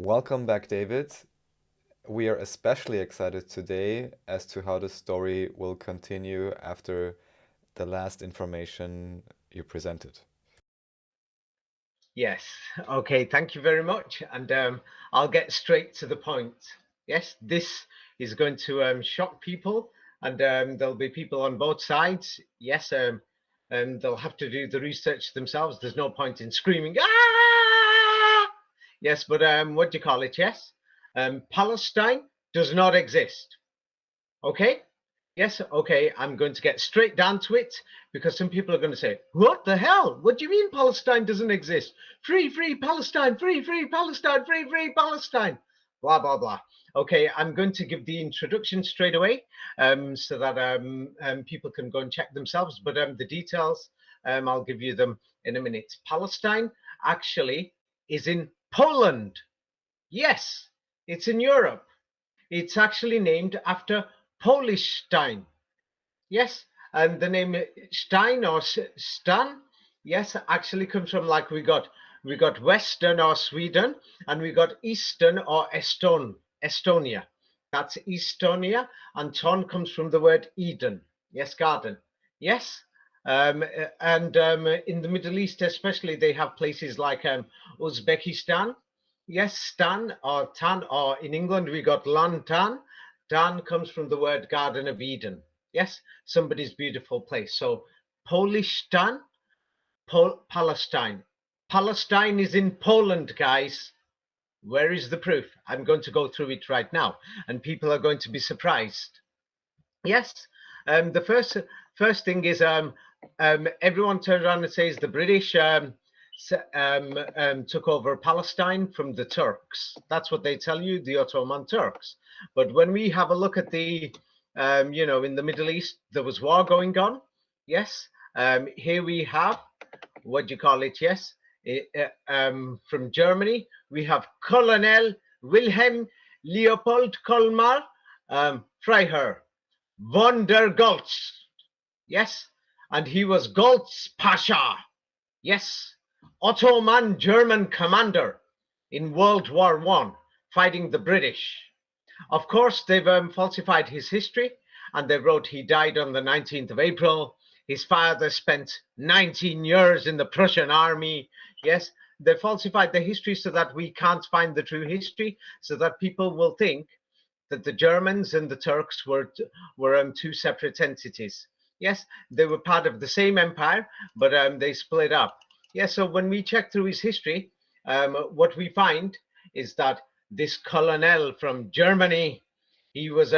Welcome back, David. We are especially excited today as to how the story will continue after the last information you presented. Yes. Okay. Thank you very much. And I'll get straight to the point. Yes, this is going to shock people, and there'll be people on both sides. Yes, and they'll have to do the research themselves. There's no point in screaming, ah! Yes, but what do you call it? Yes, Palestine does not exist. Okay. Yes, okay, I'm going to get straight down to it because some people are going to say, what the hell? What do you mean Palestine doesn't exist? Free, free Palestine, free, free Palestine, free, free Palestine, blah, blah, blah. Okay, I'm going to give the introduction straight away so that people can go and check themselves. But the details, I'll give you them in a minute. Palestine actually is in Poland. Yes, it's in Europe. It's actually named after Polishstein. Yes, and the name Stein or Stan, yes, actually comes from like we got Western or Sweden, and we got Eastern or Estonia. That's Estonia, and Ton comes from the word Eden. Yes, garden. Yes, and in the Middle East, especially, they have places like Uzbekistan. Yes, Stan or Tan, or in England we got Lantan. Dan comes from the word Garden of Eden. Yes, somebody's beautiful place. So Polishstein, Palestine. Palestine is in Poland, guys. Where is the proof? I'm going to go through it right now, and people are going to be surprised. Yes, the first thing is everyone turns around and says the British took over Palestine from the Turks. That's what they tell you, the Ottoman Turks. But when we have a look at the, in the Middle East, there was war going on. Yes, here we have, what do you call it? Yes, from Germany, we have Colonel Wilhelm Leopold Kolmar Freiherr von der Goltz. Yes, and he was Goltz Pasha. Yes, Ottoman German commander in World War I, fighting the British. Of course, they've falsified his history, and they wrote he died on the 19th of April. His father spent 19 years in the Prussian army. Yes, they falsified the history so that we can't find the true history, so that people will think that the Germans and the Turks were two separate entities. Yes, they were part of the same empire, but they split up. Yeah, so when we check through his history, what we find is that this colonel from Germany, he was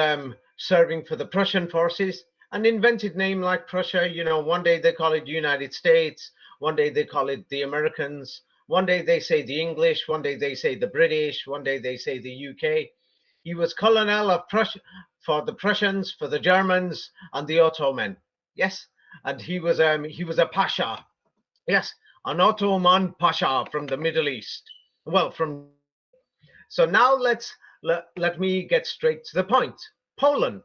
serving for the Prussian forces, an invented name like Prussia. One day they call it United States, one day they call it the Americans, one day they say the English, one day they say the British, one day they say the UK. He was colonel of Prussia for the Prussians, for the Germans, and the Ottoman. Yes, and he was a pasha. Yes, an Ottoman pasha from the Middle East. Well, from so now let me get straight to the point. Poland.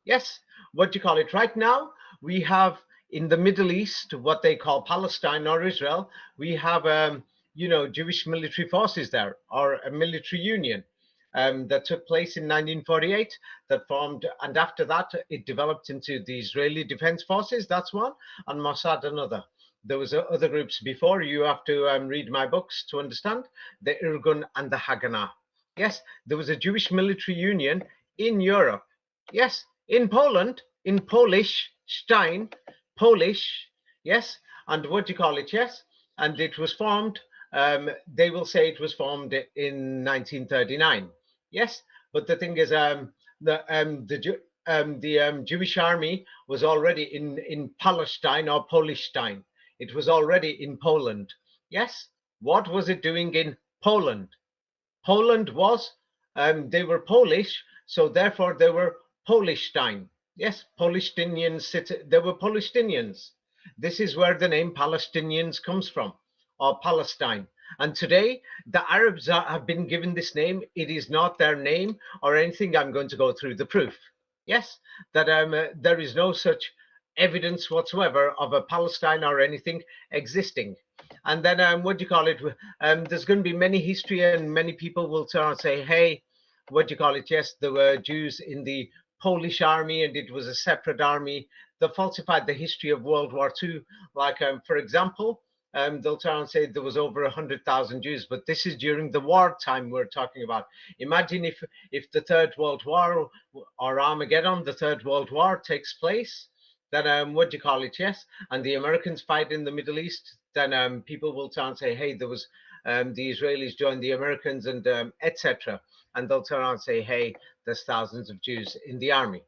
Yes, what do you call it? Right now we have in the Middle East what they call Palestine or Israel. We have Jewish military forces there, or a military union. That took place in 1948, that formed, and after that it developed into the Israeli Defense Forces. That's one, and Mossad another. There was other groups before. You have to read my books to understand, the Irgun and the Haganah. Yes, there was a Jewish military union in Europe. Yes, in Poland, in Polishstein, Polish. Yes, and what do you call it? Yes, and it was formed. They will say it was formed in 1939. Yes, but the thing is, the Jewish army was already in Palestine or Polishstein. It was already in Poland. Yes, what was it doing in Poland? Poland was, they were Polish, so therefore they were Polishstein. Yes, Palestinian city. They were Palestinians. This is where the name Palestinians comes from, or Palestine. And today, the Arabs have been given this name. It is not their name or anything. I'm going to go through the proof. Yes, that there is no such evidence whatsoever of a Palestine or anything existing. And then what do you call it? There's going to be many history, and many people will turn and say, hey, what do you call it? Yes, there were Jews in the Polish army, and it was a separate army. They falsified the history of World War II. Like, for example, they'll turn and say there was over 100,000 Jews, but this is during the wartime we're talking about. Imagine if the Third World War or Armageddon, the Third World War takes place, then what do you call it? Yes, and the Americans fight in the Middle East, then people will turn and say, hey, there was the Israelis joined the Americans and etc. And they'll turn around and say, hey, there's thousands of Jews in the army.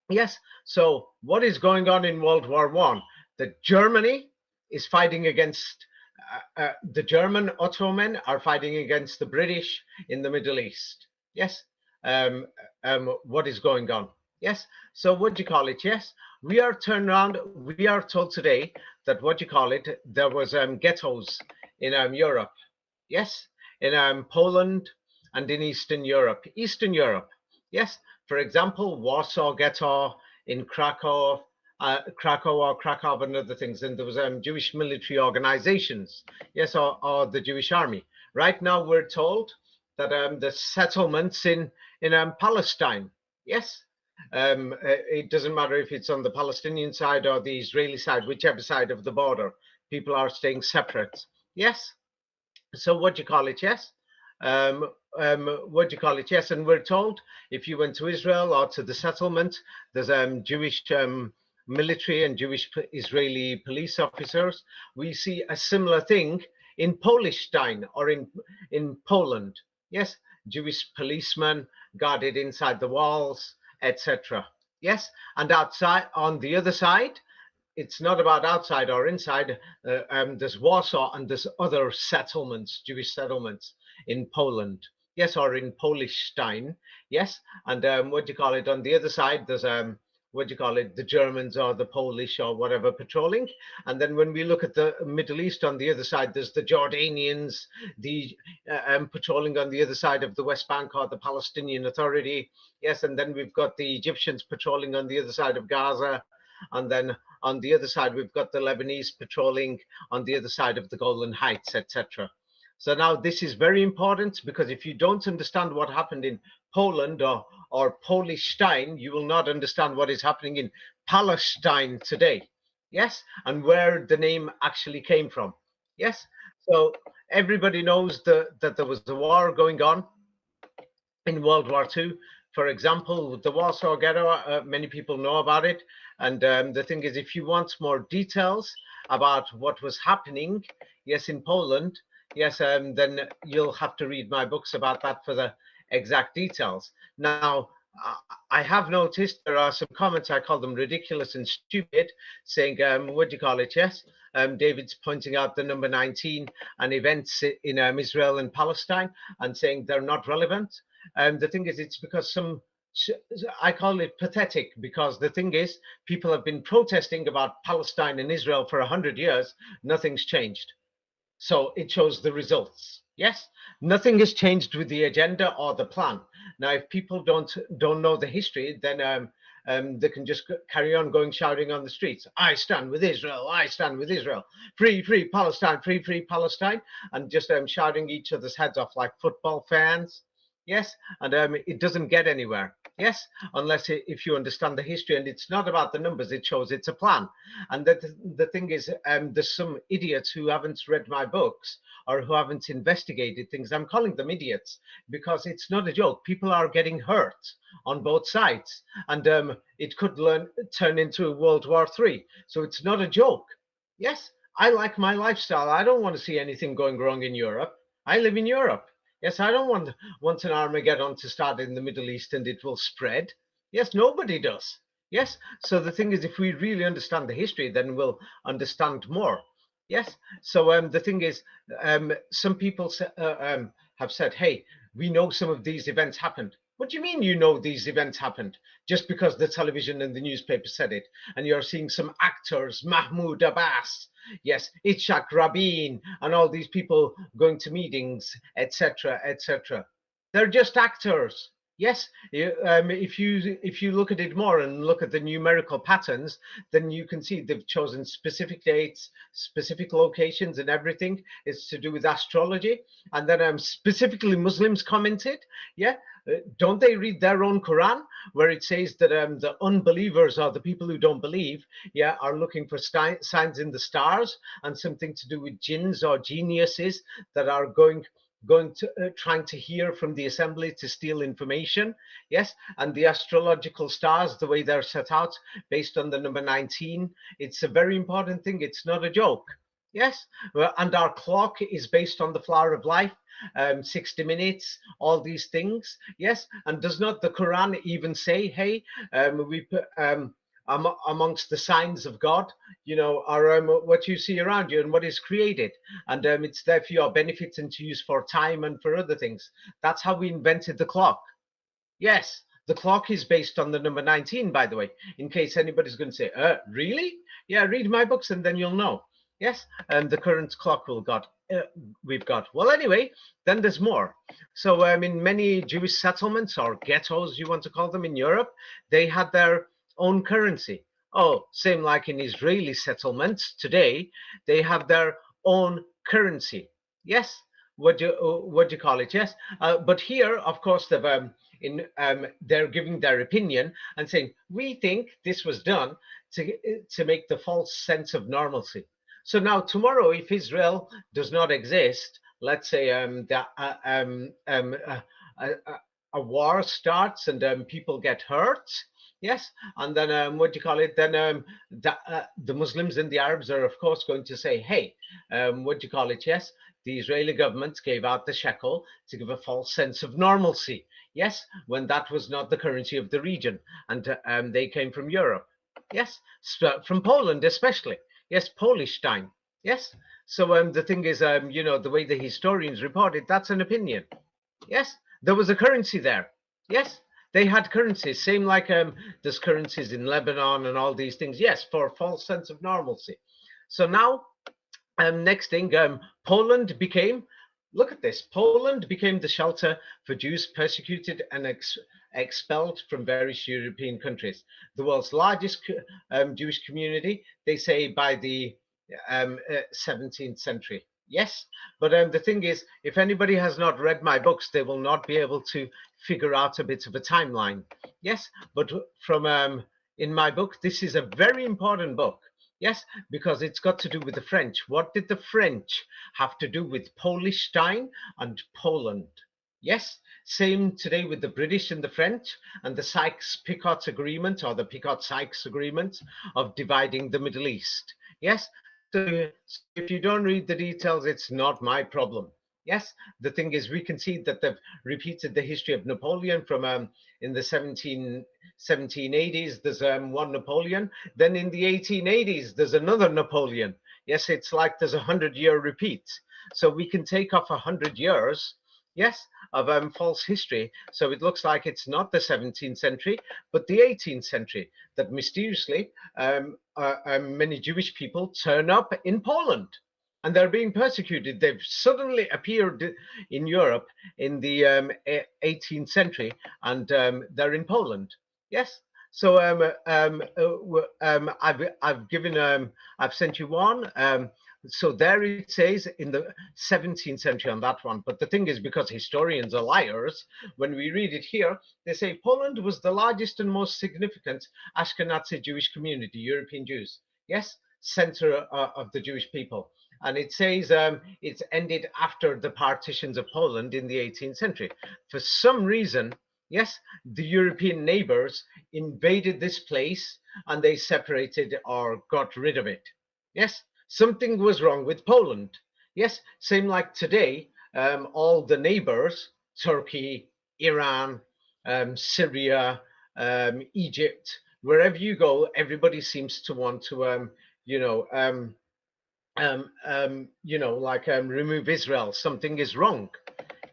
Yes, so what is going on in World War One? That Germany is fighting against the German Ottoman are fighting against the British in the Middle East. Yes, what is going on? Yes, so what do you call it? Yes, we are turned around. We are told today that what you call it, there was ghettos in Europe. Yes, in Poland and in Eastern Europe. Eastern Europe. Yes, for example, Warsaw Ghetto in Krakow, Krakow and other things. And there was Jewish military organizations. Yes, or the Jewish army. Right now, we're told that the settlements in Palestine. Yes, it doesn't matter if it's on the Palestinian side or the Israeli side, whichever side of the border, people are staying separate. Yes. So what do you call it? Yes. What do you call it? Yes. And we're told if you went to Israel or to the settlement, there's Jewish military and Jewish Israeli police officers. We see a similar thing in Polishstein or in Poland. Yes. Jewish policemen guarded inside the walls, etc. Yes. And outside, on the other side, it's not about outside or inside. There's Warsaw and there's other settlements, Jewish settlements in Poland. Yes, or in Polishstein. Yes, and what do you call it? On the other side, there's what do you call it? The Germans or the Polish or whatever patrolling. And then when we look at the Middle East on the other side, there's the Jordanians, the patrolling on the other side of the West Bank or the Palestinian Authority. Yes, and then we've got the Egyptians patrolling on the other side of Gaza. And then on the other side, we've got the Lebanese patrolling on the other side of the Golan Heights, etc. So now this is very important because if you don't understand what happened in Poland or Polishstein, you will not understand what is happening in Palestine today. Yes, and where the name actually came from. Yes, so everybody knows that there was a war going on in World War II. For example, the Warsaw Ghetto, many people know about it. And the thing is, if you want more details about what was happening, yes, in Poland, yes, then you'll have to read my books about that for the exact details. Now, I have noticed there are some comments, I call them ridiculous and stupid, saying, what do you call it? Yes, David's pointing out the number 19 and events in Israel and Palestine and saying they're not relevant. The thing is, it's because I call it pathetic because the thing is, people have been protesting about Palestine and Israel for 100 years. Nothing's changed. So it shows the results. Yes, nothing has changed with the agenda or the plan. Now, if people don't know the history, then they can just carry on going shouting on the streets. I stand with Israel. I stand with Israel. Free, free Palestine. Free, free Palestine. And just shouting each other's heads off like football fans. Yes, and it doesn't get anywhere. Yes, unless if you understand the history, and it's not about the numbers, it shows it's a plan. And the thing is, there's some idiots who haven't read my books or who haven't investigated things. I'm calling them idiots because it's not a joke. People are getting hurt on both sides, and it could turn into World War III. So it's not a joke. Yes, I like my lifestyle. I don't want to see anything going wrong in Europe. I live in Europe. Yes, I don't want an Armageddon to start in the Middle East and it will spread. Yes, nobody does. Yes, so the thing is, if we really understand the history, then we'll understand more. Yes, so the thing is, some people have said, hey, we know some of these events happened. What do you mean you know these events happened? Just because the television and the newspaper said it, and you're seeing some actors, Mahmoud Abbas, yes, Itzhak Rabin, and all these people going to meetings, etc., etc. They're just actors. Yes, if you look at it more and look at the numerical patterns, then you can see they've chosen specific dates, specific locations, and everything. It's to do with astrology. And then specifically Muslims commented, yeah, don't they read their own Quran where it says that the unbelievers or the people who don't believe, yeah, are looking for signs in the stars and something to do with jinns or geniuses that are going to trying to hear from the assembly to steal information. Yes, and the astrological stars, the way they're set out based on the number 19, it's a very important thing. It's not a joke. Yes, and our clock is based on the flower of life, 60 minutes, all these things. Yes, and does not the Quran even say, hey, we put amongst the signs of God, you know, are what you see around you and what is created, and it's there for your benefit and to use for time and for other things. That's how we invented the clock. Yes, the clock is based on the number 19, by the way, in case anybody's going to say, really? Yeah, read my books and then you'll know. Yes, and the current clock we've got. Well, anyway, then there's more. So in many Jewish settlements or ghettos, you want to call them, in Europe, they had their own currency. Oh, same like in Israeli settlements today, they have their own currency. Yes, what do you call it? Yes, but here, of course, they're giving their opinion and saying we think this was done to make the false sense of normalcy. So now tomorrow, if Israel does not exist, let's say a war starts and people get hurt. Yes, and then what do you call it? Then the Muslims and the Arabs are, of course, going to say, hey, what do you call it? Yes, the Israeli government gave out the shekel to give a false sense of normalcy. Yes, when that was not the currency of the region, and they came from Europe. Yes, from Poland especially. Yes, Polishstein. Yes. So the thing is, you know, the way the historians report it, that's an opinion. Yes, there was a currency there. Yes, they had currencies, same like there's currencies in Lebanon and all these things. Yes, for a false sense of normalcy. So now, next thing, Poland became. Look at this. Poland became the shelter for Jews persecuted and expelled from various European countries. The world's largest Jewish community, they say, by the 17th century. Yes, but the thing is, if anybody has not read my books, they will not be able to figure out a bit of a timeline. Yes, but from in my book, this is a very important book. Yes, because it's got to do with the French. What did the French have to do with Polishstein and Poland? Yes, same today with the British and the French and the Sykes-Picot Agreement, or the Picot-Sykes Agreement of dividing the Middle East. Yes, so if you don't read the details, it's not my problem. Yes, the thing is, we can see that they've repeated the history of Napoleon from in the 1780s, there's one Napoleon. Then in the 1880s, there's another Napoleon. Yes, it's like there's 100-year repeat. So we can take off 100 years, yes, of false history. So it looks like it's not the 17th century, but the 18th century, that mysteriously many Jewish people turn up in Poland. And they're being persecuted. They've suddenly appeared in Europe in the 18th century, and they're in Poland. Yes. So I've sent you one. So there it says in the 17th century on that one. But the thing is, because historians are liars, when we read it here, they say Poland was the largest and most significant Ashkenazi Jewish community, European Jews. Yes, center of the Jewish people. And it says it's ended after the partitions of Poland in the 18th century. For some reason, yes, the European neighbors invaded this place and they separated or got rid of it. Yes, something was wrong with Poland. Yes, same like today, all the neighbors, Turkey, Iran, Syria, Egypt, wherever you go, everybody seems to want to, remove Israel. Something is wrong.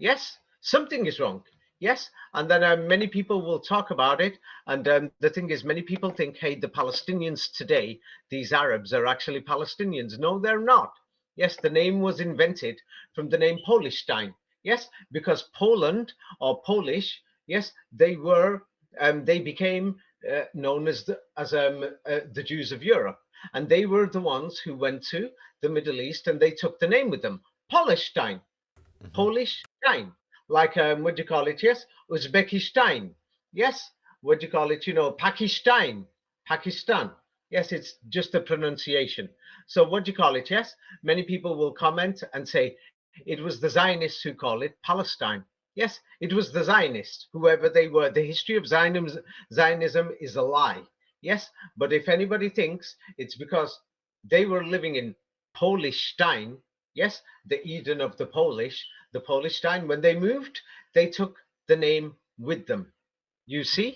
Yes, something is wrong. Yes, and then many people will talk about it. And the thing is, many people think, hey, the Palestinians today, these Arabs are actually Palestinians. No, they're not. Yes, the name was invented from the name Polishstein. Yes, because Poland or Polish, yes, they became known as the Jews of Europe, and they were the ones who went to the Middle East and they took the name with them, Polishstein, Hmm. Polishstein, like what do you call it? Yes, Uzbekistan. Yes, what do you call it? Pakistan, Pakistan. Yes, it's just the pronunciation. So what do you call it? Yes, many people will comment and say it was the Zionists who call it Palestine. Yes, it was the Zionists, whoever they were. The history of Zionism is a lie. Yes, but if anybody thinks it's because they were living in Polishstein, yes, the Eden of the Polishstein, when they moved, they took the name with them. You see?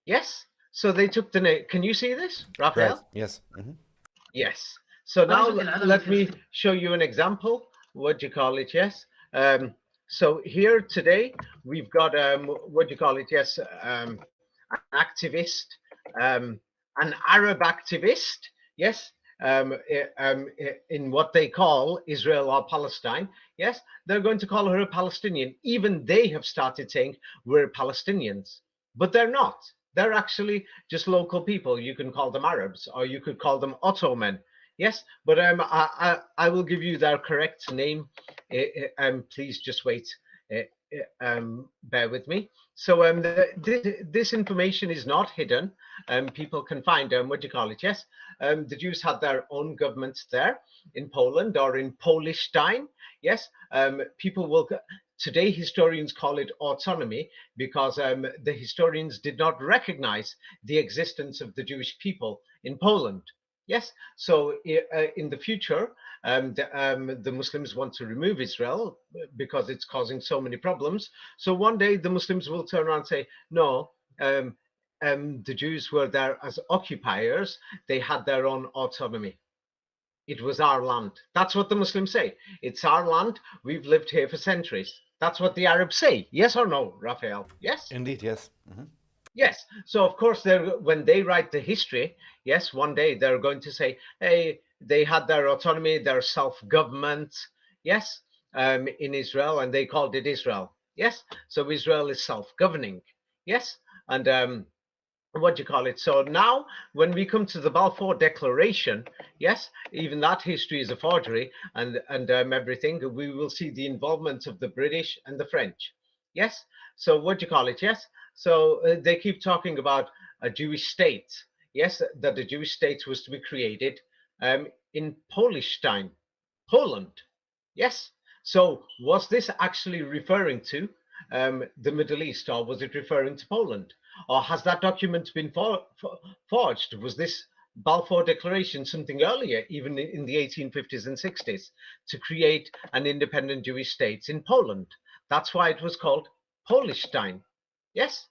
Yes. So they took the name. Can you see this, Right. Raphael? Yes. Hmm. Yes. So now let me show you an example. What do you call it? Yes. Um, so here today we've got what do you call it? Yes, an activist, um, an Arab activist. Yes. In what they call Israel or Palestine. Yes, they're going to call her a Palestinian. Even they have started saying we're Palestinians, but they're not. They're actually just local people. You can call them Arabs or you could call them Ottoman. Yes, but I will give you their correct name. Please just wait. Bear with me. So this information is not hidden. People can find what do you call it? Yes, the Jews had their own governments there in Poland or in Polishstein. Yes, people will. Today, historians call it autonomy because the historians did not recognize the existence of the Jewish people in Poland. Yes, so in the future, the Muslims want to remove Israel because it's causing so many problems. So one day the Muslims will turn around and say, no, the Jews were there as occupiers. They had their own autonomy. It was our land. That's what the Muslims say. It's our land. We've lived here for centuries. That's what the Arabs say. Yes or no, Raphael? Yes? Indeed. Yes. Hmm. Yes. So of course, when they write the history, yes, one day they're going to say, "Hey, they had their autonomy, their self-government." Yes, in Israel, and they called it Israel. Yes. So Israel is self-governing. Yes, and what do you call it? So now, when we come to the Balfour Declaration, yes, even that history is a forgery, and everything. We will see the involvement of the British and the French. Yes. So what do you call it? Yes. So they keep talking about a Jewish state. Yes, that the Jewish state was to be created in Polishstein, Poland. Yes. So was this actually referring to the Middle East, or was it referring to Poland? Or has that document been forged? Was this Balfour Declaration something earlier, even in the 1850s and 60s, to create an independent Jewish state in Poland? That's why it was called Polishstein. Yes.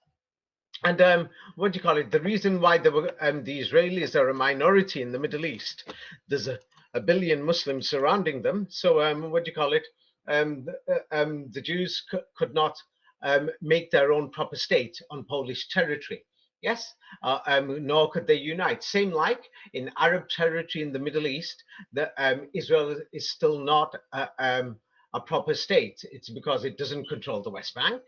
And what do you call it? The reason why the Israelis are a minority in the Middle East, there's a billion Muslims surrounding them. So what do you call it? The Jews could not make their own proper state on Polish territory. Yes, nor could they unite. Same like in Arab territory in the Middle East, Israel is still not a proper state. It's because it doesn't control the West Bank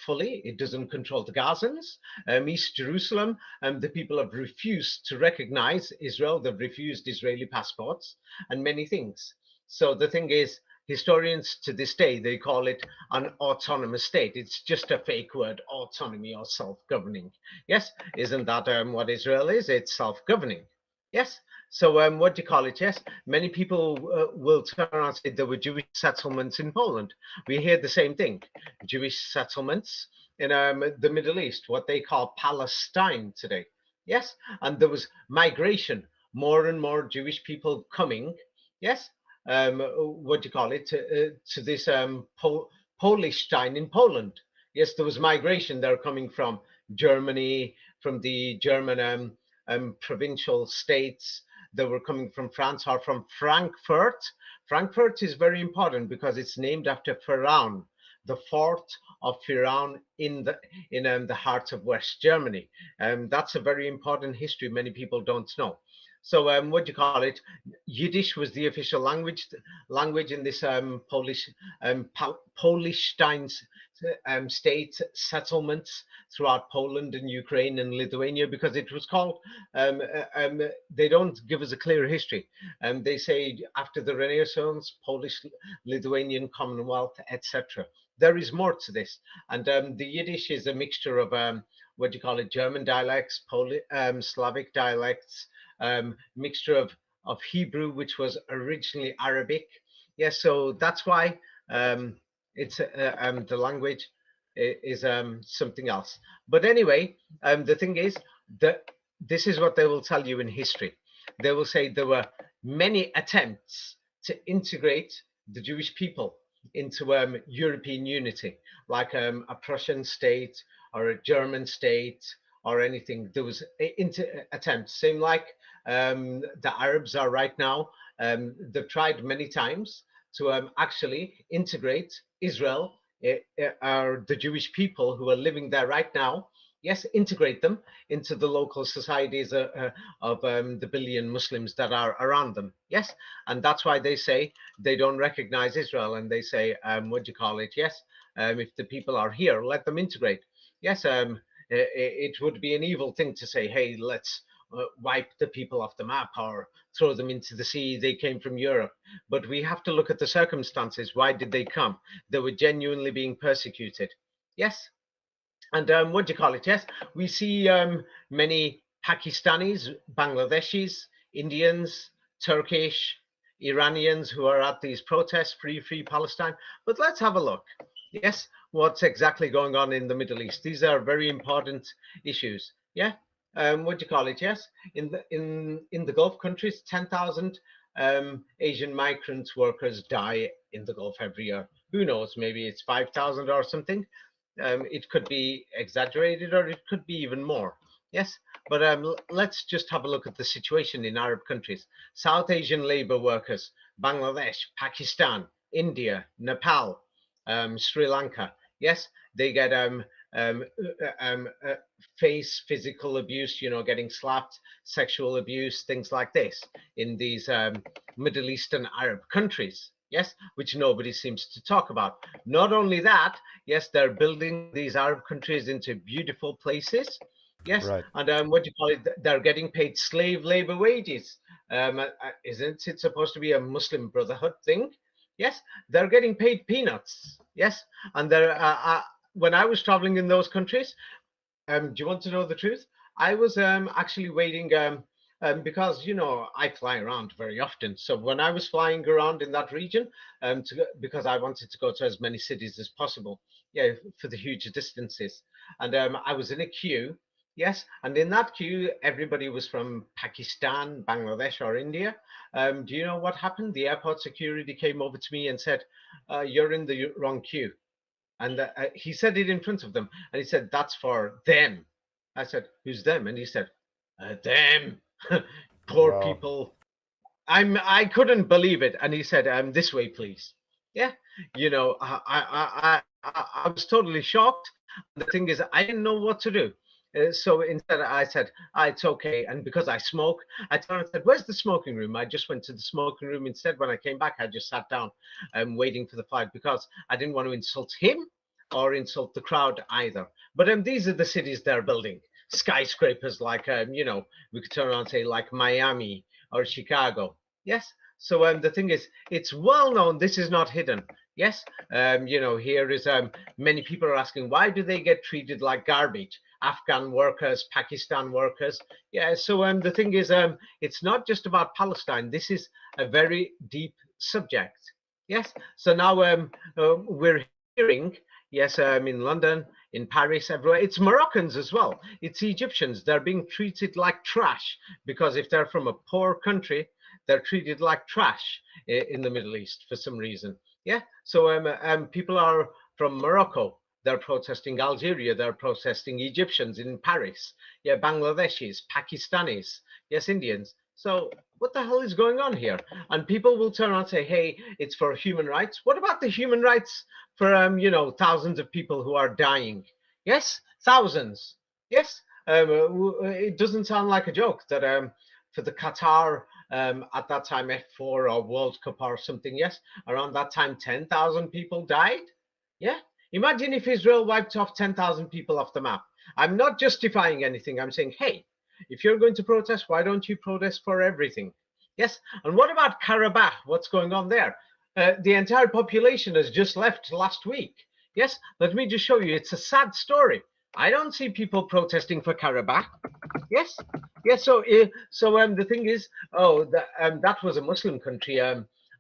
fully. It doesn't control the Gazans. East Jerusalem, the people have refused to recognize Israel. They've refused Israeli passports and many things. So the thing is, historians to this day, they call it an autonomous state. It's just a fake word, autonomy or self-governing. Yes, isn't that what Israel is? It's self-governing. Yes. So what do you call it? Yes, many people will turn around and say there were Jewish settlements in Poland. We hear the same thing. Jewish settlements in the Middle East, what they call Palestine today. Yes, and there was migration, more and more Jewish people coming. Yes, what do you call it, to this Polishstein in Poland. Yes, there was migration. They're coming from Germany, from the German provincial states. They were coming from France or from Frankfurt. Frankfurt is very important because it's named after Pharaoh, the fort of Pharaoh in the heart of West Germany. That's a very important history many people don't know. So what do you call it? Yiddish was the official language in this Polishstein state settlements throughout Poland and Ukraine and Lithuania, because it was called, um, they don't give us a clear history. They say after the Renaissance, Polish, Lithuanian Commonwealth, etc. There is more to this. And the Yiddish is a mixture of, what do you call it, German dialects, Slavic dialects, mixture of Hebrew, which was originally Arabic. Yes, so that's why it's the language is something else. But anyway, the thing is that this is what they will tell you in history. They will say there were many attempts to integrate the Jewish people into European unity, like a Prussian state or a German state or anything. There was attempts, same like the Arabs are right now. They've tried many times to actually integrate Israel, or the Jewish people who are living there right now. Yes, integrate them into the local societies of the billion Muslims that are around them. Yes, and that's why they say they don't recognize Israel, and they say, what do you call it? Yes, if the people are here, let them integrate. Yes, it would be an evil thing to say, hey, let's wipe the people off the map or throw them into the sea. They came from Europe. But we have to look at the circumstances. Why did they come? They were genuinely being persecuted. Yes. And what do you call it? Yes, we see many Pakistanis, Bangladeshis, Indians, Turkish, Iranians who are at these protests, free Palestine. But let's have a look. Yes, what's exactly going on in the Middle East? These are very important issues. Yeah, what do you call it? Yes, in the Gulf countries, 10,000 Asian migrant workers die in the Gulf every year. Who knows? Maybe it's 5,000 or something. It could be exaggerated or it could be even more. Yes, but let's just have a look at the situation in Arab countries. South Asian labor workers, Bangladesh, Pakistan, India, Nepal, Sri Lanka. Yes, they get um, face physical abuse, getting slapped, sexual abuse, things like this in these Middle Eastern Arab countries. Yes, which nobody seems to talk about. Not only that, yes, they're building these Arab countries into beautiful places. Yes, Right. and what do you call it? They're getting paid slave labor wages. Isn't it supposed to be a Muslim Brotherhood thing? Yes, they're getting paid peanuts. Yes, and when I was traveling in those countries, do you want to know the truth? I was actually waiting because I fly around very often. So when I was flying around in that region, because I wanted to go to as many cities as possible, yeah, for the huge distances, and I was in a queue. Yes, and in that queue, everybody was from Pakistan, Bangladesh, or India. Do you know what happened? The airport security came over to me and said, "You're in the wrong queue." And he said it in front of them. And he said, that's for them. I said, who's them? And he said, them. Poor Wow. people. I couldn't believe it. And he said, this way, please. Yeah. I was totally shocked. The thing is, I didn't know what to do. So instead, I said, it's okay. And because I smoke, I turned and said, where's the smoking room? I just went to the smoking room instead. When I came back, I just sat down waiting for the flight because I didn't want to insult him or insult the crowd either. But these are the cities they're building. Skyscrapers like, we could turn around and say like Miami or Chicago. Yes. So the thing is, it's well known. This is not hidden. Yes. Here is many people are asking, why do they get treated like garbage? Afghan workers, Pakistan workers. Yeah. So the thing is, it's not just about Palestine. This is a very deep subject. Yes. So now we're hearing, yes, in London, in Paris, everywhere. It's Moroccans as well. It's Egyptians. They're being treated like trash because if they're from a poor country, they're treated like trash in the Middle East for some reason. Yeah. So people are from Morocco. They're protesting Algeria. They're protesting Egyptians in Paris. Yeah, Bangladeshis, Pakistanis. Yes, Indians. So what the hell is going on here? And people will turn around and say, hey, it's for human rights. What about the human rights for, thousands of people who are dying? Yes, thousands. Yes. It doesn't sound like a joke that for the Qatar at that time F4 or World Cup or something, yes, around that time 10,000 people died. Yeah, Imagine if Israel wiped off 10,000 people off the map. I'm not justifying anything. I'm saying, hey, if you're going to protest, why don't you protest for everything? Yes. And what about Karabakh? What's going on there? The entire population has just left last week. Yes. Let me just show you. It's a sad story. I don't see people protesting for Karabakh. Yes. Yes. So the thing is, that was a Muslim country,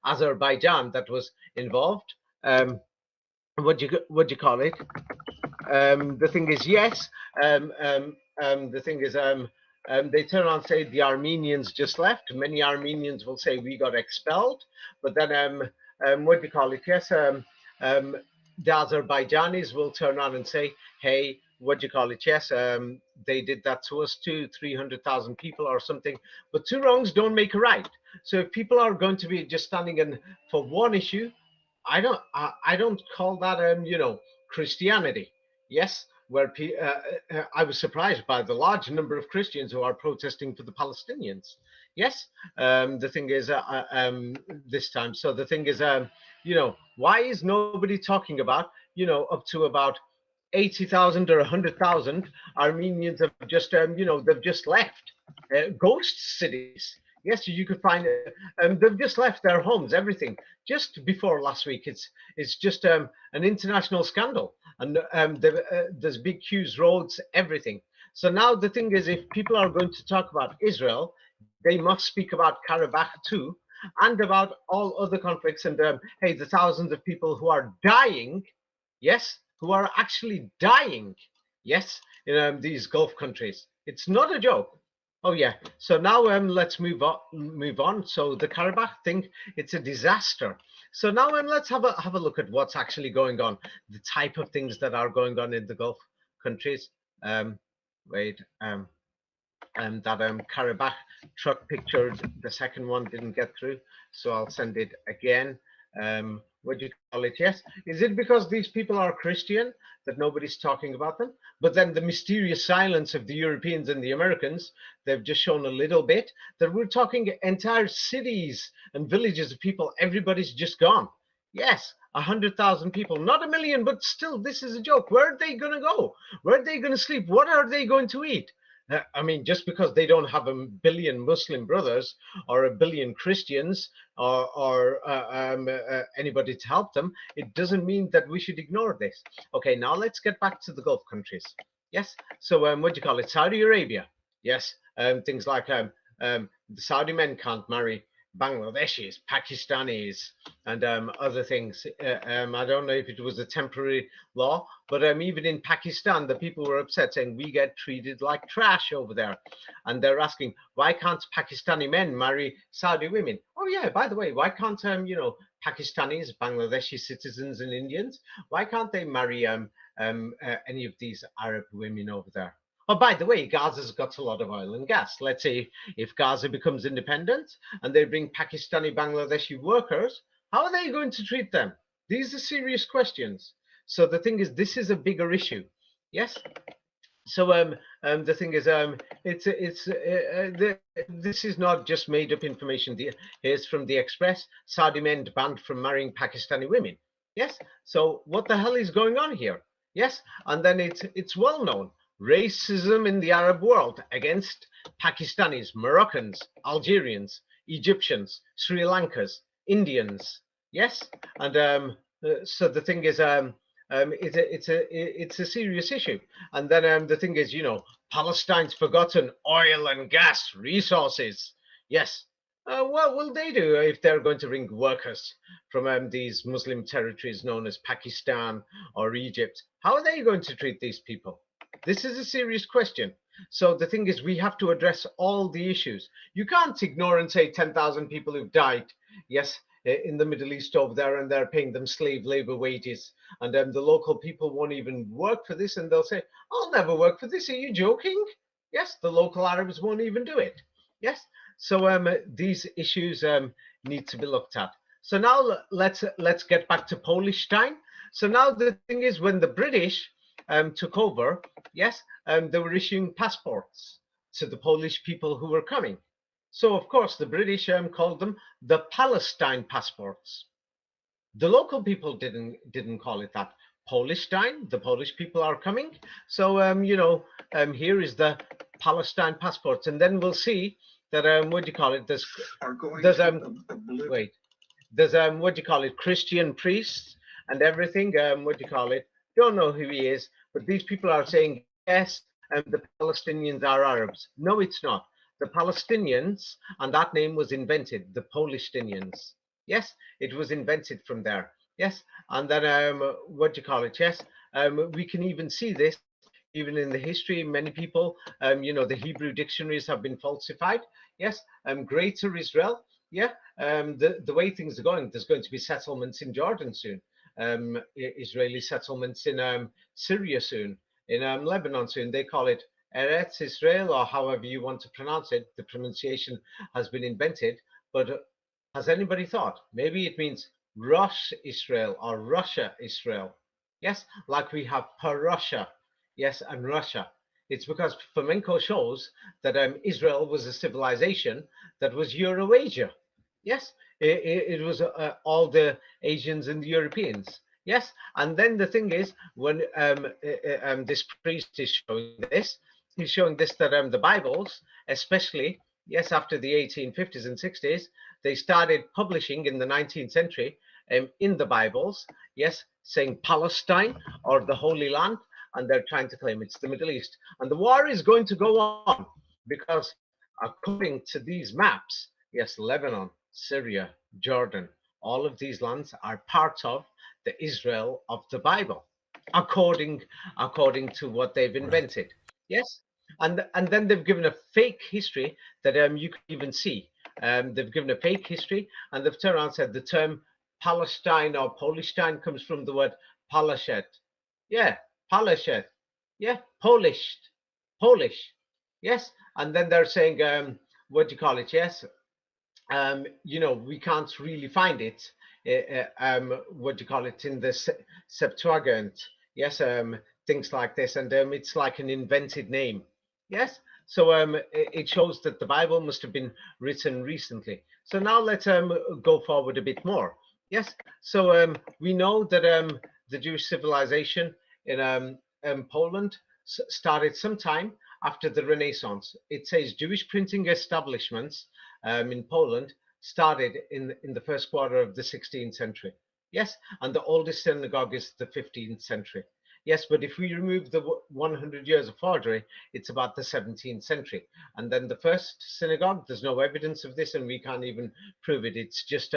Azerbaijan, that was involved. What do you call it? The thing is, yes. The thing is, they turn around and say the Armenians just left. Many Armenians will say we got expelled, but then what do you call it? Yes, the Azerbaijanis will turn around and say, hey, what do you call it? Yes, they did that to us too, 300,000 people or something. But two wrongs don't make a right. So if people are going to be just standing in for one issue, I don't call that Christianity. Yes, where I was surprised by the large number of Christians who are protesting for the Palestinians. Yes, the thing is this time. So the thing is, why is nobody talking about up to about 80,000 or 100,000 Armenians have just they've just left ghost cities. Yes, you could find they've just left their homes, everything, just before last week. It's just an international scandal, and there's big queues, roads, everything. So now the thing is, if people are going to talk about Israel, they must speak about Karabakh too, and about all other conflicts. And hey, the thousands of people who are dying, yes, who are actually dying, yes, in these Gulf countries. It's not a joke. Oh yeah. So now let's move on. So the Karabakh thing, it's a disaster. So now let's have a look at what's actually going on, the type of things that are going on in the Gulf countries. Wait, that Karabakh truck picture, the second one didn't get through, so I'll send it again. What do you call it? Yes. Is it because these people are Christian that nobody's talking about them? But then the mysterious silence of the Europeans and the Americans, they've just shown a little bit that we're talking entire cities and villages of people. Everybody's just gone. Yes, 100,000 people, not a million, but still, this is a joke. Where are they going to go? Where are they going to sleep? What are they going to eat? I mean, just because they don't have a billion Muslim brothers or a billion Christians or anybody to help them, it doesn't mean that we should ignore this. Okay, now let's get back to the Gulf countries. Yes, so what do you call it? Saudi Arabia. Yes, things like the Saudi men can't marry Bangladeshis, Pakistanis, and other things. I don't know if it was a temporary law, but even in Pakistan, the people were upset saying we get treated like trash over there. And they're asking, why can't Pakistani men marry Saudi women? Oh yeah, by the way, why can't, Pakistanis, Bangladeshi citizens and Indians, why can't they marry any of these Arab women over there? Oh, by the way, Gaza's got a lot of oil and gas. Let's say if Gaza becomes independent and they bring Pakistani, Bangladeshi workers, how are they going to treat them? These are serious questions. So the thing is, this is a bigger issue. Yes. So the thing is, this is not just made up information. Here's from the Express: Saudi men banned from marrying Pakistani women. Yes. So what the hell is going on here? Yes. And then it's well known. Racism in the Arab world against Pakistanis, Moroccans, Algerians, Egyptians, Sri Lankans, Indians. Yes, and so the thing is, it's a serious issue. And then the thing is, Palestine's forgotten oil and gas resources. Yes. What will they do if they're going to bring workers from these Muslim territories known as Pakistan or Egypt? How are they going to treat these people? This is a serious question. So the thing is, we have to address all the issues. You can't ignore and say 10,000 people who've died, yes, in the Middle East over there, and they're paying them slave labor wages. And the local people won't even work for this, and they'll say, I'll never work for this. Are you joking? Yes, the local Arabs won't even do it. Yes. So these issues need to be looked at. So now let's get back to Polishstein. So now the thing is, when the British took over, yes, they were issuing passports to the Polish people who were coming. So of course the British called them the Palestine passports. The local people didn't call it that. Polishstein, the Polish people are coming. So, here is the Palestine passports. And then we'll see that, what do you call it? There's wait, there's, what do you call it? Christian priests and everything. What do you call it? Don't know who he is, but these people are saying, yes, the Palestinians are Arabs. No, it's not. The Palestinians, and that name was invented, the Polishtinians. Yes, it was invented from there. Yes, and then, what do you call it? Yes, we can even see this even in the history. Many people, the Hebrew dictionaries have been falsified. Yes, Greater Israel. Yeah, the way things are going, there's going to be settlements in Jordan soon. Israeli settlements in, Syria soon, in, Lebanon soon. They call it Eretz Israel, or however you want to pronounce it. The pronunciation has been invented, but has anybody thought maybe it means Rosh Israel or Russia Israel? Yes, like we have Perussia, yes, and Russia. It's because flamenco shows that, Israel was a civilization that was Eurasia. Yes, it was, all the Asians and the Europeans. Yes, and then the thing is, when, this priest is showing this, he's showing this that, the Bibles, especially, yes, after the 1850s and 60s, they started publishing in the 19th century, in the Bibles, yes, saying Palestine or the Holy Land, and they're trying to claim it's the Middle East. And the war is going to go on because, according to these maps, yes, Lebanon, Syria, Jordan, all of these lands are part of the Israel of the Bible, according to what they've Right. invented. Yes, and then they've given a fake history that, you can even see. They've given a fake history, and they've turned around and said the term Palestine or Polishstein comes from the word Palashet. Yeah, Palashet. Yeah, Polish. Yes, and then they're saying, what do you call it? Yes, we can't really find it. What do you call it in the Septuagint? Yes, things like this, and, it's like an invented name. Yes, so, it shows that the Bible must have been written recently. So now let's, go forward a bit more. Yes, so, we know that, the Jewish civilization in, Poland started sometime after the Renaissance. It says Jewish printing establishments, in Poland started in the first quarter of the 16th century. Yes, and the oldest synagogue is the 15th century. Yes, but if we remove the 100 years of forgery, it's about the 17th century. And then the first synagogue, there's no evidence of this, and we can't even prove it. It's just,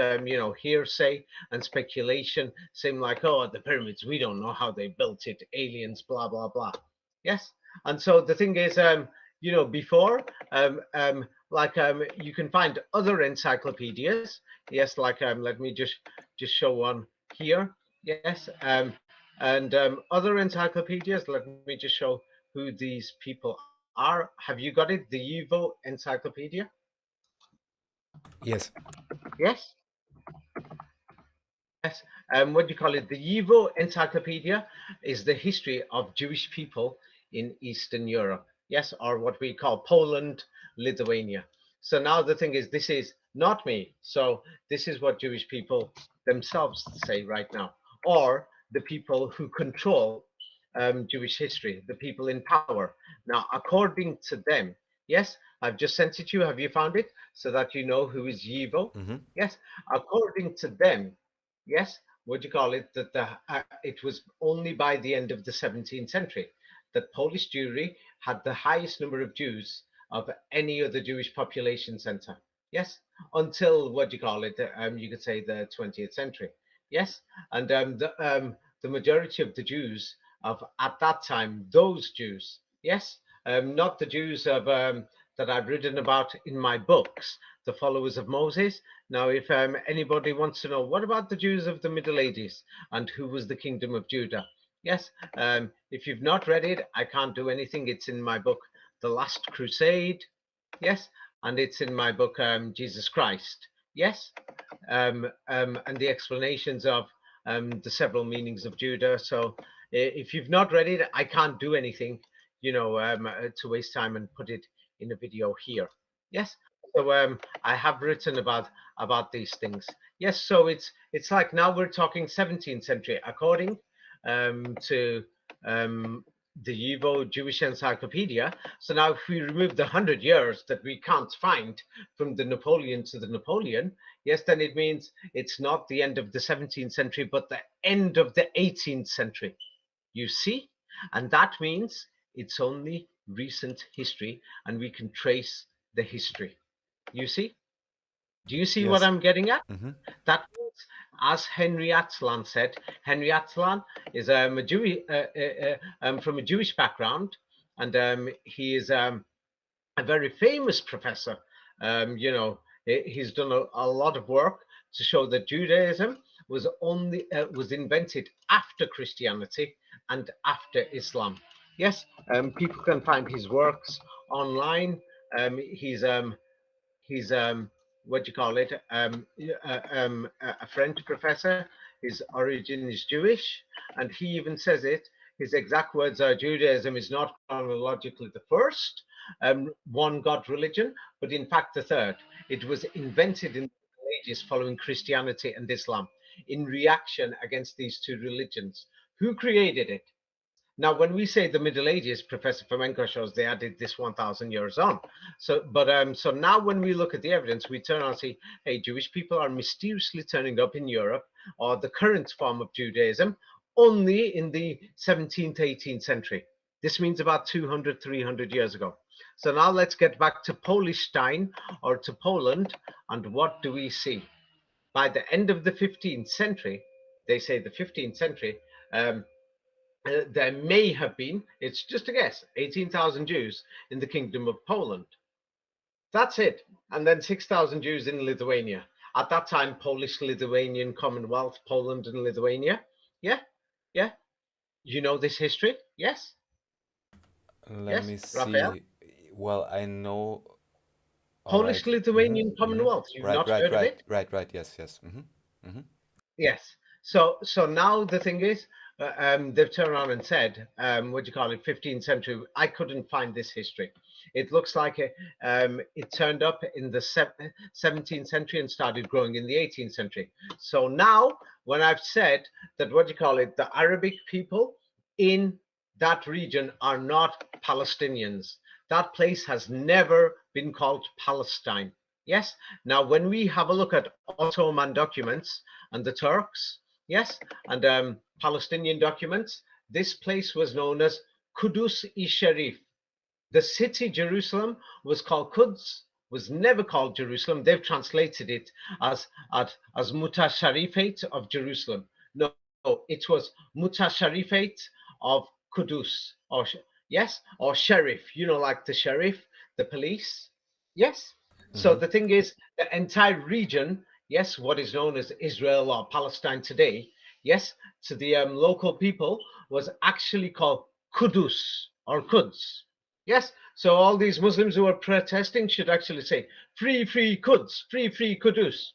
hearsay and speculation. Same like, oh, the pyramids, we don't know how they built it. Aliens, blah blah blah. Yes, and so the thing is, before, like, you can find other encyclopedias. Yes, like, let me just show one here. Yes, and, other encyclopedias. Let me just show who these people are. Have you got it? The Evo Encyclopedia. Yes. Yes. Yes. What do you call it? The Evo Encyclopedia is the history of Jewish people in Eastern Europe. Yes, or what we call Poland, Lithuania. So now the thing is, this is not me. So this is what Jewish people themselves say right now, or the people who control, Jewish history, the people in power. Now, according to them, yes, I've just sent it to you. Have you found it so that you know who is Yivo? Mm-hmm. Yes, according to them, yes, what do you call it? That it was only by the end of the 17th century that Polish Jewry had the highest number of Jews of any other Jewish population center. Yes, until what do you call it? You could say the 20th century. Yes, and, the majority of the Jews of at that time, those Jews, yes, not the Jews of, that I've written about in my books, the followers of Moses. Now, if, anybody wants to know what about the Jews of the Middle Ages and who was the kingdom of Judah, yes, if you've not read it, I can't do anything. It's in my book, The Last Crusade, yes, and it's in my book, Jesus Christ, yes, and the explanations of, the several meanings of Judah. So if you've not read it, I can't do anything, to waste time and put it in a video here. Yes. So, I have written about these things. Yes. So it's like now we're talking 17th century, according, to the YIVO Jewish Encyclopedia. So now if we remove the 100 years that we can't find from the Napoleon to the Napoleon, yes, then it means it's not the end of the 17th century, but the end of the 18th century. You see? And that means it's only recent history and we can trace the history. You see? Do you see what Yes. I'm getting at? Mm-hmm. That means, as Henry Atlan said, Henry Atlan is a Jewish, from a Jewish background, and he is a very famous professor. You know, he's done a lot of work to show that Judaism was invented after Christianity and after Islam. Yes, people can find his works online. He's what do you call it? A French professor. His origin is Jewish, and he even says it. His exact words are Judaism is not chronologically the first one God religion, but in fact the third. It was invented in the Middle Ages following Christianity and Islam in reaction against these two religions. Who created it? Now, when we say the Middle Ages, Professor Fomenko shows they added this 1,000 years on. So now when we look at the evidence, we turn and see, hey, Jewish people are mysteriously turning up in Europe, or the current form of Judaism, only in the 17th, 18th century. This means about 200, 300 years ago. So now let's get back to Polishstein, or to Poland, and what do we see? By the end of the 15th century, they say the 15th century, there may have been, it's just a guess, 18,000 Jews in the Kingdom of Poland. That's it. And then 6,000 Jews in Lithuania. At that time, Polish-Lithuanian Commonwealth, Poland and Lithuania. Yeah, yeah. You know this history? Yes, Let yes, me Raphael. see. Well, I know. All right. Mm-hmm. Polish-Lithuanian Mm-hmm. Commonwealth. You've Right, not right, heard of right, it? right, right. Yes, yes. Mm-hmm. Mm-hmm. Yes. So now the thing is, they've turned around and said, what do you call it, 15th century. I couldn't find this history. It looks like it turned up in the 17th century and started growing in the 18th century. So now, when I've said that, what do you call it, the Arabic people in that region are not Palestinians. That place has never been called Palestine. Yes. Now, when we have a look at Ottoman documents and the Turks, yes, and Palestinian documents, this place was known as Kudus-i Sharif. The city Jerusalem was called Quds, was never called Jerusalem. They've translated it as Mutasharifate of Jerusalem. No, it was Mutasharifate of Kudus, or yes, or sheriff. You know, like the sheriff, the police. Yes. So Mm-hmm. the thing is, the entire region, yes, what is known as Israel or Palestine today, yes, to the local people was actually called Kudus or Quds. Yes, so all these Muslims who are protesting should actually say, free, free Quds, free, free Kudus.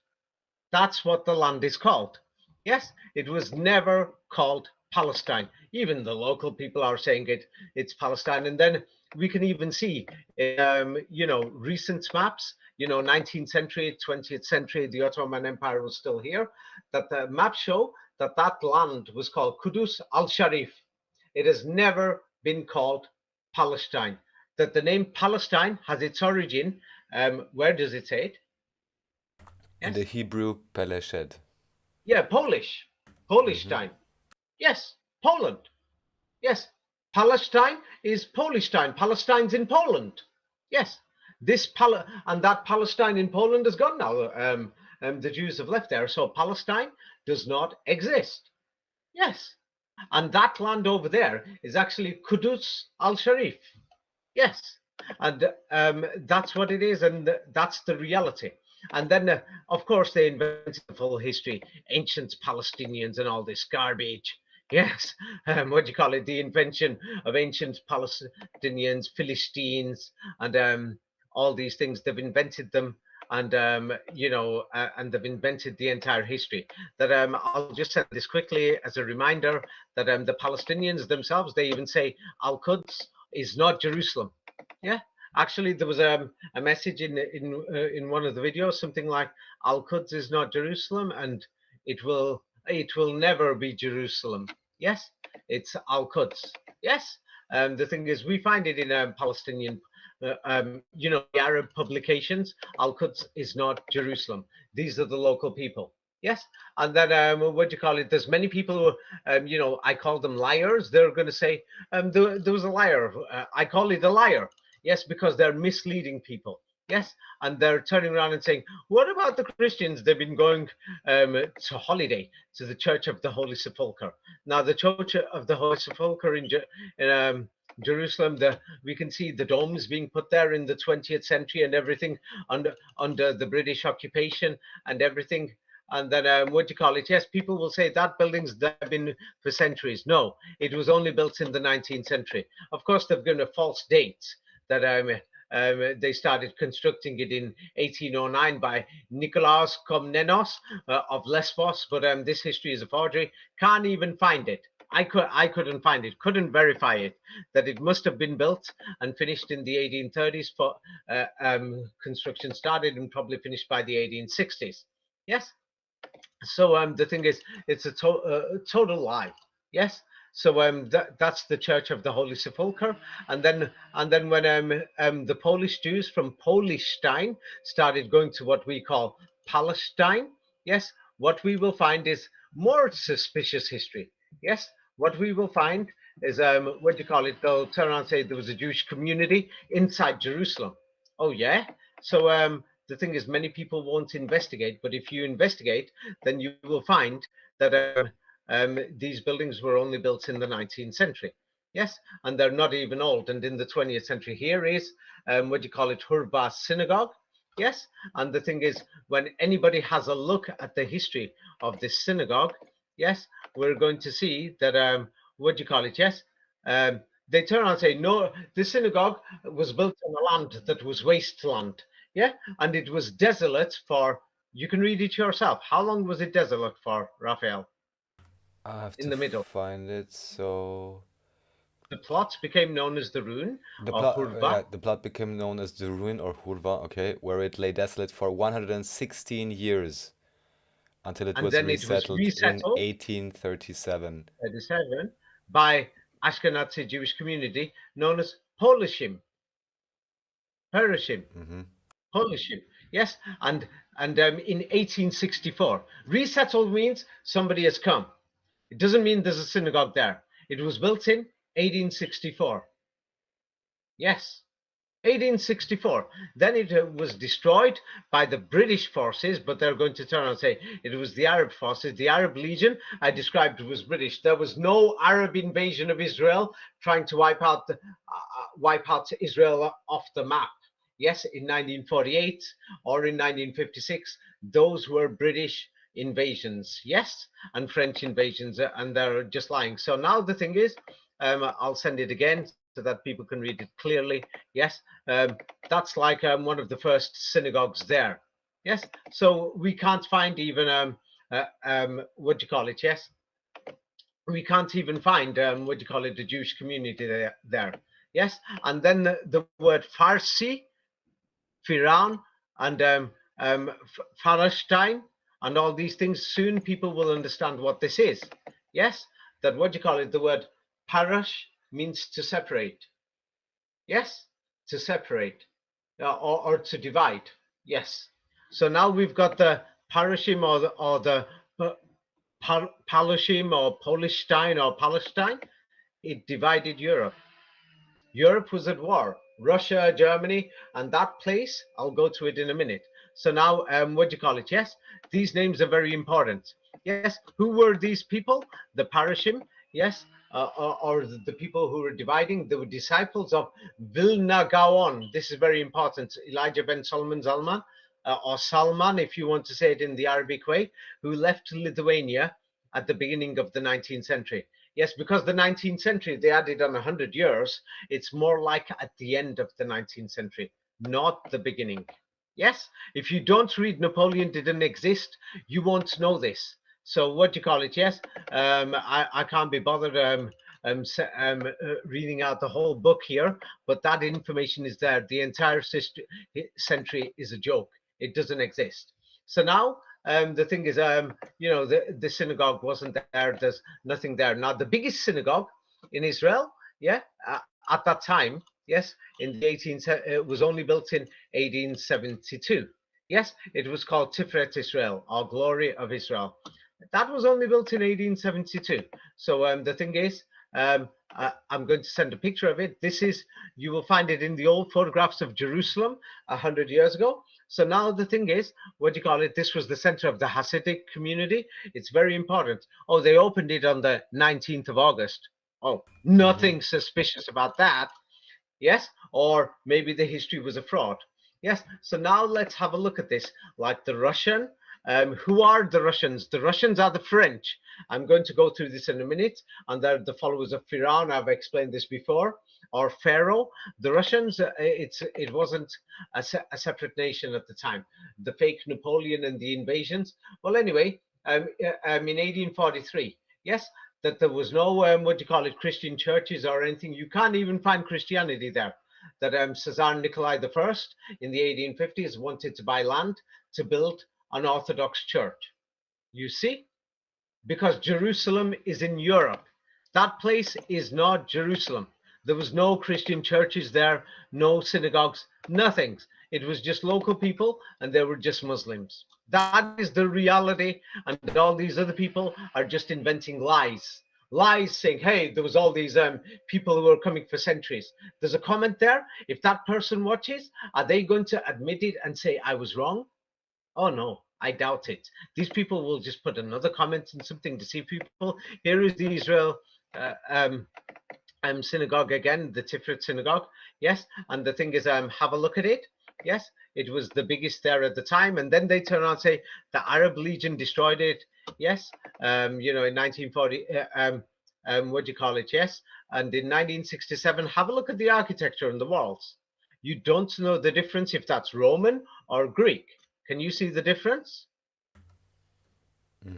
That's what the land is called. Yes, it was never called Palestine. Even the local people are saying it's Palestine. And then we can even see, you know, recent maps, you know, 19th century, 20th century, the Ottoman Empire was still here, that the maps show that that land was called Kudus al-Sharif. It has never been called Palestine. That the name Palestine has its origin, where does it say it? In the Yes. Hebrew, Peleshed. Yeah, Polish. Mm-hmm. Polishstein. Yes, Poland. Yes. Palestine is Polishstein. Palestine's in Poland. Yes. And that Palestine in Poland is gone now. The Jews have left there. So Palestine does not exist. Yes. And that land over there is actually Kudus al-Sharif. Yes. And that's what it is. And that's the reality. And then, of course, they invented the full history, ancient Palestinians and all this garbage. Yes, what do you call it? The invention of ancient Palestinians, Philistines, and all these things. They've invented them, and you know, and they've invented the entire history. That I'll just say this quickly as a reminder that the Palestinians themselves, they even say Al-Quds is not Jerusalem. Yeah, actually, there was a message in one of the videos, something like Al-Quds is not Jerusalem, and it will never be Jerusalem. Yes, it's Al-Quds. Yes, the thing is, we find it in Palestinian, the Arab publications. Al-Quds is not Jerusalem. These are the local people. Yes, and then what do you call it? There's many people who, I call them liars. They're going to say, there was a liar. I call it a liar. Yes, because they're misleading people. Yes, and they're turning around and saying, what about the Christians? They've been going to holiday to the Church of the Holy Sepulchre. Now, the Church of the Holy Sepulchre in Jerusalem, we can see the domes being put there in the 20th century and everything under the British occupation and everything. And then what do you call it? Yes, people will say that building's been for centuries. No, it was only built in the 19th century. Of course, they've given a false date that they started constructing it in 1809 by Nikolaos Komnenos of Lesbos, but this history is a forgery. Can't even find it. I couldn't find it, couldn't verify it, that it must have been built and finished in the 1830s. For construction started and probably finished by the 1860s. Yes. So the thing is, it's a total lie. Yes. So that's the Church of the Holy Sepulchre, and then when the Polish Jews from Polishstein started going to what we call Palestine, yes, what we will find is more suspicious history. Yes, what we will find is what do you call it? They'll turn around and say there was a Jewish community inside Jerusalem. Oh yeah. So the thing is, many people won't investigate, but if you investigate, then you will find that these buildings were only built in the 19th century. Yes, and they're not even old. And in the 20th century, here is what do you call it, Hurva Synagogue. Yes, and the thing is, when anybody has a look at the history of this synagogue, yes, we're going to see that what do you call it? Yes, they turn around and say, no, the synagogue was built on a land that was wasteland. Yeah, and it was desolate for, you can read it yourself. How long was it desolate for, Raphael? I have In to the middle. find it. So The plot became known as the ruin of Hurva, yeah, the plot became known as the ruin or Hurva, okay, where it lay desolate for 116 years until it and was then it was resettled in resettled 1837. by the seven by Ashkenazi Jewish community known as Perishim, Hmm. Polishim. Yes, and in 1864, resettled means somebody has come. It doesn't mean there's a synagogue there. It was built in 1864. Yes. 1864. Then it was destroyed by the British forces, but they're going to turn and say it was the Arab forces. The Arab Legion I described was British. There was no Arab invasion of Israel trying to wipe out Israel off the map. Yes, in 1948 or in 1956, those were British invasions. Yes, and French invasions, and they're just lying. So now the thing is, I'll send it again so that people can read it clearly. Yes, that's like one of the first synagogues there. Yes, so we can't find even what do you call it? Yes, we can't even find what do you call it, the Jewish community there. Yes, and then the word Farsi, Firan, and Palestine, and all these things. Soon people will understand what this is. Yes, that what do you call it? The word parish means to separate. Yes, to separate or to divide. Yes. So now we've got the parashim or the Palishim or Polishstein or Palestine. It divided Europe. Europe was at war. Russia, Germany, and that place, I'll go to it in a minute. So now, what do you call it? Yes, these names are very important. Yes, who were these people? The Parashim, yes, or the people who were dividing. They were disciples of Vilna Gaon. This is very important. Elijah ben Solomon Zalman, or Salman, if you want to say it in the Arabic way, who left Lithuania at the beginning of the 19th century. Yes, because the 19th century, they added on 100 years. It's more like at the end of the 19th century, not the beginning. Yes, if you don't read Napoleon didn't exist, you won't know this. So what do you call it? Yes, I can't be bothered reading out the whole book here, but that information is there. The entire century is a joke. It doesn't exist. So now the thing is, the synagogue wasn't there. There's nothing there. Now, the biggest synagogue in Israel, yeah, at that time, yes, in the 18, it was only built in 1872. Yes, it was called Tiferet Israel, or Glory of Israel. That was only built in 1872. So the thing is, I'm going to send a picture of it. You will find it in the old photographs of Jerusalem 100 years ago. So now the thing is, what do you call it? This was the center of the Hasidic community. It's very important. Oh, they opened it on the 19th of August. Oh, Hmm. nothing suspicious about that. Yes, or maybe the history was a fraud. Yes, so now let's have a look at this. Like the Russian, who are the Russians? The Russians are the French. I'm going to go through this in a minute, and they're the followers of Firaun. I've explained this before, or Pharaoh. The Russians, it wasn't a separate nation at the time. The fake Napoleon and the invasions. Well, anyway, in 1843, yes, that there was no what do you call it, Christian churches or anything. You can't even find Christianity there. That Tsar Nikolai I in the 1850s wanted to buy land to build an Orthodox church. You see, because Jerusalem is in Europe. That place is not Jerusalem. There was no Christian churches there, no synagogues, nothing. It was just local people, and they were just Muslims. That is the reality, and all these other people are just inventing lies. Lies saying, hey, there was all these people who were coming for centuries. There's a comment there. If that person watches, are they going to admit it and say, I was wrong? Oh no, I doubt it. These people will just put another comment and something to see people. Here is the Israel uh, synagogue again, the Tiferet synagogue. Yes, and the thing is, have a look at it. Yes, it was the biggest there at the time, and then they turn around and say the Arab Legion destroyed it. Yes, in 1940. What do you call it? Yes, and in 1967, have a look at the architecture and the walls. You don't know the difference if that's Roman or Greek. Can you see the difference?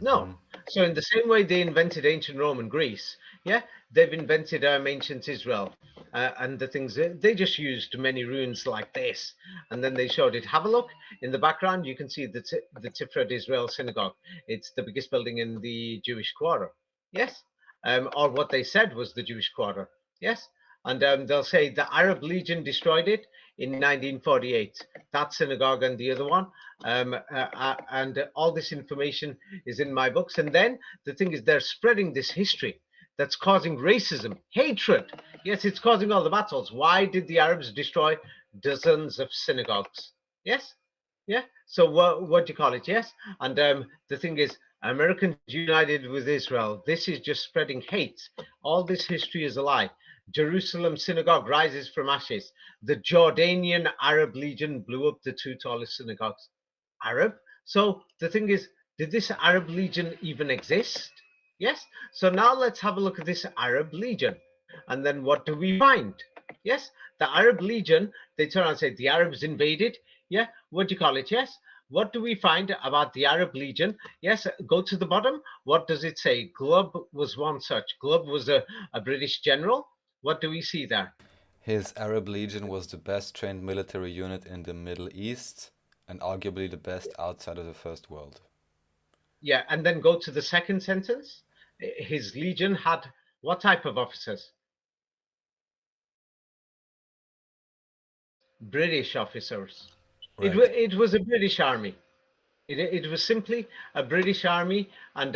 No. Hmm. So in the same way they invented ancient Rome and Greece, yeah, they've invented ancient Israel. And the things they just used many ruins like this, and then they showed it. Have a look in the background. You can see the Tiferet Israel synagogue. It's the biggest building in the Jewish quarter. Yes, or what they said was the Jewish quarter. Yes, and they'll say the Arab Legion destroyed it in 1948. That synagogue and the other one, and all this information is in my books. And then the thing is, they're spreading this history that's causing racism, hatred. Yes, it's causing all the battles. Why did the Arabs destroy dozens of synagogues? Yes, yeah. So what do you call it? Yes, and the thing is, Americans united with Israel. This is just spreading hate. All this history is a lie. Jerusalem synagogue rises from ashes. The Jordanian Arab Legion blew up the two tallest synagogues. Arab. So the thing is, did this Arab Legion even exist? Yes. So now let's have a look at this Arab Legion. And then what do we find? Yes. The Arab Legion, they turn around and say the Arabs invaded. Yeah. What do you call it? Yes. What do we find about the Arab Legion? Yes. Go to the bottom. What does it say? Glubb was one such. Glubb was a British general. What do we see there? His Arab Legion was the best trained military unit in the Middle East and arguably the best outside of the First World. Yeah. And then go to the second sentence. His legion had what type of officers? British officers. Right. It was a British army. It was simply a British army, and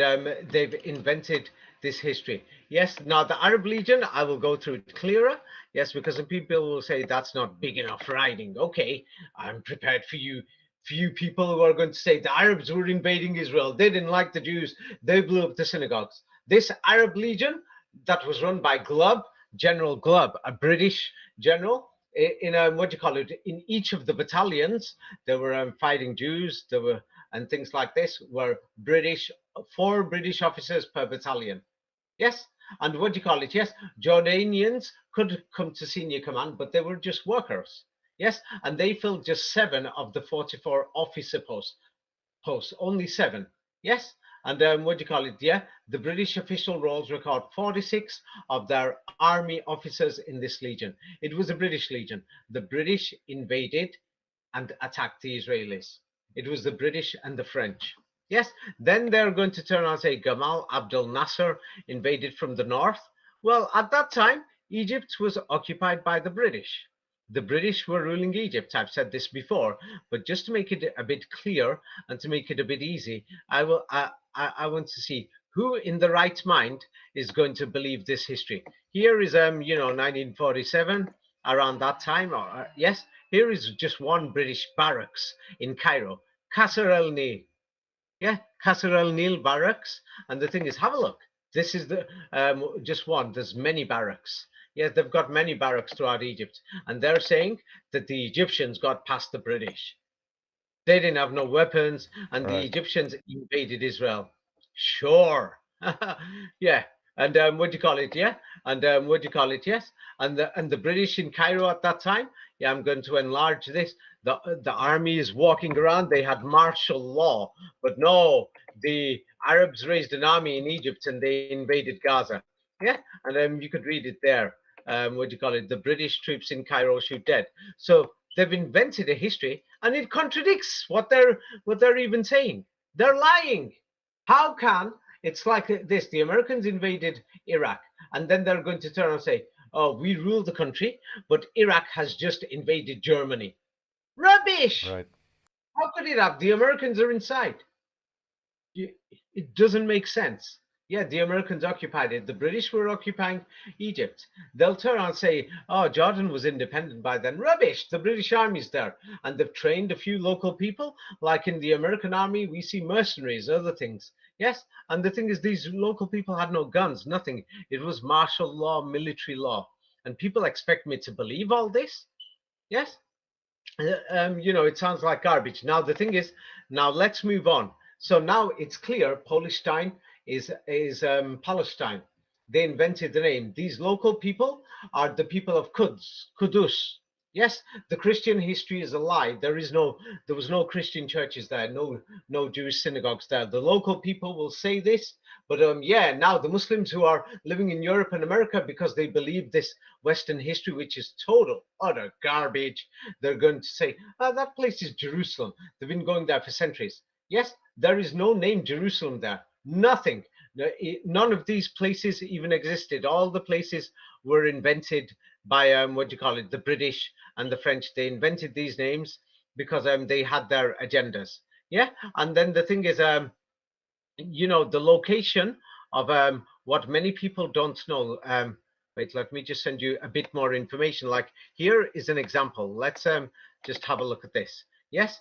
they've invented this history. Yes, now the Arab Legion, I will go through it clearer. Yes, because some people will say that's not big enough writing. Okay, I'm prepared for you. Few people who are going to say the Arabs were invading Israel. They didn't like the Jews. They blew up the synagogues. This Arab Legion that was run by Glubb, General Glubb, a British general, in what do you call it? In each of the battalions, there were fighting Jews. There were and things like this were British, 4 British officers per battalion. Yes. And what do you call it? Yes. Jordanians could come to senior command, but they were just workers. Yes. And they filled just 7 of the 44 officer posts, only 7. Yes. And what do you call it? Yeah. The British official rolls record 46 of their army officers in this legion. It was a British legion. The British invaded and attacked the Israelis. It was the British and the French. Yes, then they're going to turn around and say Gamal Abdel Nasser invaded from the north. Well, at that time, Egypt was occupied by the British. The British were ruling Egypt. I've said this before, but just to make it a bit clear and to make it a bit easy, I want to see who in the right mind is going to believe this history. Here is 1947, around that time, or yes, here is just one British barracks in Cairo, Qasr el-Nil. Yeah, Qasr el-Nil barracks. And the thing is, have a look. This is the just one. There's many barracks. Yeah, they've got many barracks throughout Egypt, and they're saying that the Egyptians got past the British. They didn't have no weapons, and the Right. Egyptians invaded Israel. Sure. Yeah. And what do you call it? Yeah. And what do you call it? Yes. And the British in Cairo at that time. Yeah, I'm going to enlarge this. The army is walking around. They had martial law, but no, the Arabs raised an army in Egypt and they invaded Gaza. Yeah, and you could read it there. What do you call it? The British troops in Cairo shoot dead. So they've invented a history, and it contradicts what they're even saying. They're lying. How can it's like this? The Americans invaded Iraq, and then they're going to turn and say, "Oh, we rule the country, but Iraq has just invaded Germany." Rubbish! Right. How could it have? The Americans are inside. It doesn't make sense. Yeah, the Americans occupied it. The British were occupying Egypt. They'll turn around and say, oh, Jordan was independent by then. Rubbish. The British Army's there. And they've trained a few local people. Like in the American Army, we see mercenaries, other things. Yes. And the thing is, these local people had no guns, nothing. It was martial law, military law. And people expect me to believe all this? Yes. It sounds like garbage. Now, the thing is, now let's move on. So now it's clear Polishstein is Palestine. They invented the name. These local people are the people of Kudus. Yes, the Christian history is a lie. There was no Christian churches there, no Jewish synagogues there. The local people will say this, but yeah, now the Muslims who are living in Europe and America because they believe this Western history, which is total utter garbage, they're going to say, oh, that place is Jerusalem. They've been going there for centuries. Yes, there is no name Jerusalem there. Nothing. None of these places even existed. All the places were invented by what do you call it? The British and the French. They invented these names because they had their agendas. Yeah, and then the thing is, the location of what many people don't know. Wait, let me just send you a bit more information. Like here is an example. Let's just have a look at this. Yes,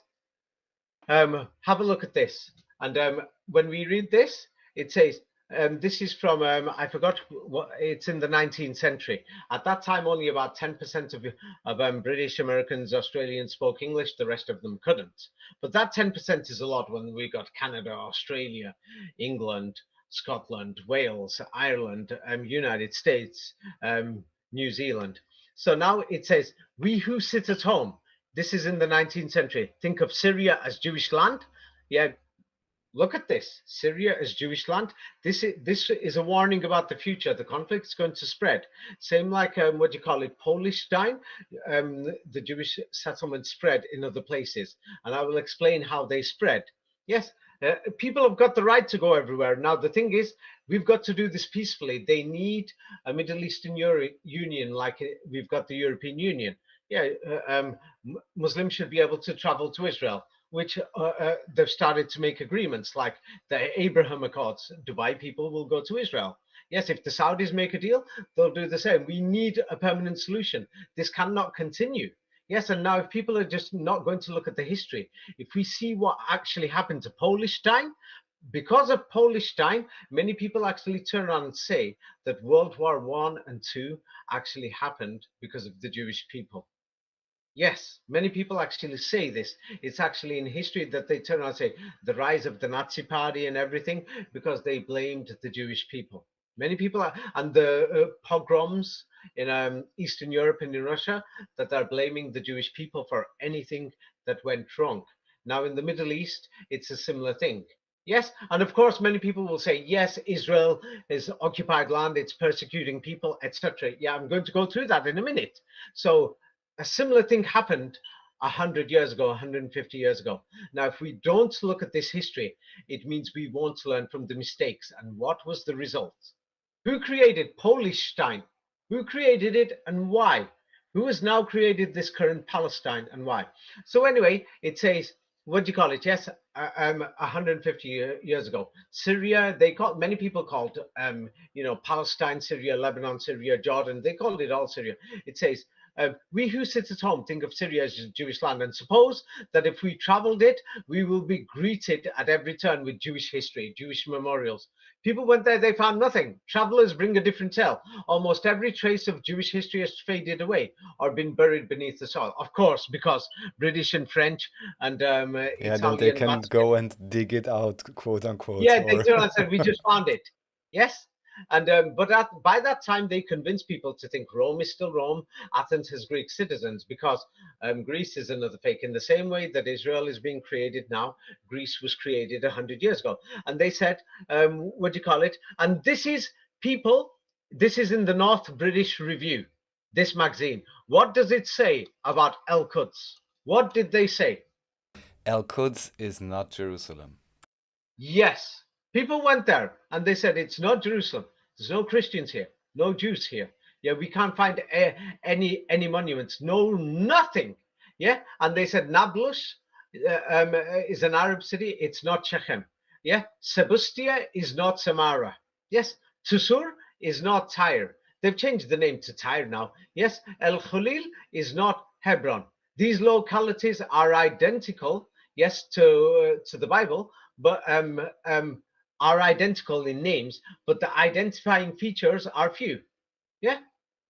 have a look at this. And when we read this, it says, this is from, I forgot what, it's in the 19th century. At that time, only about 10% of British Americans, Australians spoke English, the rest of them couldn't. But that 10% is a lot when we got Canada, Australia, England, Scotland, Wales, Ireland, United States, New Zealand. So now it says, we who sit at home. This is in the 19th century. Think of Syria as Jewish land. Yeah, look at this. Syria as Jewish land. This is a warning about the future. The conflict's going to spread. Same like, what do you call it, Polishstein. The Jewish settlement spread in other places. And I will explain how they spread. Yes, people have got the right to go everywhere. Now, the thing is, we've got to do this peacefully. They need a Middle Eastern Union like we've got the European Union. Yeah, Muslims should be able to travel to Israel, which they've started to make agreements like the Abraham Accords. Dubai people will go to Israel. Yes, if the Saudis make a deal, they'll do the same. We need a permanent solution. This cannot continue. Yes, and now if people are just not going to look at the history, if we see what actually happened to Polishstein, because of Polishstein, many people actually turn around and say that World War I and II actually happened because of the Jewish people. Yes, many people actually say this. It's actually in history that they turn around and say the rise of the Nazi Party and everything because they blamed the Jewish people. Many people are, and the pogroms in Eastern Europe and in Russia, that are blaming the Jewish people for anything that went wrong. Now in the Middle East, it's a similar thing. Yes, and of course, many people will say, yes, Israel is occupied land, it's persecuting people, etc. Yeah, I'm going to go through that in a minute. So a similar thing happened 100 years ago, 150 years ago. Now, if we don't look at this history, it means we won't learn from the mistakes. And what was the result? Who created Polishstein? Who created it and why? Who has now created this current Palestine and why? So anyway, it says, what do you call it? Yes, 150 years ago, Syria. Many people called, Palestine, Syria, Lebanon, Syria, Jordan. They called it all Syria. It says, we who sit at home think of Syria as Jewish land and suppose that if we traveled it, we will be greeted at every turn with Jewish history, Jewish memorials. People went there, they found nothing. Travelers bring a different tale. Almost every trace of Jewish history has faded away or been buried beneath the soil. Of course, because British and French and Yeah, then they Italian can Vatican. go and dig it out, quote unquote, Yeah, they or turned and said, we just found it. Yes. And but by that time, they convinced people to think Rome is still Rome. Athens has Greek citizens because Greece is another fake. In the same way that Israel is being created now, Greece was created 100 years ago. And they said, what do you call it? And this is people. This is in the North British Review, this magazine. What does it say about El Quds? What did they say? El Quds is not Jerusalem. Yes, people went there and they said it's not Jerusalem. There's no Christians here, no Jews here. Yeah, we can't find any monuments, no nothing. Yeah, and they said Nablus is an Arab city. It's not Shechem. Yeah, Sebustia is not Samara. Yes, Tusur is not Tyre. They've changed the name to Tyre now. Yes, El Khalil is not Hebron. These localities are identical, yes, to the Bible, but are identical in names, but the identifying features are few. Yeah.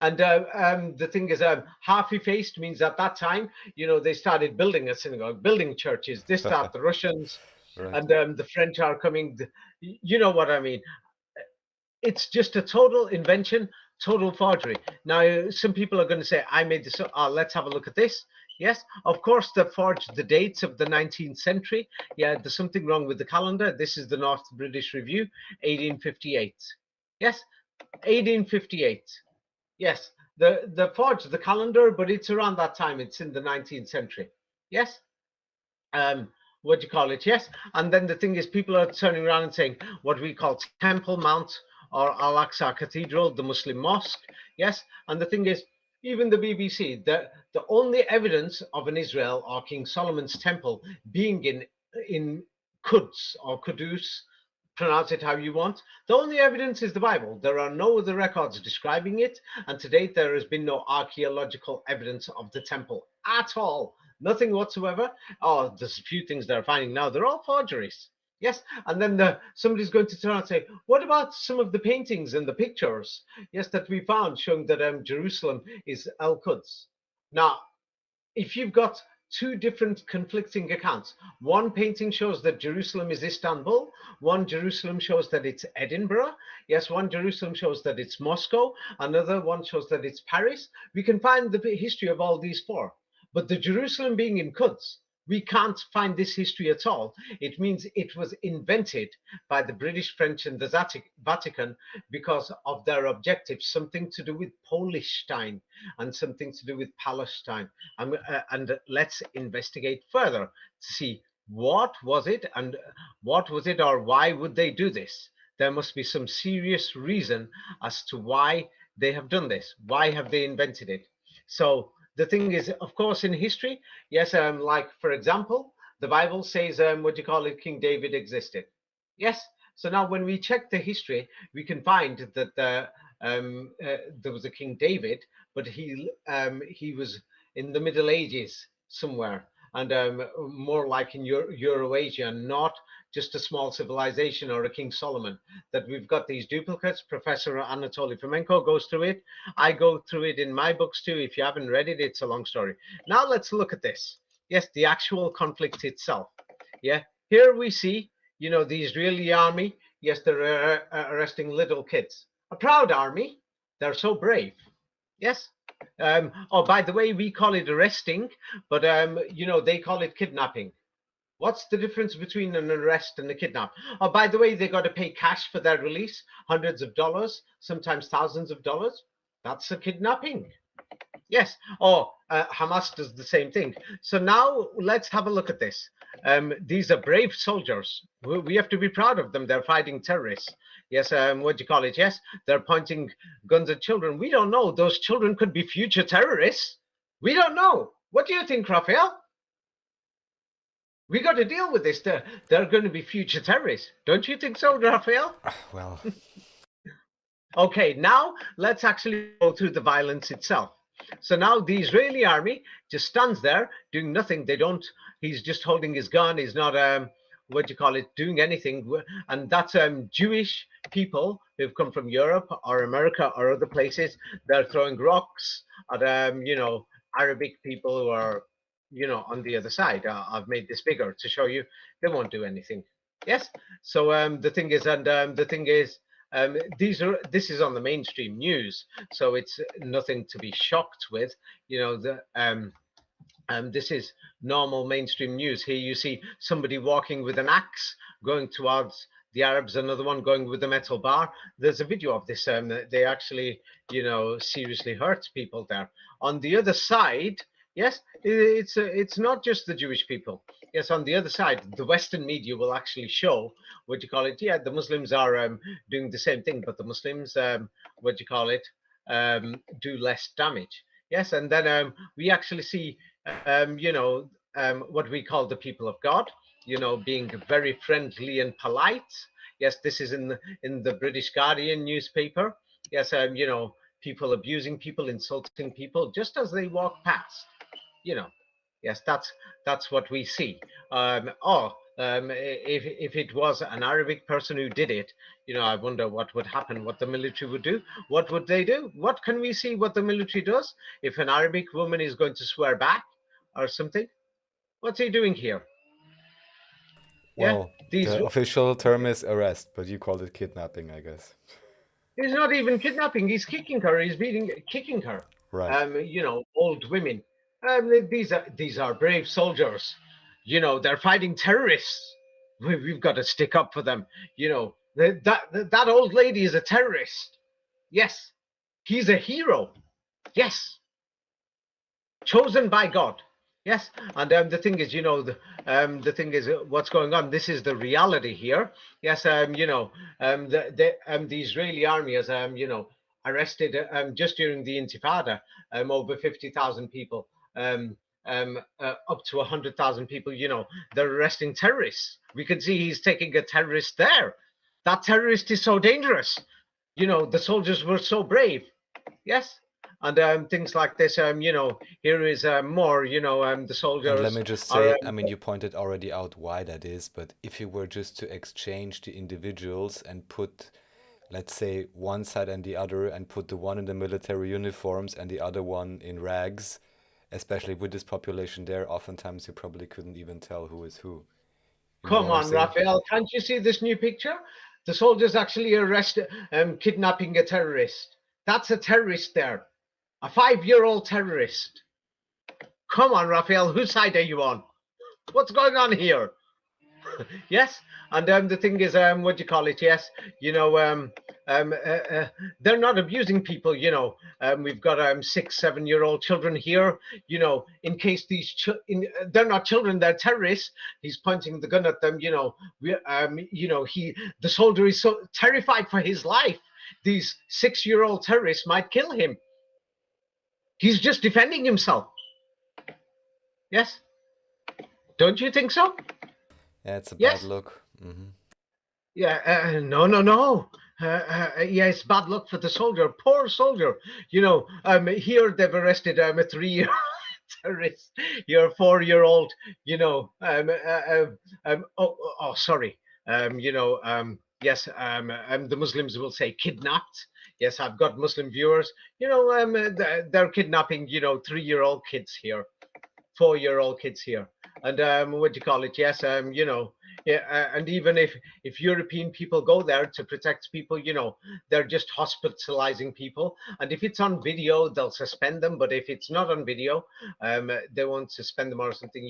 And the thing is, half effaced means at that time, they started building a synagogue, building churches. This, that, the Russians Right. and the French are coming. You know what I mean? It's just a total invention, total forgery. Now, some people are going to say, I made this up. Let's have a look at this. Yes, of course, they forged the dates of the 19th century. Yeah, there's something wrong with the calendar. This is the North British Review, 1858. Yes, 1858. Yes, the forged the calendar, but it's around that time. It's in the 19th century. Yes. What do you call it? Yes. And then the thing is, people are turning around and saying what we call Temple Mount or Al-Aqsa Cathedral, the Muslim mosque. Yes. And the thing is, even the BBC, the only evidence of an Israel or King Solomon's temple being in Quds or Qudus, pronounce it how you want. The only evidence is the Bible. There are no other records describing it, and to date there has been no archaeological evidence of the temple at all. Nothing whatsoever. Oh, there's a few things they're finding now. They're all forgeries. Yes, and then somebody's going to turn and say, what about some of the paintings and the pictures, yes, that we found showing that Jerusalem is El Quds? Now, if you've got two different conflicting accounts, one painting shows that Jerusalem is Istanbul, one Jerusalem shows that it's Edinburgh, yes, one Jerusalem shows that it's Moscow, another one shows that it's Paris. We can find the history of all these four. But the Jerusalem being in Quds, we can't find this history at all. It means it was invented by the British, French, and the Vatican because of their objectives, something to do with Polishstein and something to do with Palestine. And let's investigate further to see what was it and what was it or why would they do this. There must be some serious reason as to why they have done this. Why have they invented it? So the thing is, of course, in history, yes, like for example, the Bible says, what do you call it, King David existed. Yes. So now when we check the history, we can find that there was a King David, but he was in the Middle Ages somewhere, and more like in Eurasia, not just a small civilization or a King Solomon. That we've got these duplicates. Professor Anatoly Fomenko goes through it. I go through it in my books too. If you haven't read it, it's a long story. Now let's look at this. Yes, the actual conflict itself. Yeah, here we see, the Israeli army. Yes, they're arresting little kids. A proud army. They're so brave. Yes. Oh, by the way, we call it arresting, but they call it kidnapping. What's the difference between an arrest and a kidnap? Oh, by the way, they got to pay cash for their release, hundreds of dollars, sometimes thousands of dollars. That's a kidnapping. Yes. Hamas does the same thing. So now let's have a look at this. These are brave soldiers. We have to be proud of them. They're fighting terrorists. Yes. What do you call it? Yes. They're pointing guns at children. We don't know. Those children could be future terrorists. We don't know. What do you think, Raphael? We got to deal with this. They're going to be future terrorists. Don't you think so, Raphael? Well, Okay, now let's actually go through the violence itself. So now the Israeli army just stands there doing nothing. They don't, he's just holding his gun. He's not, what do you call it, doing anything. And that's Jewish people who've come from Europe or America or other places. They're throwing rocks at, Arabic people who are, on the other side. I've made this bigger to show you they won't do anything. Yes. So the thing is, this is on the mainstream news, so it's nothing to be shocked with. This is normal mainstream news. Here you see somebody walking with an axe going towards the Arabs, another one going with a metal bar. There's a video of this. They actually, seriously hurt people there. On the other side, yes, it's not just the Jewish people. Yes, on the other side, the Western media will actually show, what do you call it? Yeah, the Muslims are doing the same thing, but the Muslims, what do you call it, do less damage. Yes, and then we actually see, what we call the people of God, being very friendly and polite. Yes, this is in the British Guardian newspaper. Yes, people abusing people, insulting people just as they walk past. You know, yes, that's what we see. If it was an Arabic person who did it, I wonder what would happen, what the military would do. What would they do? What can we see what the military does if an Arabic woman is going to swear back or something? What's he doing here? Yeah, well, these. the official term is arrest, but you called it kidnapping, I guess. He's not even kidnapping. He's kicking her. He's kicking her. Right. Old women. These are brave soldiers. They're fighting terrorists. We've got to stick up for them. That old lady is a terrorist. Yes, he's a hero. Yes, chosen by God. Yes, and the thing is, the thing is, what's going on. This is the reality here. Yes, the Israeli army has, arrested just during the Intifada over 50,000 people, up to 100,000 people. They're arresting terrorists. We can see he's taking a terrorist there. That terrorist is so dangerous. The soldiers were so brave. Yes, and things like this. Here is more. The And let soldiers me just are. say, I mean, you pointed already out why that is, but if you were just to exchange the individuals and put, let's say, one side and the other, and put the one in the military uniforms and the other one in rags, especially with this population there, oftentimes you probably couldn't even tell who is who. You know Come what I'm on, saying? Raphael, can't you see this new picture? The soldiers actually arrested, kidnapping a terrorist. That's a terrorist there, a 5-year-old terrorist. Come on, Raphael, whose side are you on? What's going on here? Yes, and the thing is, what do you call it? Yes, um, uh, uh, they're not abusing people. We've got 6, 7-year-old children here. In case they're not children, they're terrorists. He's pointing the gun at them. The soldier is so terrified for his life. These 6-year-old terrorists might kill him. He's just defending himself. Yes, don't you think so? Yeah, it's a bad Yes. look. Hmm. Yeah, no, no, no. Yeah, it's bad luck for the soldier. Poor soldier. Here they've arrested a 3-year terrorist. Your 4-year-old. Sorry. Yes. The Muslims will say kidnapped. Yes, I've got Muslim viewers. They're kidnapping. 3-year-old kids here, 4-year-old kids here, and what do you call it? Yes, yeah, and even if European people go there to protect people, they're just hospitalizing people, and if it's on video, they'll suspend them. But if it's not on video, they won't suspend them or something.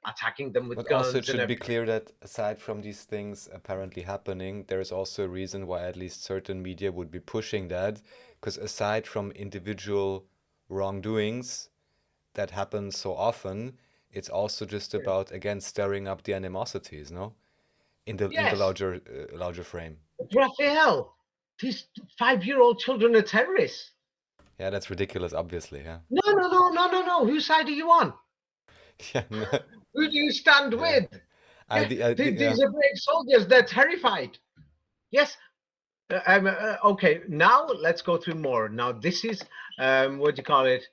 Attacking them with But also, it guns and should be everything. clear that aside from these things apparently happening, there is also a reason why at least certain media would be pushing that. Because aside from individual wrongdoings that happen so often, it's also just about, again, stirring up the animosities, no? In the Yes, larger frame. Raphael, these 5-year-old children are terrorists. Yeah, that's ridiculous, obviously. Yeah. No, no, no, no, no, no. Whose side are you on? Yeah. No, Who do you stand yeah. with? Yeah, Yeah. these are brave soldiers. They're terrified. Yes. Okay, now let's go through more. Now, this is, what do you call it?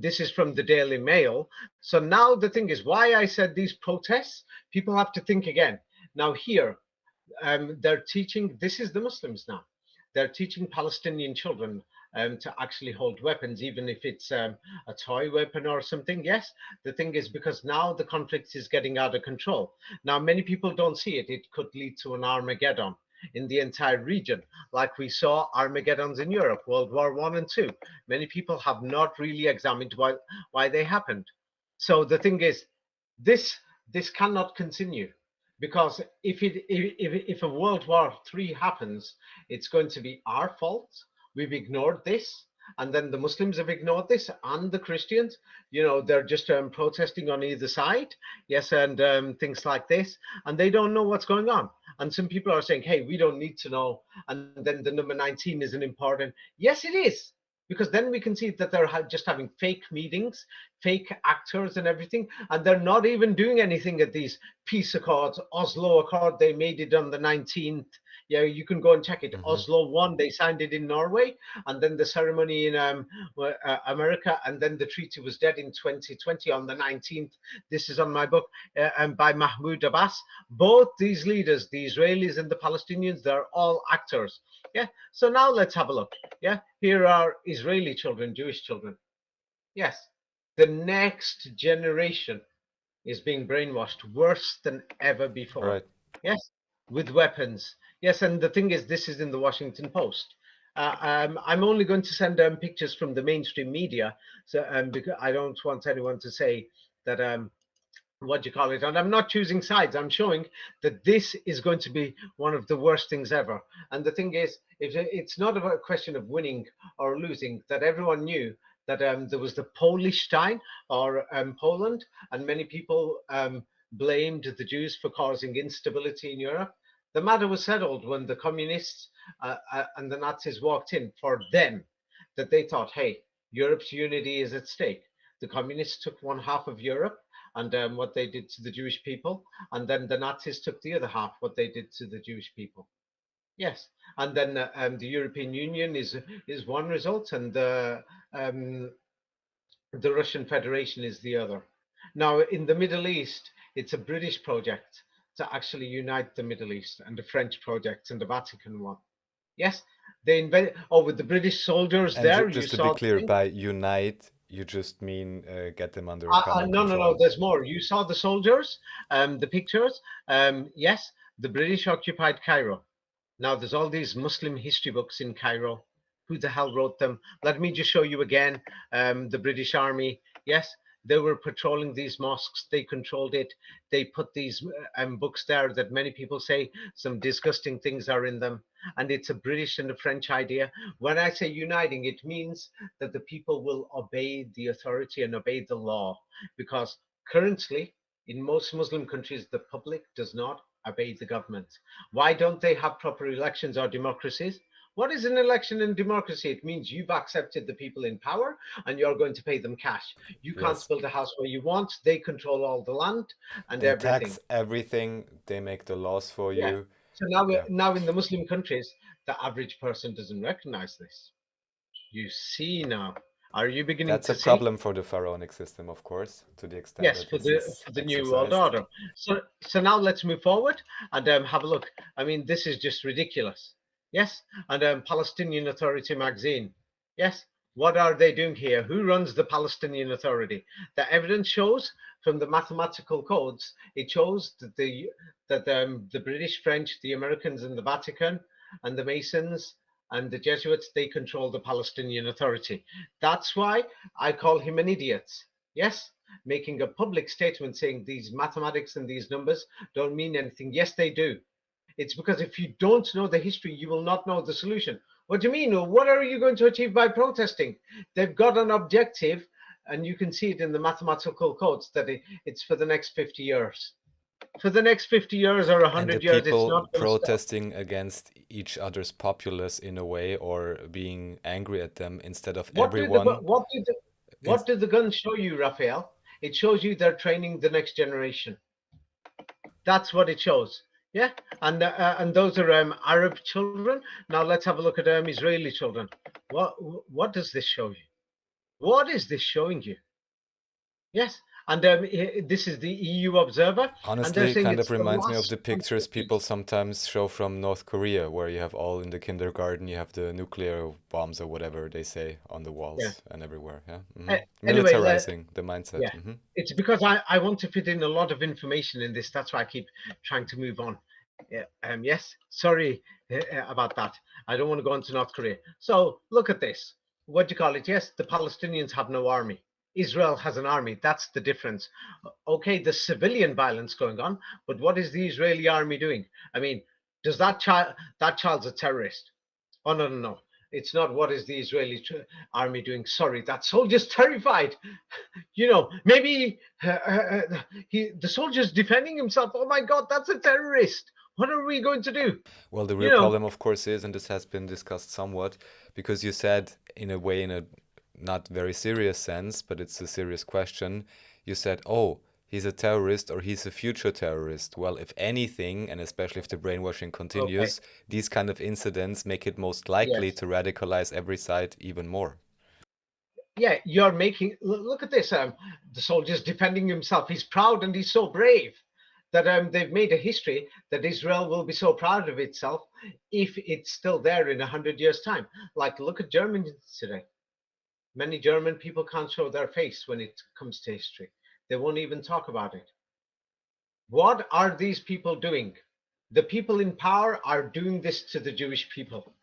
This is from the Daily Mail. So now the thing is, why I said these protests, people have to think again. Now, here, they're teaching, this is the Muslims now, they're teaching Palestinian children to actually hold weapons, even if it's a toy weapon or something. Yes, the thing is, because now the conflict is getting out of control. Now, many people don't see it. It could lead to an Armageddon in the entire region, like we saw Armageddons in Europe, World War I and II. Many people have not really examined why they happened. So the thing is, this this cannot continue, because if a World War III happens, it's going to be our fault. We've ignored this, and then the Muslims have ignored this, and the Christians. They're just protesting on either side. Yes, and things like this, and they don't know what's going on. And some people are saying, "Hey, we don't need to know." And then the number 19 isn't important. Yes, it is. Because then we can see that they're just having fake meetings, fake actors and everything, and they're not even doing anything at these peace accords. Oslo Accord, they made it on the 19th. Yeah, you can go and check it. Hmm. Oslo 1, they signed it in Norway, and then the ceremony in America, and then the treaty was dead in 2020 on the 19th. This is on my book, and by Mahmoud Abbas. Both these leaders, the Israelis and the Palestinians, they're all actors. Yeah, so now let's have a look. Yeah, here are Israeli children, Jewish children. Yes, the next generation is being brainwashed worse than ever before. Right. Yes, with weapons. Yes, and the thing is, this is in the Washington Post. I'm only going to send pictures from the mainstream media, so because I don't want anyone to say that what do you call it? And I'm not choosing sides. I'm showing that this is going to be one of the worst things ever. And the thing is, it's not about a question of winning or losing. That everyone knew that there was the Polishstein, or Poland, and many people blamed the Jews for causing instability in Europe. The matter was settled when the communists and the Nazis walked in. For them, that they thought, hey, Europe's unity is at stake. The communists took one half of Europe, and what they did to the Jewish people, and then the Nazis took the other half, what they did to the Jewish people. Yes, and then the European Union is one result, and the Russian Federation is the other. Now, in the Middle East, it's a British project to actually unite the Middle East, and the French project, and the Vatican one. Yes, they invented. Oh, with the British soldiers And there, you just to be saw the clear, thing. by unite, you just mean get them under common No, no, no. control. There's more. You saw the soldiers, the pictures. Yes, the British occupied Cairo. Now there's all these Muslim history books in Cairo. Who the hell wrote them? Let me just show you again. The British Army. Yes, they were patrolling these mosques. They controlled it. They put these books there that many people say some disgusting things are in them. And it's a British and a French idea. When I say uniting, it means that the people will obey the authority and obey the law. Because currently, in most Muslim countries, the public does not obey the government. Why don't they have proper elections or democracies? What is an election in democracy? It means you've accepted the people in power and you're going to pay them cash. You can't Yes. build a house where you want. They control all the land and They everything. tax everything, they make the laws for Yeah. you. So now, Yeah. now in the Muslim countries, the average person doesn't recognize this. You see now. Are you beginning That's a to see? problem for the pharaonic system, of course, to the extent Yes, that this is for the new world exercised. order. So now let's move forward and have a look. I mean, this is just ridiculous. Yes, and Palestinian Authority magazine. Yes, what are they doing here? Who runs the Palestinian Authority? The evidence shows from the mathematical codes. It shows that the British, French, the Americans, and the Vatican, and the Masons and the Jesuits, they control the Palestinian Authority. That's why I call him an idiot. Yes, making a public statement saying these mathematics and these numbers don't mean anything. Yes, they do. It's because if you don't know the history, you will not know the solution. What do you mean? What are you going to achieve by protesting? They've got an objective, and you can see it in the mathematical codes that it's for the next 50 years. For the next 50 years or And the 100 years, it's people not going to stop. protesting against each other's populace in a way, or being angry at them instead of What do the everyone. what do the In, what do the guns show you, Raphael? It shows you they're training the next generation. That's what it shows. Yeah, and those are Arab children. Now let's have a look at Israeli children. What what does this show you? What is this showing you? Yes, and this is the EU Observer, and they're honestly, saying kind it's of the reminds me of last the pictures people 100 years. sometimes show from North Korea, where you have all in the kindergarten, you have the nuclear bombs or whatever they say on the Yeah. walls and everywhere. Yeah. Anyway, Militarizing the mindset. yeah, it's because I want to fit in a lot of information in this. That's why I keep trying to move on. Yeah, yes, sorry about that. I don't want to go into North Korea. So look at this. What do you call it? Yes, the Palestinians have no army. Israel has an army. That's the difference. Okay, the civilian violence going on, but what is the Israeli army doing? I mean, does that child's a terrorist? Oh no, no, no. It's not. What is the Israeli army doing? Sorry, that soldier's terrified. Maybe the soldier's defending himself. Oh my God, that's a terrorist. What are we going to do? Well, the You real know, problem, of course, is, and this has been discussed somewhat, because you said, in a way, in a not very serious sense, but it's a serious question, you said, oh, he's a terrorist or he's a future terrorist. Well, if anything, and especially if the brainwashing okay, continues, these kind of incidents make it most likely yes, to radicalize every side even more. yeah. You're making. Look at this. The soldier's defending himself. He's proud and he's so brave that they've made a history that Israel will be so proud of itself if it's still there in 100 years' time. Like, look at Germany today. Many German people can't show their face when it comes to history. They won't even talk about it. What are these people doing? The people in power are doing this to the Jewish people.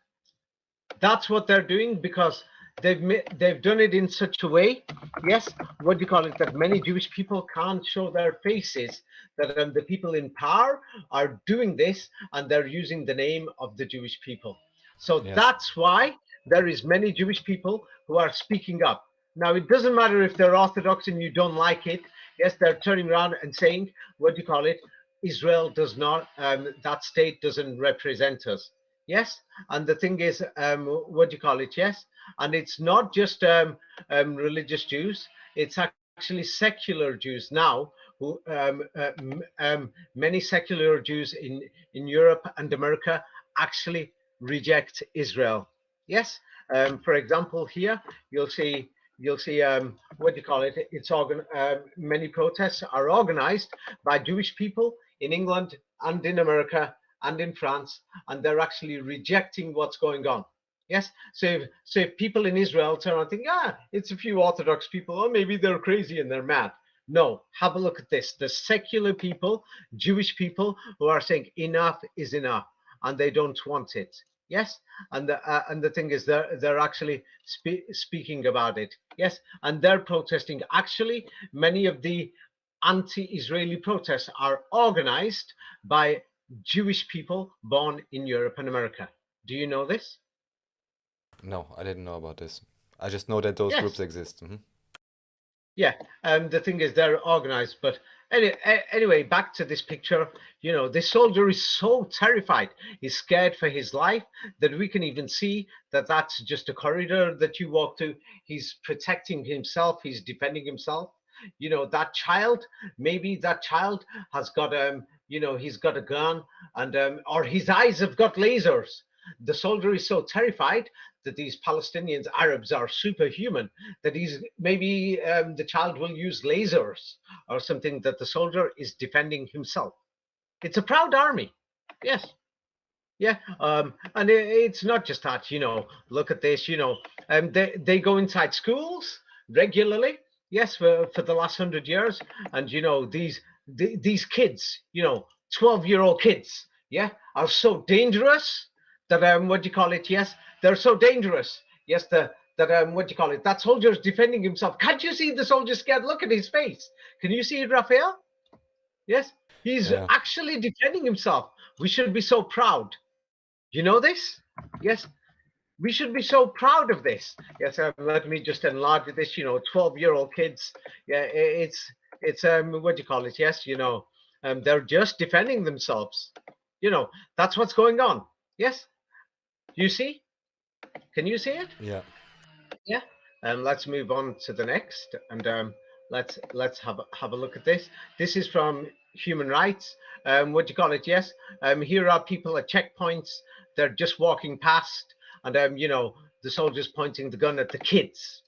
That's what they're doing because they've done it in such a way. Yes, what do you call it? That many Jewish people can't show their faces. That the people in power are doing this, and they're using the name of the Jewish people. So Yes. that's why there is many Jewish people who are speaking up. Now it doesn't matter if they're Orthodox and you don't like it. Yes, they're turning around and saying, what do you call it? Israel does not. That state doesn't represent us. Yes, and the thing is, what do you call it? Yes, and it's not just religious Jews; it's actually secular Jews now. Who many secular Jews in Europe and America actually reject Israel. Yes, for example, here you'll see what do you call it? It's many protests are organized by Jewish people in England and in America and in France, and they're actually rejecting what's going on. Yes, so if people in Israel turn around and think, it's a few Orthodox people, or maybe they're crazy and they're mad. No, have a look at this. The secular people, Jewish people, who are saying enough is enough, and they don't want it. Yes, and the thing is, they're actually speaking about it. Yes, and they're protesting. Actually, many of the anti-Israeli protests are organized by Jewish people born in Europe and America. Do you know this? No, I didn't know about this. I just know that those groups Yes. exist. Yeah. The thing is, they're organized. But anyway, back to this picture. This soldier is so terrified. He's scared for his life that we can even see that that's just a corridor that you walk to. He's protecting himself. He's defending himself. That child, maybe that child has got he's got a gun, and or his eyes have got lasers. The soldier is so terrified that these Palestinians, Arabs, are superhuman, that he's maybe the child will use lasers or something, that the soldier is defending himself. It's a proud army. Yes. Yeah, and it's not just that. Look at this. They go inside schools regularly. Yes, for the last 100 years, and these kids, 12-year-old kids, yeah, are so dangerous that what do you call it? Yes, they're so dangerous. Yes, that what do you call it? That soldier's defending himself. Can't you see the soldier scared? Look at his face. Can you see it, Raphael? Yes, he's Yeah. actually defending himself. We should be so proud. You know this? Yes. We should be so proud of this. Yes, let me just enlarge this. 12-year-old kids. Yeah, it's what do you call it? Yes, they're just defending themselves. That's what's going on. Yes, you see? Can you see it? Yeah. Yeah. Let's move on to the next, and let's have a look at this. This is from human rights. What do you call it? Yes. Here are people at checkpoints. They're just walking past, and the soldiers pointing the gun at the kids,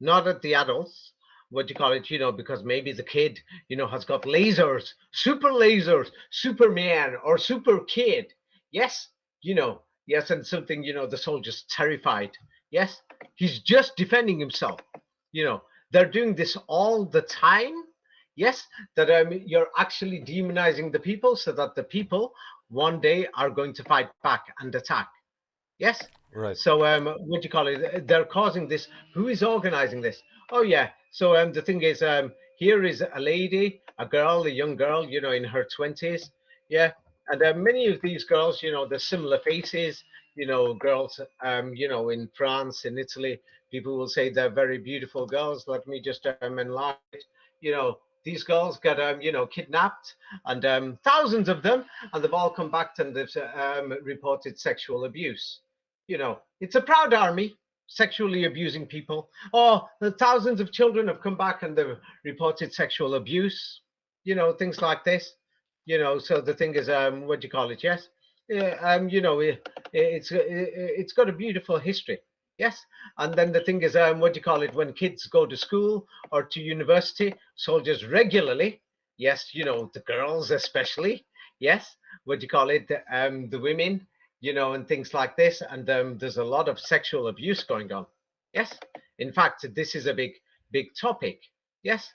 not at the adults. What do you call it? Because maybe the kid, has got lasers, Superman or super kid. Yes, yes, and something, the soldier's terrified. Yes, he's just defending himself. They're doing this all the time. Yes, that you're actually demonizing the people so that the people one day are going to fight back and attack. Yes. Right. So what do you call it? They're causing this. Who is organizing this? Oh yeah. So the thing is, here is a lady, a young girl, in her 20s. Yeah. And many of these girls, they're similar faces. Girls, in France, in Italy, people will say they're very beautiful girls. Let me just enlarge it. These girls got, kidnapped, and thousands of them, and they've all come back and they've reported sexual abuse. It's a proud army sexually abusing people. Oh, the thousands of children have come back and they've reported sexual abuse. Things like this. So the thing is, what do you call it? Yes, yeah, it's got a beautiful history. Yes, and then the thing is, what do you call it? When kids go to school or to university, soldiers regularly. Yes, the girls especially. Yes, what do you call it? The women, and things like this. And there's a lot of sexual abuse going on. Yes, in fact, this is a big topic. Yes,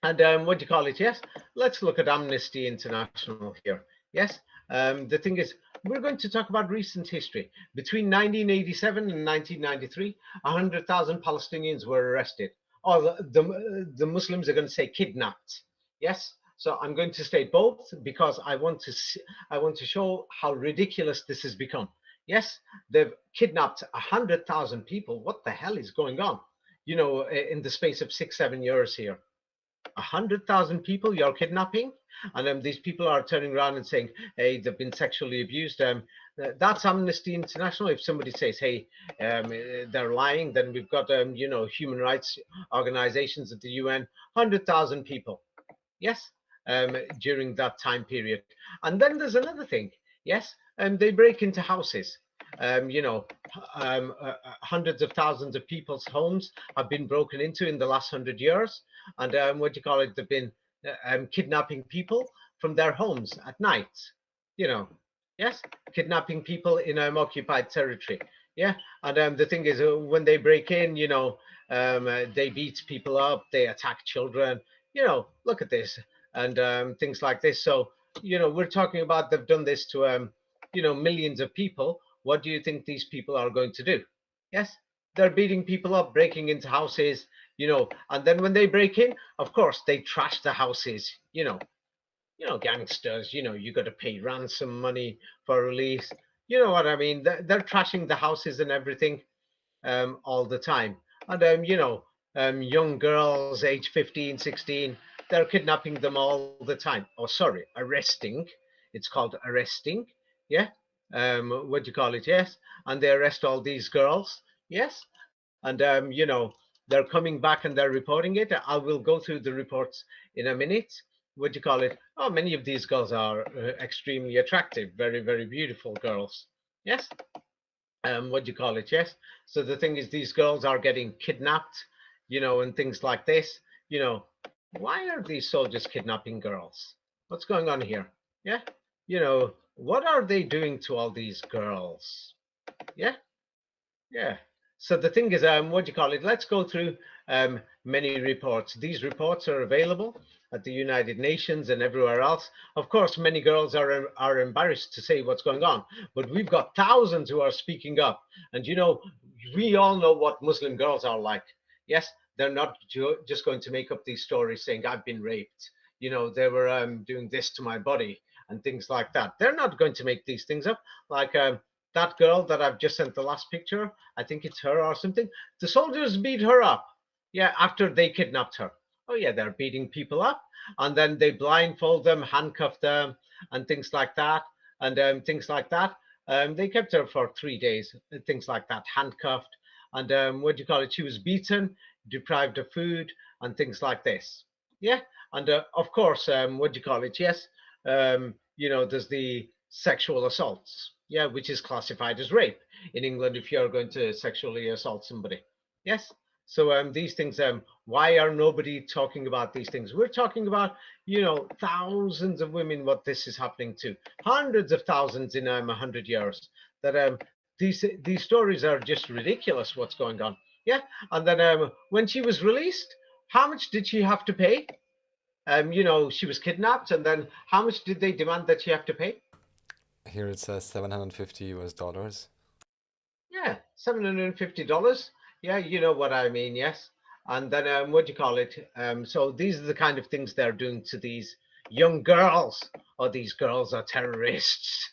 and what do you call it? Yes, let's look at Amnesty International here. Yes, the thing is, we're going to talk about recent history. Between 1987 and 1993, 100,000 Palestinians were arrested. Oh, the Muslims are going to say kidnapped. Yes, so I'm going to state both because I want to show how ridiculous this has become. Yes, they've kidnapped 100,000 people. What the hell is going on? In the space of 6-7 years here. 100,000 people you're kidnapping, and these people are turning around and saying, hey, they've been sexually abused. That's Amnesty International. If somebody says, hey, they're lying, then we've got human rights organizations at the UN. 100,000 people, yes, during that time period. And then there's another thing. Yes, they break into houses. um, you know, hundreds of thousands of people's homes have been broken into in the last 100 years. And what do you call it? They've been kidnapping people from their homes at night. You know, yes, kidnapping people in occupied territory. Yeah, and the thing is, when they break in, they beat people up, they attack children. Look at this and things like this. So, we're talking about they've done this to millions of people. What do you think these people are going to do? Yes, they're beating people up, breaking into houses, and then when they break in, of course, they trash the houses, gangsters, you got to pay ransom money for release. You know what I mean? They're trashing the houses and everything all the time. And, young girls, age 15, 16, they're kidnapping them all the time. Oh, sorry, arresting. It's called arresting. Yeah. What do you call it? Yes. And they arrest all these girls. Yes. And, they're coming back and they're reporting it. I will go through the reports in a minute. What do you call it? Oh, many of these girls are extremely attractive, very, very beautiful girls. Yes. What do you call it? Yes. So the thing is, these girls are getting kidnapped, and things like this. Why are these soldiers kidnapping girls? What's going on here? Yeah. What are they doing to all these girls? Yeah. Yeah. So the thing is, what do you call it? Let's go through many reports. These reports are available at the United Nations and everywhere else. Of course, many girls are embarrassed to say what's going on, but we've got thousands who are speaking up. And we all know what Muslim girls are like. Yes, they're not just going to make up these stories saying I've been raped. They were doing this to my body and things like that. They're not going to make these things up. Like that girl that I've just sent the last picture, I think it's her or something. The soldiers beat her up. Yeah, after they kidnapped her. Oh yeah, they're beating people up, and then they blindfold them, handcuff them, and things like that, and things like that. They kept her for 3 days, things like that, handcuffed, and what do you call it? She was beaten, deprived of food, and things like this. Yeah, and of course, what do you call it? Yes, there's the sexual assaults. Yeah, which is classified as rape in England if you're going to sexually assault somebody. Yes. So these things, why are nobody talking about these things? We're talking about, thousands of women, what this is happening to, hundreds of thousands in 100 years. That these stories are just ridiculous. What's going on? Yeah, and then when she was released, how much did she have to pay? She was kidnapped, and then how much did they demand that she have to pay? Here it says 750 US dollars. Yeah, $750. Yeah, you know what I mean, yes. And then what do you call it? So these are the kind of things they're doing to these young girls. Oh, these girls are terrorists.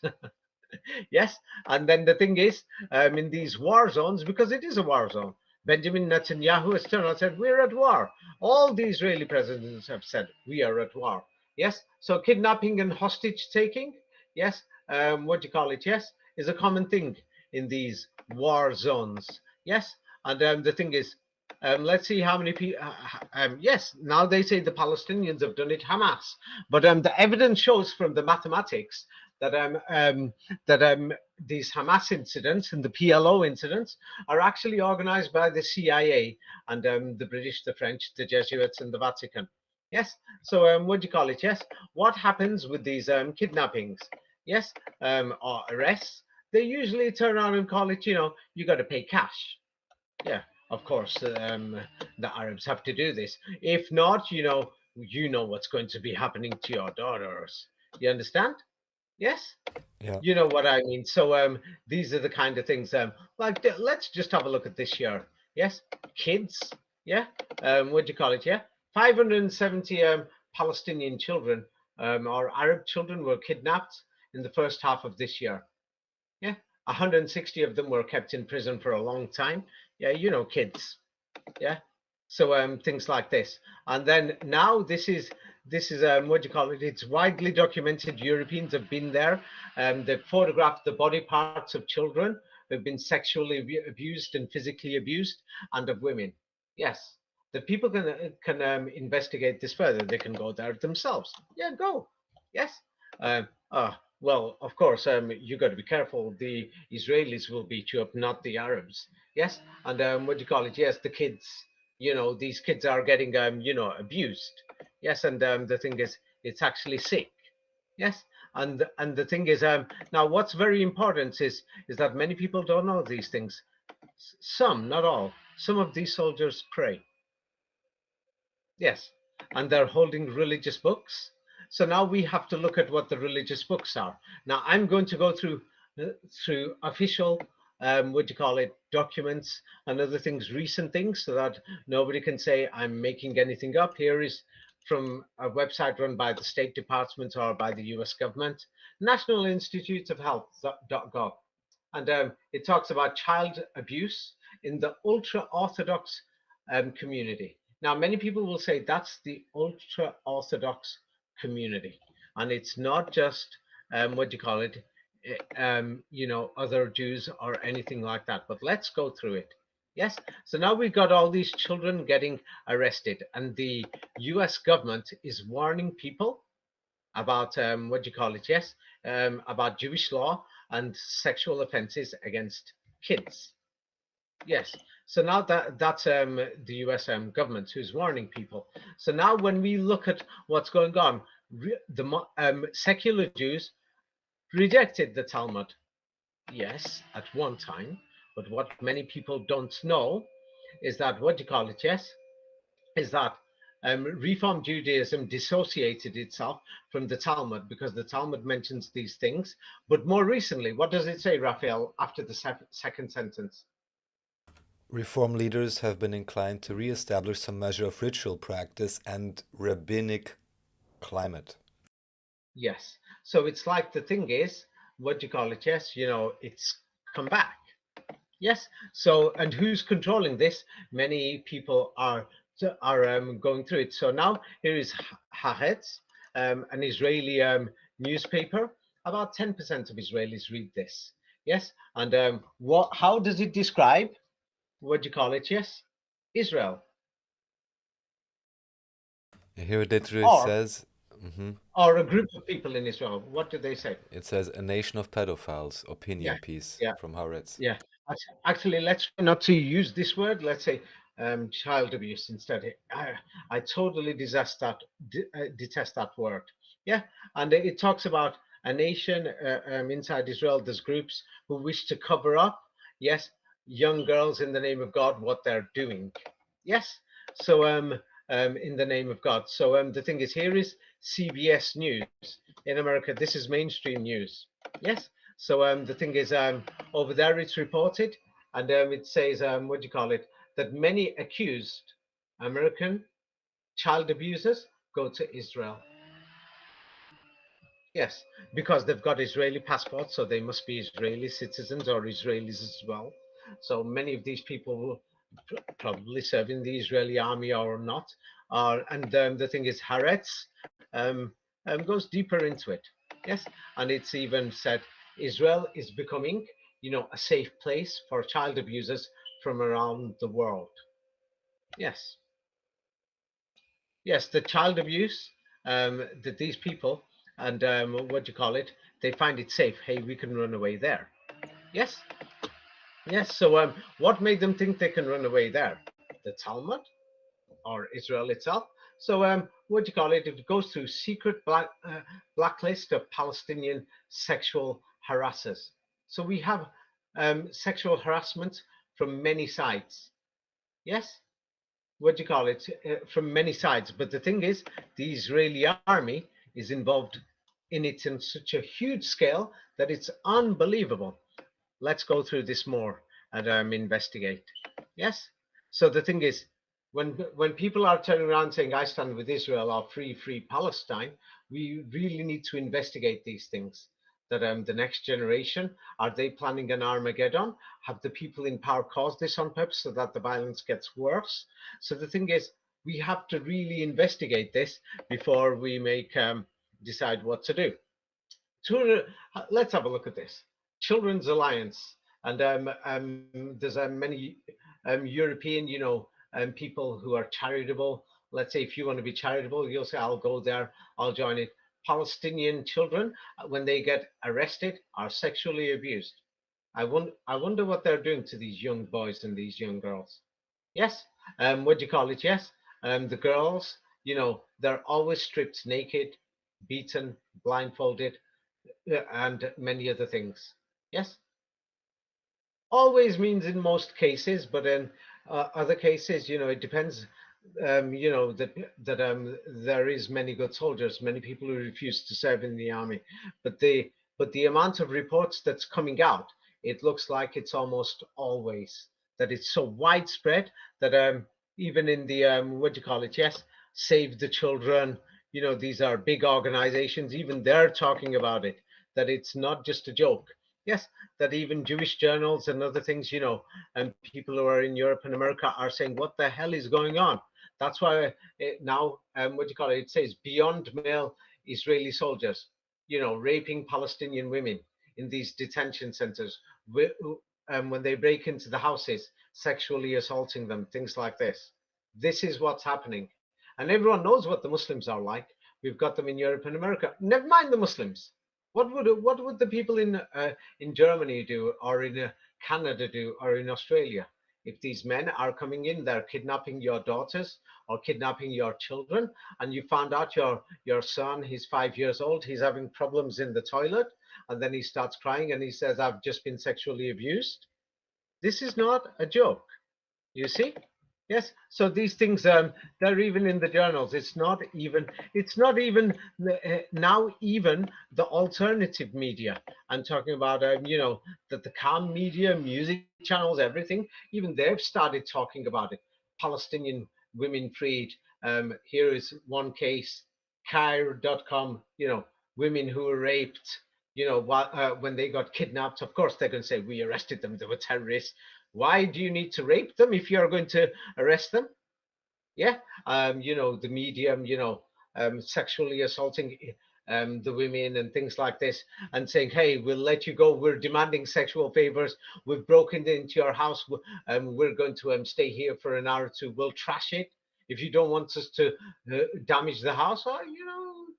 Yes. And then the thing is, in these war zones, because it is a war zone, Benjamin Netanyahu has turned and said, we're at war. All the Israeli presidents have said, we are at war. Yes. So kidnapping and hostage taking, yes. What do you call it? Yes, is a common thing in these war zones. Yes. And the thing is, let's see how many people. Yes, now they say the Palestinians have done it, Hamas. But the evidence shows from the mathematics that these Hamas incidents and the PLO incidents are actually organized by the CIA and the British, the French, the Jesuits, and the Vatican. Yes. So what do you call it? Yes. What happens with these kidnappings? Yes. Or arrests? They usually turn around and call it, you got to pay cash. Yeah. Of course, the Arabs have to do this. If not, you know what's going to be happening to your daughters. You understand? Yes. Yeah. You know what I mean. So these are the kind of things. Like let's just have a look at this year. Yes, kids. Yeah. What do you call it? Yeah, 570 Palestinian children or Arab children were kidnapped in the first half of this year. Yeah, 160 of them were kept in prison for a long time. Yeah, kids. Yeah. So things like this, and then now this is what do you call it? It's widely documented. Europeans have been there. They've photographed the body parts of children who've been sexually abused and physically abused, and of women. Yes, the people can investigate this further. They can go there themselves. Yeah, go. Yes. Well, of course, you got to be careful. The Israelis will beat you up, not the Arabs. Yes, and what do you call it? Yes, the kids. These kids are getting abused. Yes, and the thing is, it's actually sick. Yes, and the thing is, now what's very important is that many people don't know these things. Some, not all, some of these soldiers pray. Yes, and they're holding religious books. So now we have to look at what the religious books are. Now I'm going to go through official, what do you call it, documents and other things, recent things, so that nobody can say I'm making anything up. Here is from a website run by the State Department or by the US government, National Institutes of Health.gov. And it talks about child abuse in the ultra-Orthodox community. Now, many people will say that's the ultra-Orthodox community. And it's not just, what do you call it, other Jews or anything like that. But let's go through it. Yes. So now we've got all these children getting arrested, and the US government is warning people about what do you call it? Yes, about Jewish law and sexual offenses against kids. Yes. So now that's the U.S. Government who's warning people. So now when we look at what's going on, the secular Jews rejected the Talmud. Yes, at one time. But what many people don't know is that what do you call it? Yes, is that Reform Judaism dissociated itself from the Talmud because the Talmud mentions these things. But more recently, what does it say, Raphael, after the second sentence? Reform leaders have been inclined to re-establish some measure of ritual practice and rabbinic climate. Yes. So it's like the thing is, what do you call it? Yes, it's come back. Yes. So, and who's controlling this? Many people are going through it. So now here is Haaretz, an Israeli newspaper. About 10% of Israelis read this. Yes. And what? How does it describe? What do you call it? Yes, Israel, Here it literally or says, mhm, or a group of people in Israel. What do they say? it says a nation of pedophiles, Yeah. opinion piece Yeah. from Haaretz. Yeah, actually, let's try not to use this word. Let's say child abuse instead. I totally detest that word. Yeah, and it talks about a nation inside Israel. There's groups who wish to cover up, yes, young girls in the name of God, what they're doing. Yes, so in the name of God. So the thing is, here is CBS News in America. This is mainstream news. Yes. So the thing is, over there it's reported, and it says, what do you call it, that many accused American child abusers go to Israel. Yes, because they've got Israeli passports, so they must be Israeli citizens or Israelis as well. So many of these people will probably serve in the Israeli army or not. And the thing is, Haaretz goes deeper into it. Yes, and it's even said Israel is becoming, a safe place for child abusers from around the world. Yes, yes, the child abuse that these people and what do you call it? They find it safe. Hey, we can run away there. Yes, yes. So what made them think they can run away there? The Talmud or Israel itself. So what do you call it? It goes through secret blacklist of Palestinian sexual harassers. So we have sexual harassment from many sides. Yes, what do you call it? From many sides. But the thing is, the Israeli army is involved in it in such a huge scale that it's unbelievable. Let's go through this more and investigate. Yes. So the thing is, when people are turning around saying I stand with Israel or free Palestine, we really need to investigate these things. That the next generation, are they planning an Armageddon? Have the people in power caused this on purpose so that the violence gets worse? So the thing is, we have to really investigate this before we make decide what to do. Let's have a look at this. Children's Alliance, and there's many European, people who are charitable. Let's say if you want to be charitable, you'll say, I'll go there, I'll join it. Palestinian children, when they get arrested, are sexually abused. I wonder what they're doing to these young boys and these young girls. Yes, what do you call it? Yes, the girls, they're always stripped naked, beaten, blindfolded, and many other things. Yes, always means in most cases, but in other cases, it depends. That there is many good soldiers, many people who refuse to serve in the army, but the amount of reports that's coming out, it looks like it's almost always that it's so widespread that even in the what do you call it? Yes, Save the Children. These are big organizations. Even they're talking about it. That it's not just a joke. Yes, that even Jewish journals and other things, and people who are in Europe and America are saying, what the hell is going on? That's why now, what do you call it? It says beyond male Israeli soldiers, raping Palestinian women in these detention centers when they break into the houses, sexually assaulting them, things like this. This is what's happening. And everyone knows what the Muslims are like. We've got them in Europe and America. Never mind the Muslims. What would the people in Germany do, or in Canada do, or in Australia? If these men are coming in, they're kidnapping your daughters or kidnapping your children, and you found out your son, he's 5 years old, he's having problems in the toilet, and then he starts crying and he says, I've just been sexually abused. This is not a joke. You see? Yes. So these things, they're even in the journals. It's not even now even the alternative media. I'm talking about, that the calm media, music channels, everything. Even they've started talking about it. Palestinian women freed. Here is one case, Cairo.com. Women who were raped. when they got kidnapped, of course they're going to say, we arrested them, they were terrorists. Why do you need to rape them if you're going to arrest them? Yeah. The medium, sexually assaulting the women and things like this, and saying, hey, we'll let you go, we're demanding sexual favors, we've broken into your house, we're going to stay here for an hour or two, we'll trash it. If you don't want us to damage the house, or,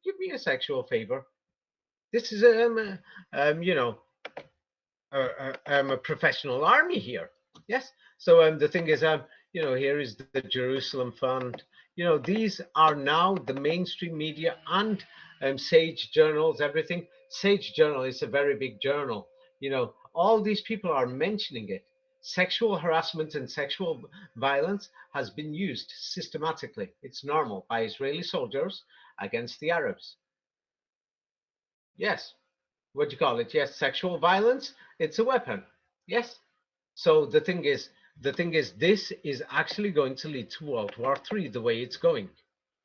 give me a sexual favor. This is a professional army here. Yes. So the thing is, here is the Jerusalem Fund. These are now the mainstream media and Sage journals, everything. Sage Journal is a very big journal. All these people are mentioning it. Sexual harassment and sexual violence has been used systematically. It's normal by Israeli soldiers against the Arabs. Yes. What do you call it? Yes, sexual violence. It's a weapon. Yes. So the thing is, this is actually going to lead to World War III the way it's going.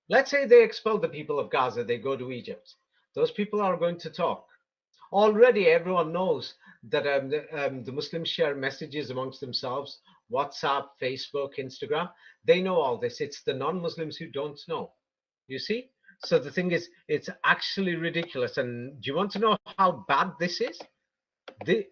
Let's say they expel the people of Gaza, they go to Egypt. Those people are going to talk. Already everyone knows that the Muslims share messages amongst themselves, WhatsApp, Facebook, Instagram. They know all this. It's the non-Muslims who don't know. You see? So the thing is, it's actually ridiculous. And do you want to know how bad this is?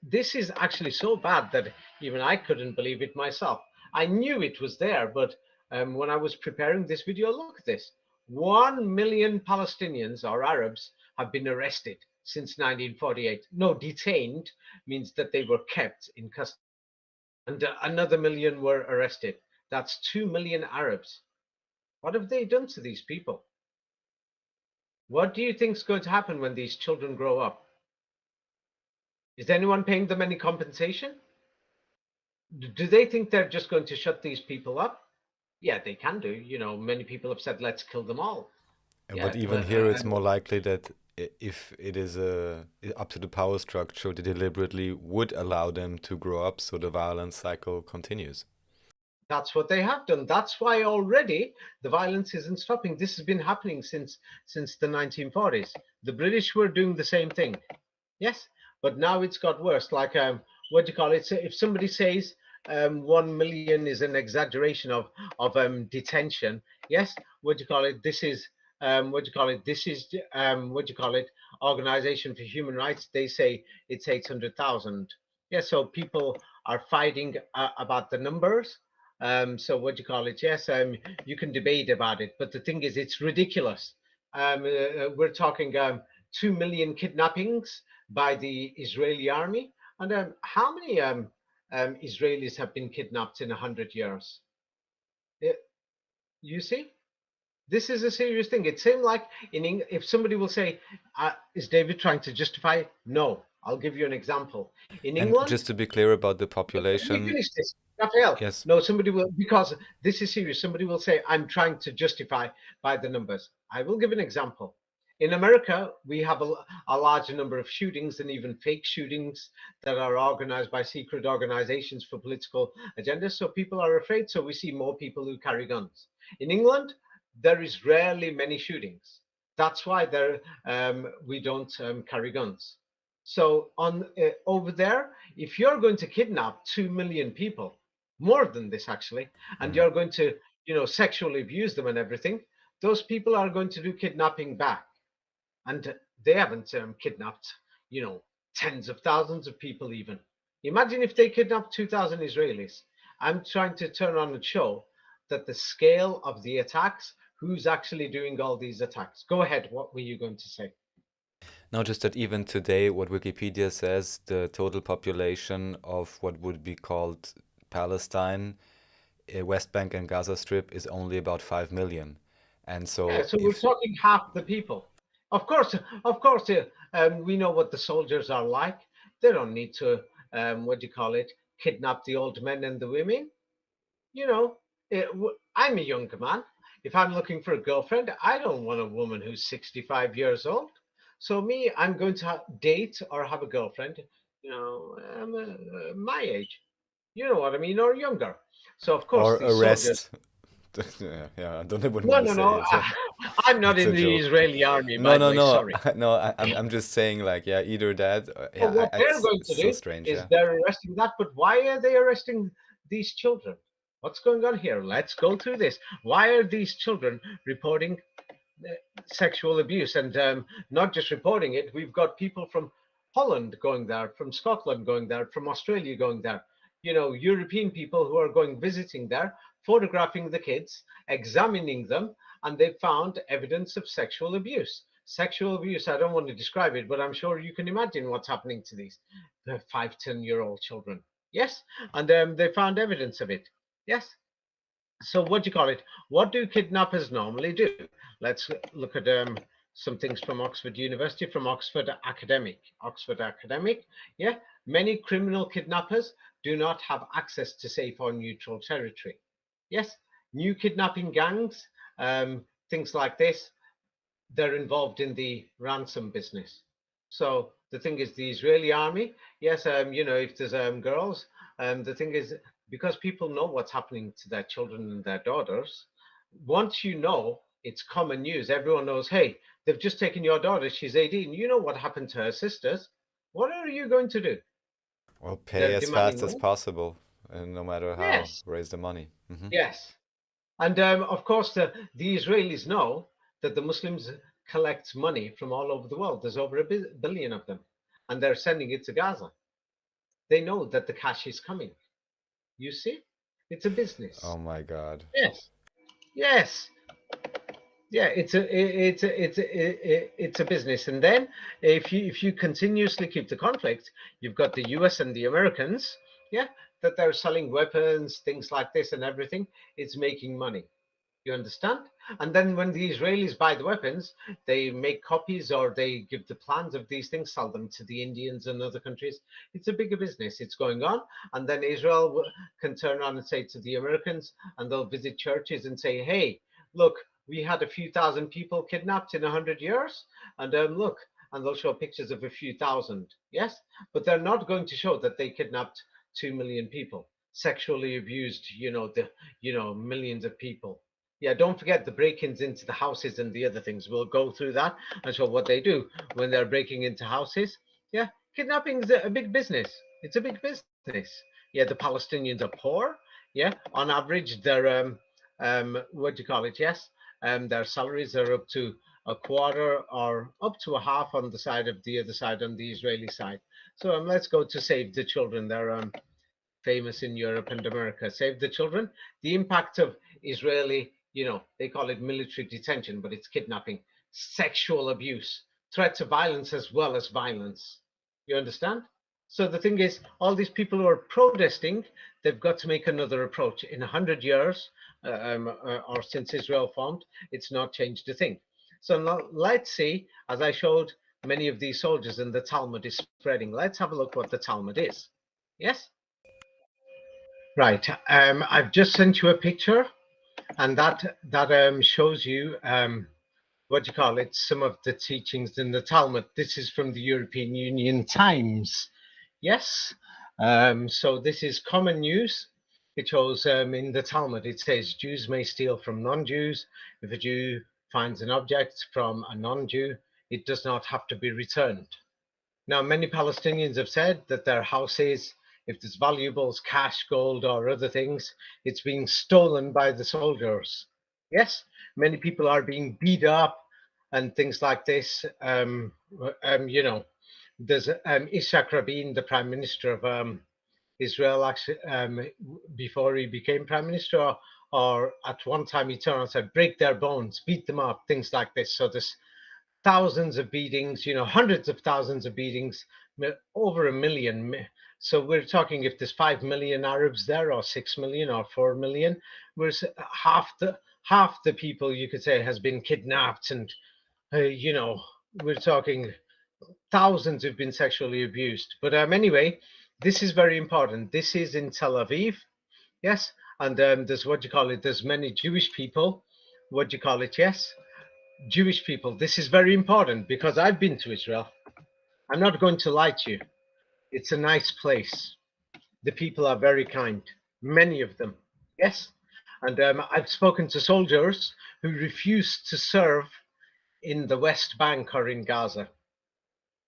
This is actually so bad that even I couldn't believe it myself. I knew it was there, but when I was preparing this video, look at this. 1 million Palestinians or Arabs have been arrested since 1948. No, detained means that they were kept in custody. And another million were arrested. That's 2 million Arabs. What have they done to these people? What do you think is going to happen when these children grow up? Is anyone paying them any compensation? Do they think they're just going to shut these people up? Yeah, they can do. Many people have said, let's kill them all. But even here, it's more likely that if it is up to the power structure, they deliberately would allow them to grow up, so the violence cycle continues. That's what they have done. That's why already the violence isn't stopping. This has been happening since the 1940s. The British were doing the same thing. Yes, but now it's got worse. Like, what do you call it? So if somebody says 1 million is an exaggeration of detention, yes, what do you call it? This is what do you call it? This is what do you call it? Organization for Human Rights. They say it's 800,000. Yeah, so people are fighting about the numbers. So what do you call it? Yes, you can debate about it, but the thing is, it's ridiculous. We're talking 2 million kidnappings by the Israeli army, and how many Israelis have been kidnapped in 100 years? You see, this is a serious thing. It seems like if somebody will say, "Is David trying to justify?" No, I'll give you an example. In And England, just to be clear about the let me population, finish this. Raphael, yes. no, somebody will, because this is serious. Somebody will say, I'm trying to justify by the numbers. I will give an example. In America, we have a larger number of shootings and even fake shootings that are organized by secret organizations for political agendas. So people are afraid. So we see more people who carry guns. In England, there is rarely many shootings. That's why we don't carry guns. So over there, if you're going to kidnap 2 million people, more than this actually, and you're going to, sexually abuse them and everything, those people are going to do kidnapping back. And they haven't kidnapped, tens of thousands of people even. Imagine if they kidnapped 2,000 Israelis. I'm trying to turn on and show that the scale of the attacks, who's actually doing all these attacks. Go ahead, what were you going to say? No, just that even today, what Wikipedia says, the total population of what would be called Palestine, West Bank and Gaza Strip is only about 5 million. And Yeah, so so we're talking half the people. Of course, we know what the soldiers are like. They don't need to, what do you call it, kidnap the old men and the women. I'm a younger man. If I'm looking for a girlfriend, I don't want a woman who's 65 years old. So me, I'm going to date or have a girlfriend, my age. You know what I mean, or younger. So of course or these soldiers. arrest. Yeah, I don't even No, want to no, say no. it. I'm not It's in a the joke. Israeli army, No, by the no, way. no, Sorry. no. I'm just saying, like, yeah, either that. So Yeah, what they're going it's to so do strange. is Yeah. they're arresting that. But why are they arresting these children? What's going on here? Let's go through this. Why are these children reporting sexual abuse? And not just reporting it, we've got people from Holland going there, from Scotland going there, from Australia going there. You know, European people who are going visiting there, photographing the kids, examining them, and they found evidence of sexual abuse. Sexual abuse, I don't want to describe it, but I'm sure you can imagine what's happening to these 5, 10-year-old children. Yes, and they found evidence of it. Yes, so what do you call it? What do kidnappers normally do? Let's look at some things from Oxford University, from Oxford Academic. Oxford Academic, yeah. Many criminal kidnappers do not have access to safe or neutral territory. Yes, new kidnapping gangs, things like this, they're involved in the ransom business. So the thing is, the Israeli army, yes, you know, if there's girls, the thing is, because people know what's happening to their children and their daughters, once you know, it's common news. Everyone knows, hey, they've just taken your daughter. She's 18. You know what happened to her sisters. What are you going to do? Well, pay They're as demanding fast as money. possible, and no matter how, Yes, raise the money. yes. And of course, the Israelis know that the Muslims collect money from all over the world. There's over a billion of them, and they're sending it to Gaza. They know that the cash is coming. You see, it's a business. Oh my God. Yes, yes, yeah. It's a business. And then if you continuously keep the conflict, you've got the U.S. and the Americans. Yeah, that they're selling weapons, things like this, and everything. It's making money. You understand? And then when the Israelis buy the weapons, they make copies or they give the plans of these things, sell them to the Indians and other countries. It's a bigger business. It's going on. And then Israel can turn around and say to the Americans, and they'll visit churches and say, hey, look, we had a few thousand people kidnapped in 100 years. And look, and they'll show pictures of a few thousand. Yes? But they're not going to show that they kidnapped 2 million people, sexually abused, millions of people. Yeah, don't forget the break-ins into the houses and the other things. We'll go through that and show what they do when they're breaking into houses. Yeah, kidnapping is a big business. It's a big business. Yeah, the Palestinians are poor. Yeah, on average, their what do you call it? Yes, their salaries are up to a quarter or up to a half on the side of the other side on the Israeli side. So let's go to Save the Children. They're famous in Europe and America. Save the Children. The impact of Israeli, they call it military detention, but it's kidnapping, sexual abuse, threats of violence as well as violence. You understand? So the thing is, all these people who are protesting, they've got to make another approach. In 100 years, or since Israel formed, it's not changed a thing. So now let's see, as I showed, many of these soldiers and the Talmud is spreading. Let's have a look what the Talmud is. Yes? Right. I've just sent you a picture, and that shows you what do you call it? Some of the teachings in the Talmud. This is from the European Union Times. Yes. So this is common news. It shows in the Talmud. It says Jews may steal from non-Jews. If a Jew finds an object from a non-Jew, it does not have to be returned. Now, many Palestinians have said that their houses, if there's valuables, cash, gold, or other things, it's being stolen by the soldiers. Yes, many people are being beat up and things like this. There's Ishak Rabin, the prime minister of Israel, actually, before he became prime minister, or at one time he turned and said, break their bones, beat them up, things like this. So there's thousands of beatings, hundreds of thousands of beatings, over a million. So we're talking if there's 5 million Arabs there, or 6 million, or 4 million, whereas half the people you could say has been kidnapped, and we're talking thousands have been sexually abused. But anyway, this is very important. This is in Tel Aviv, yes, and there's what you call it. There's many Jewish people. What do you call it? Yes, Jewish people. This is very important because I've been to Israel. I'm not going to lie to you. It's a nice place. The people are very kind, many of them. Yes. And I've spoken to soldiers who refuse to serve in the West Bank or in Gaza.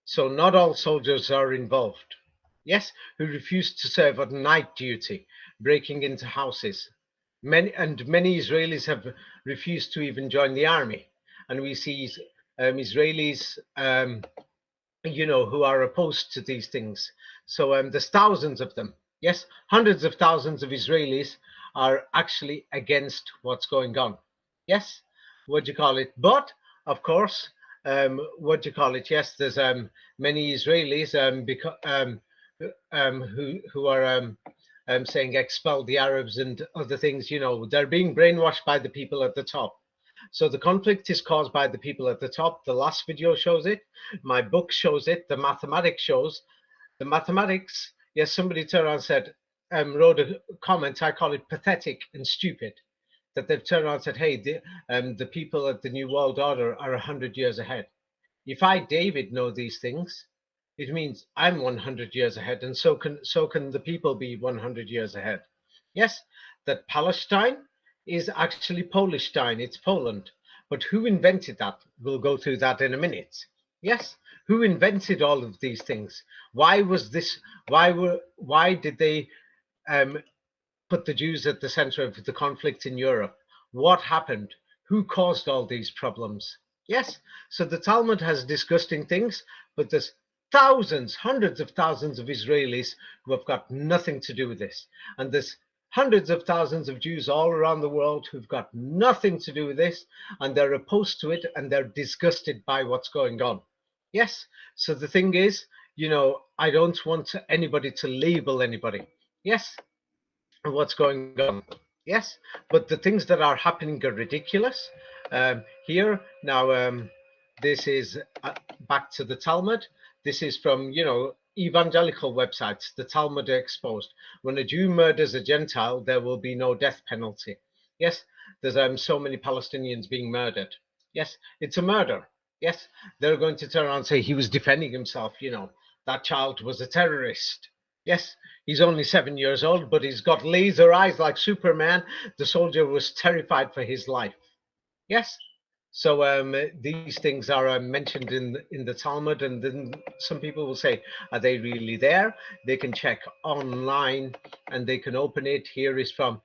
So not all soldiers are involved. Yes, who refuse to serve on night duty, breaking into houses. Many Israelis have refused to even join the army. And we see Israelis, who are opposed to these things. So there's thousands of them. Yes, hundreds of thousands of Israelis are actually against what's going on. Yes, what do you call it? But of course, what do you call it? Yes, there's many Israelis who are saying expel the Arabs and other things. You know, they're being brainwashed by the people at the top. So the conflict is caused by the people at the top. The last video shows it. My book shows it. The mathematics shows. The mathematics, yes, somebody turned around and said, wrote a comment, I call it pathetic and stupid, that they've turned around and said, hey, the people at the New World Order are 100 years ahead. If I, David, know these things, it means I'm 100 years ahead, and so can the people be 100 years ahead. Yes, that Palestine is actually Polishstein, it's Poland. But who invented that? We'll go through that in a minute. Yes, who invented all of these things? Why was this? Why did they put the Jews at the center of the conflict in Europe? What happened? Who caused all these problems? Yes, so the Talmud has disgusting things, but there's thousands, hundreds of thousands of Israelis who have got nothing to do with this. And there's hundreds of thousands of Jews all around the world who've got nothing to do with this, and they're opposed to it, and they're disgusted by what's going on. Yes, so the thing is, I don't want anybody to label anybody. Yes, what's going on. Yes, but the things that are happening are ridiculous. Here now, this is back to the Talmud. This is from evangelical websites. The Talmud exposed. When a Jew murders a Gentile, there will be no death penalty. Yes, there's so many Palestinians being murdered. Yes, it's a murder. Yes, they're going to turn around and say he was defending himself. That child was a terrorist. Yes, he's only 7 years old, but he's got laser eyes like Superman. The soldier was terrified for his life. Yes. So these things are mentioned in the Talmud, and then some people will say, are they really there? They can check online, and they can open it. Here is from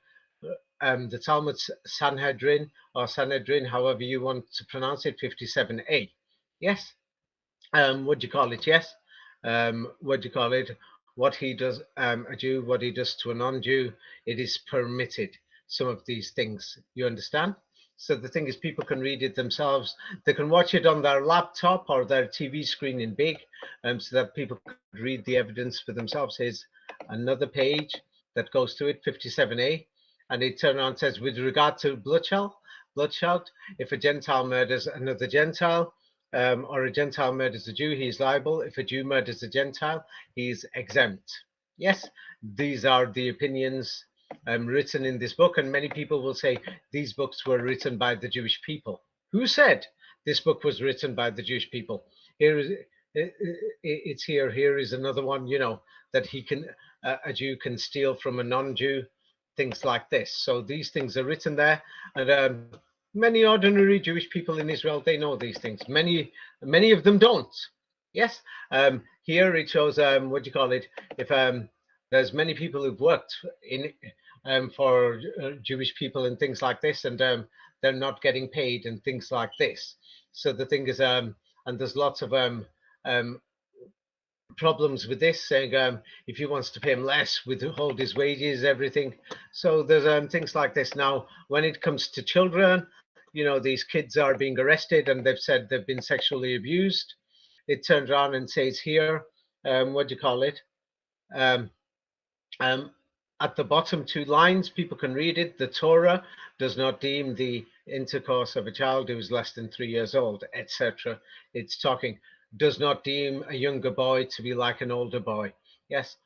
the Talmud Sanhedrin, or Sanhedrin, however you want to pronounce it, 57a. Yes. What do you call it? Yes. What do you call it? What he does, a Jew, what he does to a non-Jew, it is permitted. Some of these things, you understand? So the thing is, people can read it themselves. They can watch it on their laptop or their TV screen in big, so that people can read the evidence for themselves. Here's another page that goes to it, 57a, and it turns around and says, with regard to bloodshed, if a Gentile murders another Gentile, or a Gentile murders a Jew, he is liable. If a Jew murders a Gentile, he is exempt. Yes, these are the opinions written in this book, and many people will say these books were written by the Jewish people. Who said this book was written by the Jewish people? Here is it's here. Here is another one. That a Jew can steal from a non-Jew, things like this. So these things are written there, and many ordinary Jewish people in Israel, they know these things. Many of them don't. Yes. Here it shows what do you call it? If there's many people who've worked in for Jewish people and things like this, and they're not getting paid and things like this. So the thing is, and there's lots of problems with this, saying if he wants to pay him less, withhold his wages, everything. So there's things like this. Now, when it comes to children, these kids are being arrested, and they've said they've been sexually abused. It turns around and says here, what do you call it? At the bottom two lines, people can read it. The Torah does not deem the intercourse of a child who is less than 3 years old, etc. It's talking, does not deem a younger boy to be like an older boy. Yes,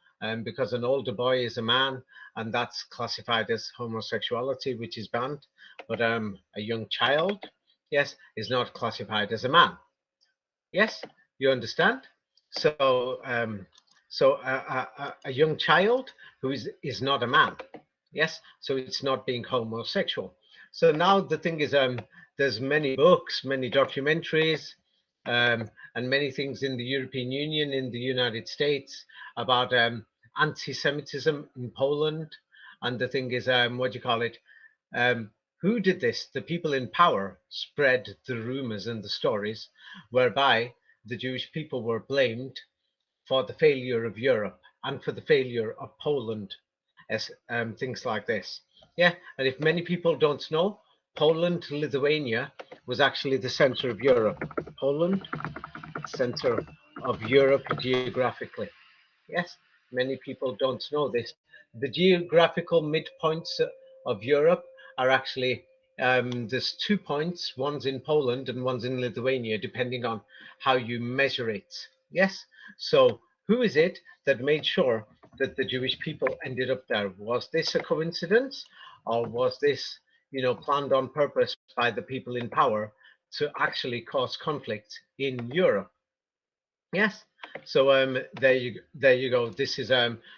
because an older boy is a man, and that's classified as homosexuality, which is banned. But a young child, yes, is not classified as a man. Yes, you understand? So, a young child who is not a man. Yes, so it's not being homosexual. So now the thing is, there's many books, many documentaries, and many things in the European Union, in the United States, about anti-Semitism in Poland. And the thing is, what do you call it? Um, who did this? The people in power spread the rumors and the stories, whereby the Jewish people were blamed for the failure of Europe and for the failure of Poland, as things like this. Yeah, and if many people don't know, Poland, Lithuania was actually the center of Europe. Poland, center of Europe geographically. Yes, many people don't know this. The geographical midpoints of Europe are actually, there's 2 points, one's in Poland and one's in Lithuania, depending on how you measure it. Yes, so who is it that made sure that the Jewish people ended up there? Was this a coincidence, or was this, planned on purpose by the people in power to actually cause conflict in Europe? Yes. So there you go. This is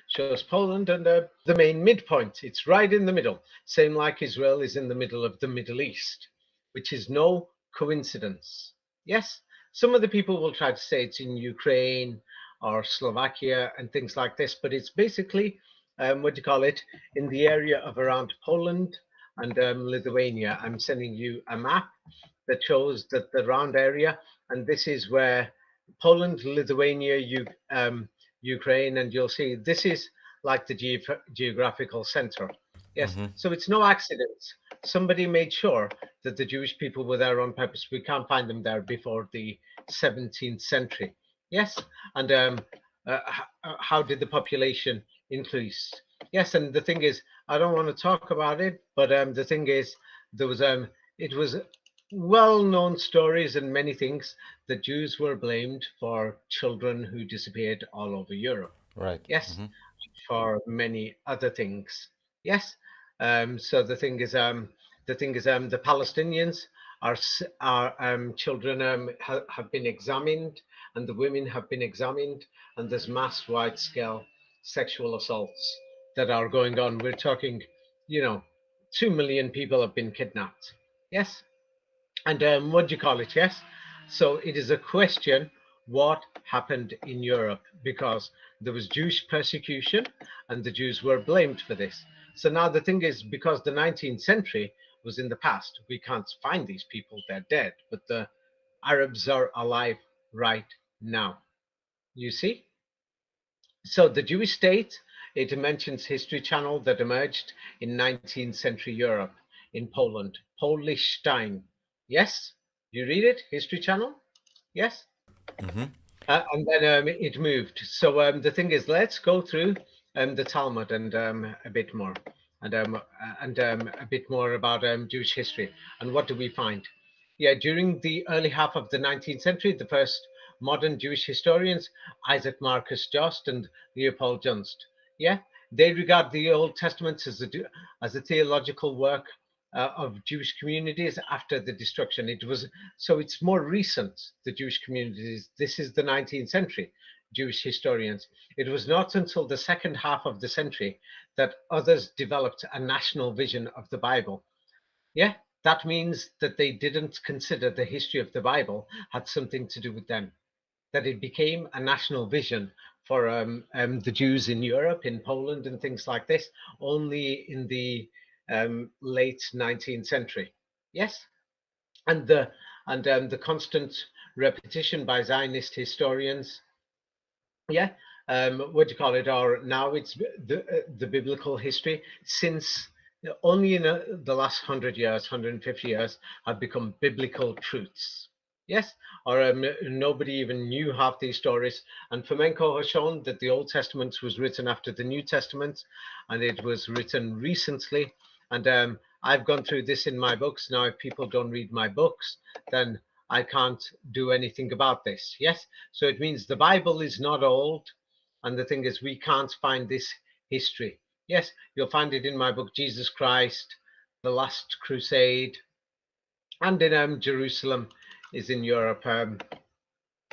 shows Poland and the main midpoint. It's right in the middle. Same like Israel is in the middle of the Middle East, which is no coincidence. Yes. Some of the people will try to say it's in Ukraine or Slovakia and things like this, but it's basically what do you call it, in the area of around Poland and Lithuania. I'm sending you a map that shows that the round area, and this is where Poland, Lithuania, Ukraine, and you'll see this is like the geographical center. Yes, Mm-hmm. so it's no accident. Somebody made sure that the Jewish people were there on purpose. We can't find them there before the 17th century. Yes, and how did the population increase? Yes, and the thing is, I don't want to talk about it, but the thing is, there was it was well-known stories and many things that Jews were blamed for children who disappeared all over Europe. Right. Yes, Mm-hmm. for many other things. Yes. So the thing is, the Palestinians are children have been examined, and the women have been examined, and there's mass wide-scale sexual assaults that are going on. We're talking, you know, 2 million people have been kidnapped. Yes, and what do you call it? Yes. So it is a question what happened in Europe, because there was Jewish persecution and the Jews were blamed for this. So now the thing is, because the 19th century was in the past, we can't find these people, they're dead, but the Arabs are alive right now. You see? So the Jewish state, it mentions History Channel that emerged in 19th century Europe, in Poland, Polishstein. Yes, you read it, History Channel. Yes, Mm-hmm. and then it moved. So the thing is, let's go through the Talmud and a bit more, and a bit more about Jewish history. And what do we find? Yeah, during the early half of the 19th century, the first modern Jewish historians, Isaac Marcus Jost and Leopold Junst, yeah, they regard the Old Testament as a theological work of Jewish communities after the destruction. It was so it's more recent. The Jewish communities. This is the 19th century. Jewish historians. It was not until the second half of the century that others developed a national vision of the Bible. Yeah, that means that they didn't consider the history of the Bible had something to do with them, that it became a national vision for the Jews in Europe, in Poland, and things like this, only in the late 19th century. Yes, and the constant repetition by Zionist historians, yeah, what do you call it? Or now it's the biblical history since only in the last 100 years, 150 years have become biblical truths. Yes, or nobody even knew half these stories. And Fomenko has shown that the Old Testament was written after the New Testament, and it was written recently. And I've gone through this in my books. Now, if people don't read my books, then I can't do anything about this. Yes, so it means the Bible is not old. And the thing is, we can't find this history. Yes, you'll find it in my book, Jesus Christ, The Last Crusade, and in Jerusalem is in Europe.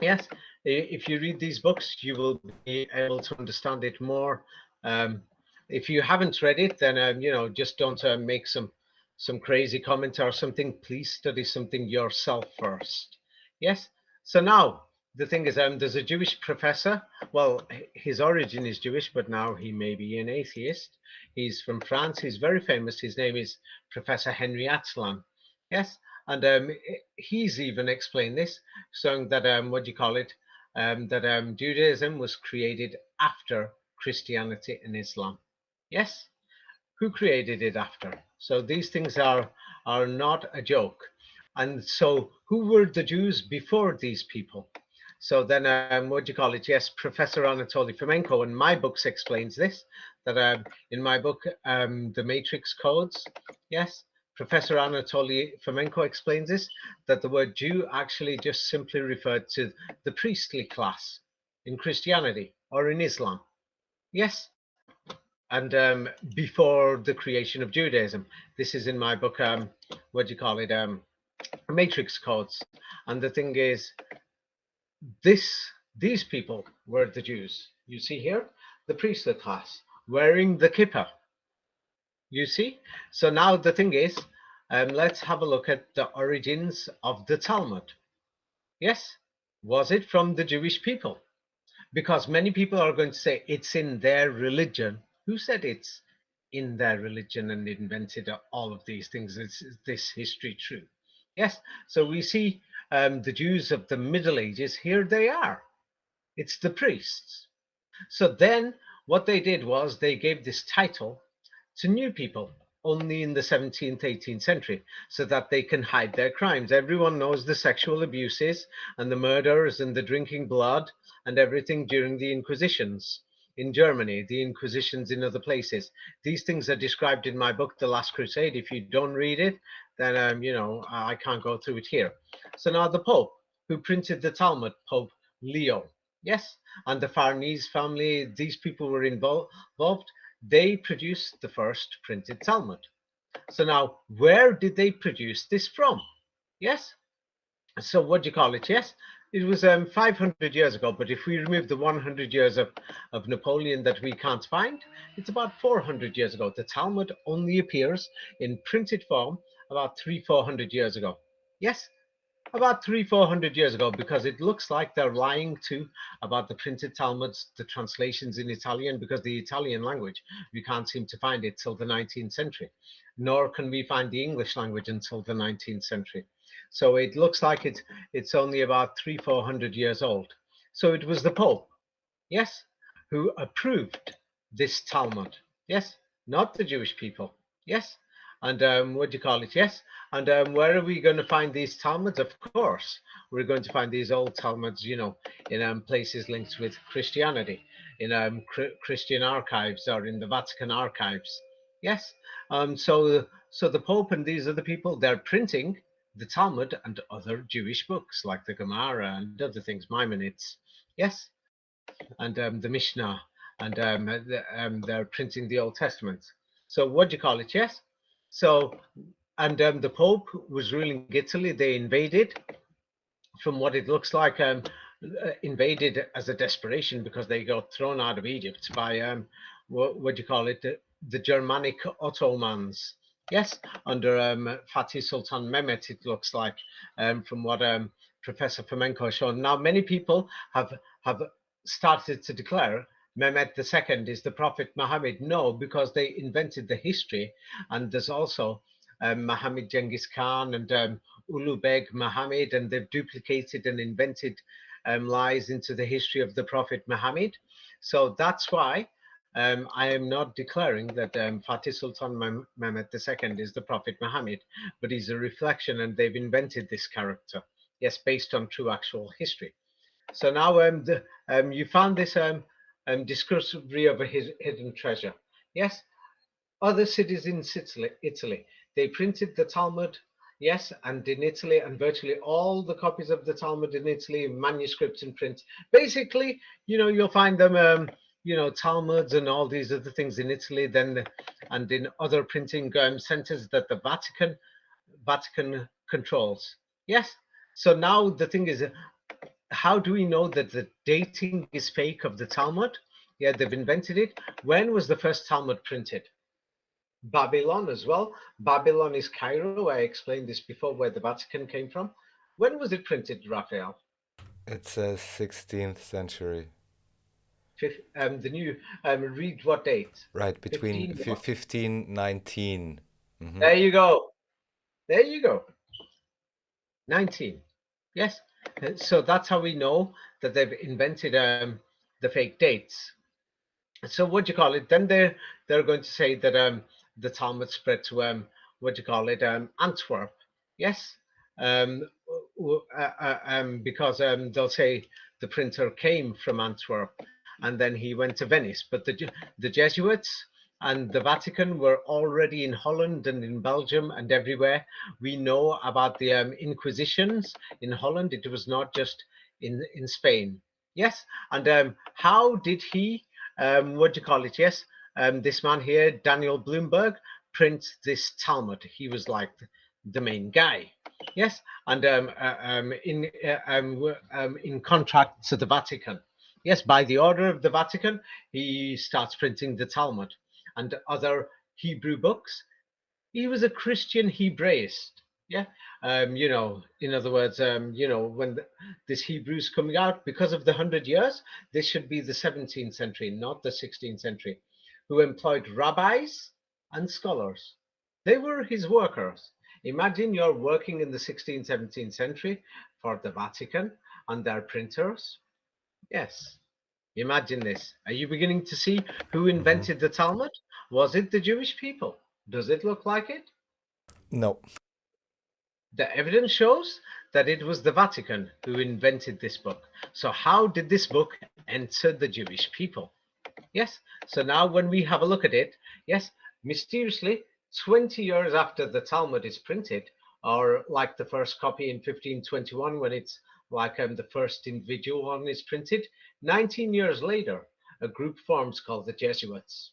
Yes, if you read these books, you will be able to understand it more. Um, if you haven't read it, then just don't make some crazy comment or something. Please study something yourself first. Yes. So now the thing is, there's a Jewish professor. Well, his origin is Jewish, but now he may be an atheist. He's from France. He's very famous. His name is Professor Henry Atlan. Yes. And he's even explained this, saying that what do you call it? That Judaism was created after Christianity and Islam. Yes, who created it after? So these things are not a joke. And so who were the Jews before these people? So then what do you call it? Yes, Professor Anatoly Fomenko in my books explains this, that in my book, The Matrix Codes, yes, Professor Anatoly Fomenko explains this, that the word Jew actually just simply referred to the priestly class in Christianity or in Islam. Yes, and before the creation of Judaism. This is in my book, what do you call it? Matrix Codes. And the thing is, these people were the Jews. You see here, the priestly class wearing the kippah. You see? So now the thing is, let's have a look at the origins of the Talmud. Yes, was it from the Jewish people? Because many people are going to say it's in their religion. Who said it's in their religion and invented all of these things? Is this history true? Yes. So we see the Jews of the Middle Ages. Here they are. It's the priests. So then what they did was they gave this title to new people only in the 17th, 18th century, so that they can hide their crimes. Everyone knows the sexual abuses and the murders and the drinking blood and everything during the Inquisitions in Germany, the Inquisitions in other places. These things are described in my book, The Last Crusade. If you don't read it, then, I can't go through it here. So now the Pope, who printed the Talmud, Pope Leo, yes, and the Farnese family, these people were involved. They produced the first printed Talmud. So now, where did they produce this from? Yes. So what do you call it? Yes, it was 500 years ago. But if we remove the 100 years of Napoleon that we can't find, it's about 400 years ago. The Talmud only appears in printed form about 400 years ago. Yes, about 400 years ago, because it looks like they're lying too about the printed Talmuds, the translations in Italian, because the Italian language, we can't seem to find it till the 19th century, nor can we find the English language until the 19th century. So it looks like it's only about 400 years old. So it was the Pope, yes, who approved this Talmud, yes, not the Jewish people, yes. And what do you call it? Yes. And where are we going to find these Talmuds? Of course, we're going to find these old Talmuds, in places linked with Christianity, in Christian archives or in the Vatican archives. Yes. So the Pope and these other people, they're printing the Talmud and other Jewish books like the Gemara and other things, Maimonides. Yes. And the Mishnah, and they're printing the Old Testament. So what do you call it? Yes. So, and the Pope was ruling Italy. They invaded, from what it looks like, invaded as a desperation because they got thrown out of Egypt by what do you call it? The Germanic Ottomans. Yes, under Fatih Sultan Mehmet, it looks like, from what Professor Fomenko has shown. Now, many people have started to declare Mehmet II is the Prophet Muhammad. No, because they invented the history, and there's also Muhammad Genghis Khan and Ulu Beg Muhammad, and they've duplicated and invented lies into the history of the Prophet Muhammad. So that's why I am not declaring that Fatih Sultan Mehmet II is the Prophet Muhammad, but he's a reflection, and they've invented this character, yes, based on true actual history. So now you found this discovery of a hidden treasure. Yes, other cities in Italy, they printed the Talmud, yes, and in Italy, and virtually all the copies of the Talmud in Italy, manuscripts in print. Basically, you'll find them, Talmuds and all these other things in Italy, then, and in other printing centers that the Vatican controls. Yes. So now the thing is, how do we know that the dating is fake of the Talmud? Yeah, they've invented it. When was the first Talmud printed? Babylon as well. Babylon is Cairo. I explained this before, where the Vatican came from. When was it printed, Raphael? It says 16th century. The new, read what date? Right, between 15 what? 1519. Mm-hmm. There you go. There you go. 19. Yes. So that's how we know that they've invented the fake dates. So what do you call it? Then they're going to say that the Talmud spread to what do you call it? Antwerp. Yes. Um, because they'll say the printer came from Antwerp and then he went to Venice. But the Jesuits and the Vatican were already in Holland and in Belgium and everywhere. We know about the Inquisitions in Holland. It was not just in Spain. Yes. And how did he, what do you call it? Yes. This man here, Daniel Bloomberg, prints this Talmud. He was like the main guy. Yes, and in contract to the Vatican. Yes, by the order of the Vatican, he starts printing the Talmud and other Hebrew books. He was a Christian Hebraist. Yeah, in other words, when this Hebrew's coming out because of the 100 years, this should be the 17th century, not the 16th century, who employed rabbis and scholars. They were his workers. Imagine you're working in the 16th, 17th century for the Vatican and their printers. Yes, imagine this. Are you beginning to see who Mm-hmm. invented the Talmud? Was it the Jewish people? Does it look like it? No. The evidence shows that it was the Vatican who invented this book. So how did this book enter the Jewish people? Yes. So now when we have a look at it, yes, mysteriously, 20 years after the Talmud is printed, or like the first copy in 1521, when it's like the first individual one is printed, 19 years later, a group forms called the Jesuits.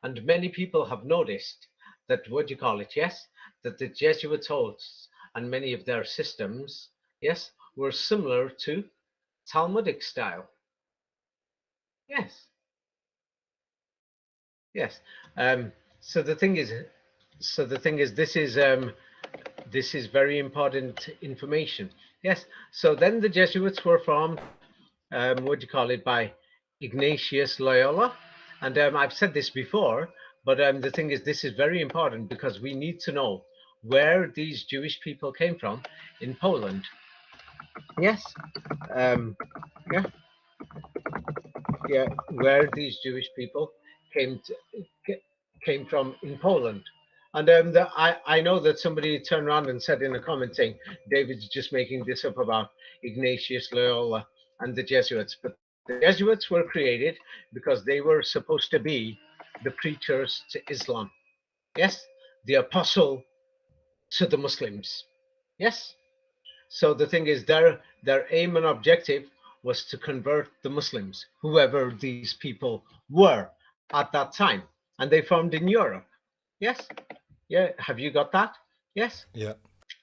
And many people have noticed that, what do you call it, yes, that the Jesuit oaths and many of their systems, yes, were similar to Talmudic style. Yes, yes. Um, so the thing is, this is very important information. Yes. So then the Jesuits were formed. What do you call it? By Ignatius Loyola, and I've said this before, but the thing is, this is very important because we need to know where these Jewish people came from in Poland. Yes. Um, yeah. Yeah. Where these Jewish people came to, came from in Poland. And I know that somebody turned around and said in a comment saying David's just making this up about Ignatius Loyola and the Jesuits. But the Jesuits were created because they were supposed to be the preachers to Islam. Yes, the apostle to the Muslims. Yes. So the thing is, their aim and objective was to convert the Muslims, whoever these people were at that time, and they formed in Europe. Yes, yeah. Have you got that? Yes. Yeah.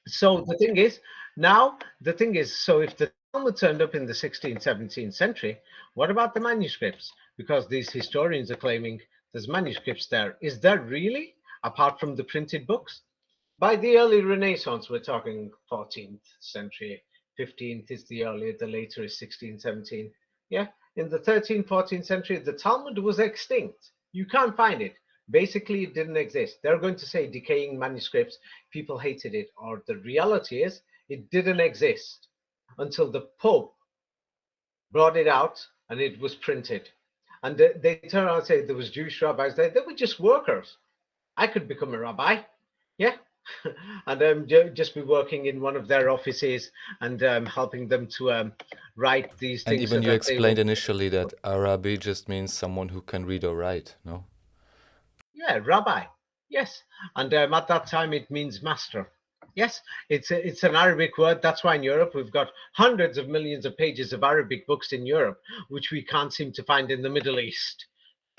So the thing is, now the thing is, so if the Talmud turned up in the 16th, 17th century, what about the manuscripts? Because these historians are claiming there's manuscripts there. Is there really, apart from the printed books? By the early Renaissance, we're talking 14th century, 15th is the earlier, the later is 16th, 17th. Yeah, in the 13th, 14th century, the Talmud was extinct. You can't find it. Basically, it didn't exist. They're going to say decaying manuscripts, people hated it, or the reality is it didn't exist until the Pope brought it out and it was printed. And they turn around and say there was Jewish rabbis there. They were just workers. I could become a rabbi. Yeah. And just be working in one of their offices and helping them to write these And things so even you that they will. explained initially that Arabi just means someone who can read or write, no? Yeah, rabbi. Yes. And at that time, it means master. Yes, it's an Arabic word. That's why in Europe we've got hundreds of millions of pages of Arabic books in Europe, which we can't seem to find in the Middle East.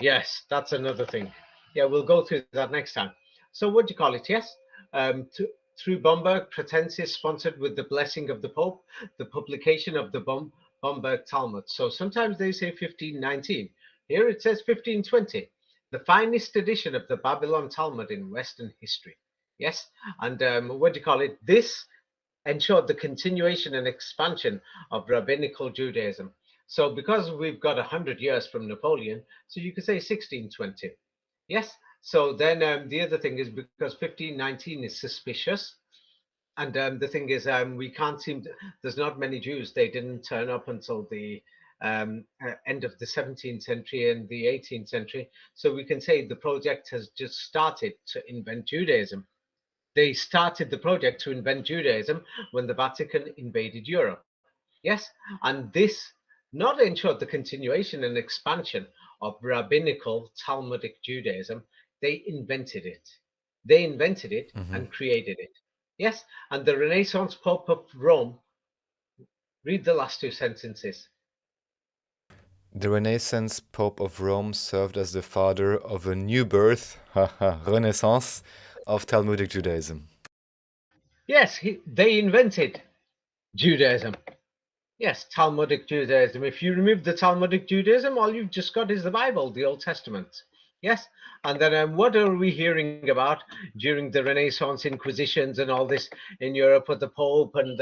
Yes, that's another thing. Yeah, we'll go through that next time. So what do you call it? Yes, through Bomberg, Pratensis sponsored with the blessing of the Pope, the publication of the Bomberg Talmud. So sometimes they say 1519. Here it says 1520, the finest edition of the Babylon Talmud in Western history. Yes, and what do you call it? This ensured the continuation and expansion of rabbinical Judaism. So because we've got 100 years from Napoleon, so you could say 1620. Yes. So then the other thing is because 1519 is suspicious. And the thing is, we can't seem to, there's not many Jews. They didn't turn up until the end of the 17th century and the 18th century. So we can say the project has just started to invent Judaism. They started the project to invent Judaism when the Vatican invaded Europe. Yes, and this not ensured the continuation and expansion of rabbinical Talmudic Judaism, they invented it. They invented it Hmm. and created it. Yes, and the Renaissance Pope of Rome, read the last two sentences. The Renaissance Pope of Rome served as the father of a new birth, haha, Renaissance, of Talmudic Judaism. Yes, they invented Judaism. Yes, Talmudic Judaism. If you remove the Talmudic Judaism, all you've just got is the Bible, the Old Testament. Yes, and then what are we hearing about during the Renaissance Inquisitions and all this in Europe, what the Pope and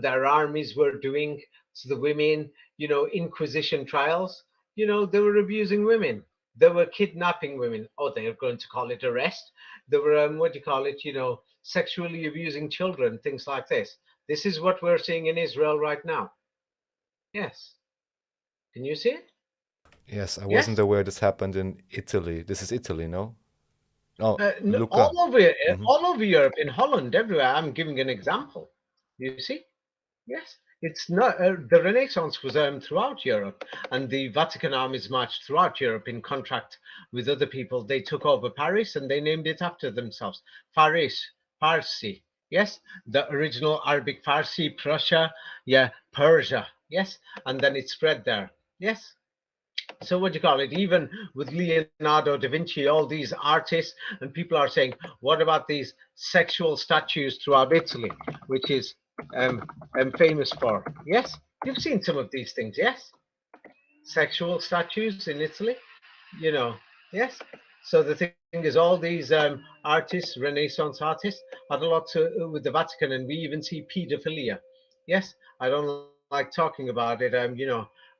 their armies were doing to the women? You know, Inquisition trials. You know, they were abusing women. They were kidnapping women. Oh, they are going to call it arrest. They were what do you call it? You know, sexually abusing children, things like this. This is what we're seeing in Israel right now. Yes. Can you see it? Yes, I wasn't Yes. aware this happened in Italy. This is Italy, no? Oh, All Luca. over, Hmm. all over Europe, in Holland, everywhere. I'm giving an example. You see? Yes. It's not the Renaissance was throughout Europe, and the Vatican armies marched throughout Europe in contract with other people. They took over Paris and they named it after themselves. Faris, Farsi. Yes, the original Arabic Farsi, Prussia, yeah, Persia. Yes, and then it spread there. Yes. So what do you call it? Even with Leonardo da Vinci, all these artists, and people are saying, what about these sexual statues throughout Italy, which is um, famous for? Yes, you've seen some of these things. Yes, sexual statues in Italy. You know, yes. So the thing is, all these artists, Renaissance artists, had a lot to with the Vatican, and we even see pedophilia. Yes, I don't like talking about it.